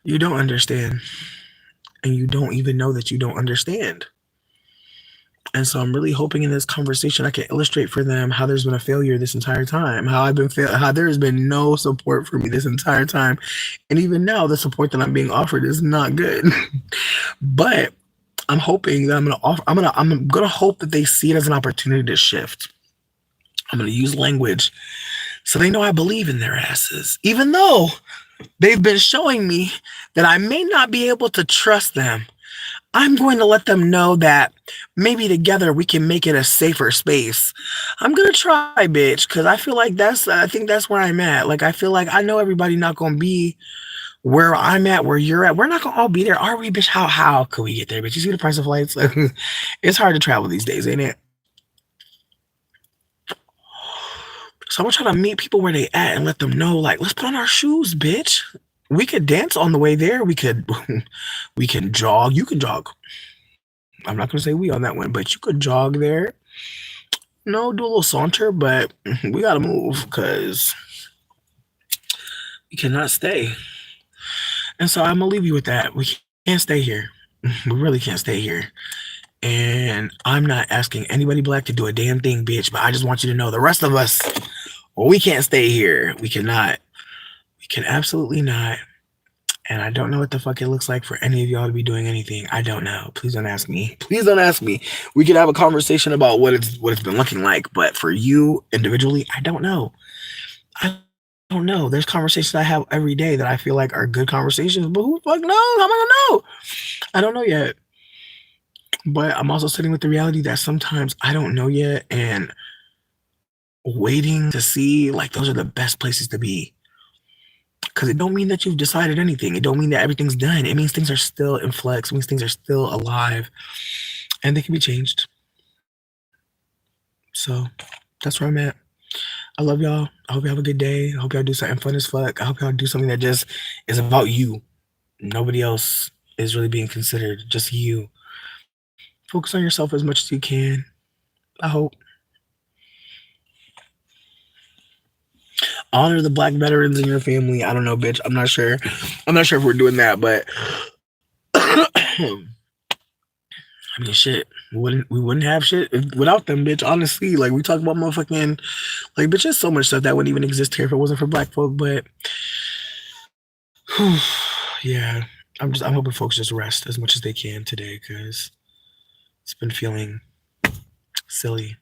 You don't understand. And you don't even know that you don't understand. And so I'm really hoping in this conversation I can illustrate for them how there's been a failure this entire time, how there has been no support for me this entire time. And even now, the support that I'm being offered is not good. But I'm hoping that I'm gonna hope that they see it as an opportunity to shift. I'm gonna use language so they know I believe in their asses, even though they've been showing me that I may not be able to trust them. I'm going to let them know that maybe together we can make it a safer space. I'm going to try, bitch, because I feel like I think that's where I'm at. Like, I feel like I know everybody not going to be where I'm at, where you're at. We're not going to all be there, are we, bitch? How could we get there, bitch? You see the price of flights? It's hard to travel these days, ain't it? So I'm going to try to meet people where they at and let them know, like, let's put on our shoes, bitch. We could dance on the way there. We can jog. You can jog. I'm not gonna say we on that one, but you could jog there. No, do a little saunter, but we gotta move because we cannot stay. And so I'm gonna leave you with that. We can't stay here. We really can't stay here. And I'm not asking anybody black to do a damn thing, bitch. But I just want you to know the rest of us, well, we can't stay here. We cannot. We can absolutely not. And I don't know what the fuck it looks like for any of y'all to be doing anything. I don't know. Please don't ask me. Please don't ask me. We can have a conversation about what it's been looking like. But for you individually, I don't know. I don't know. There's conversations I have every day that I feel like are good conversations. But who the fuck knows? How am I gonna know? I don't know yet. But I'm also sitting with the reality that sometimes I don't know yet. And waiting to see, like, those are the best places to be. Because it don't mean that you've decided anything. It don't mean that everything's done. It means things are still in flux. It means things are still alive. And they can be changed. So that's where I'm at. I love y'all. I hope you have a good day. I hope y'all do something fun as fuck. I hope y'all do something that just is about you. Nobody else is really being considered. Just you. Focus on yourself as much as you can. I hope. Honor the black veterans in your family. I don't know, bitch. I'm not sure. I'm not sure if we're doing that, but I mean, shit. We wouldn't have shit without them, bitch. Honestly, like, we talk about motherfucking, like, bitch, there's so much stuff that wouldn't even exist here if it wasn't for black folk. But yeah, I'm hoping folks just rest as much as they can today because it's been feeling silly.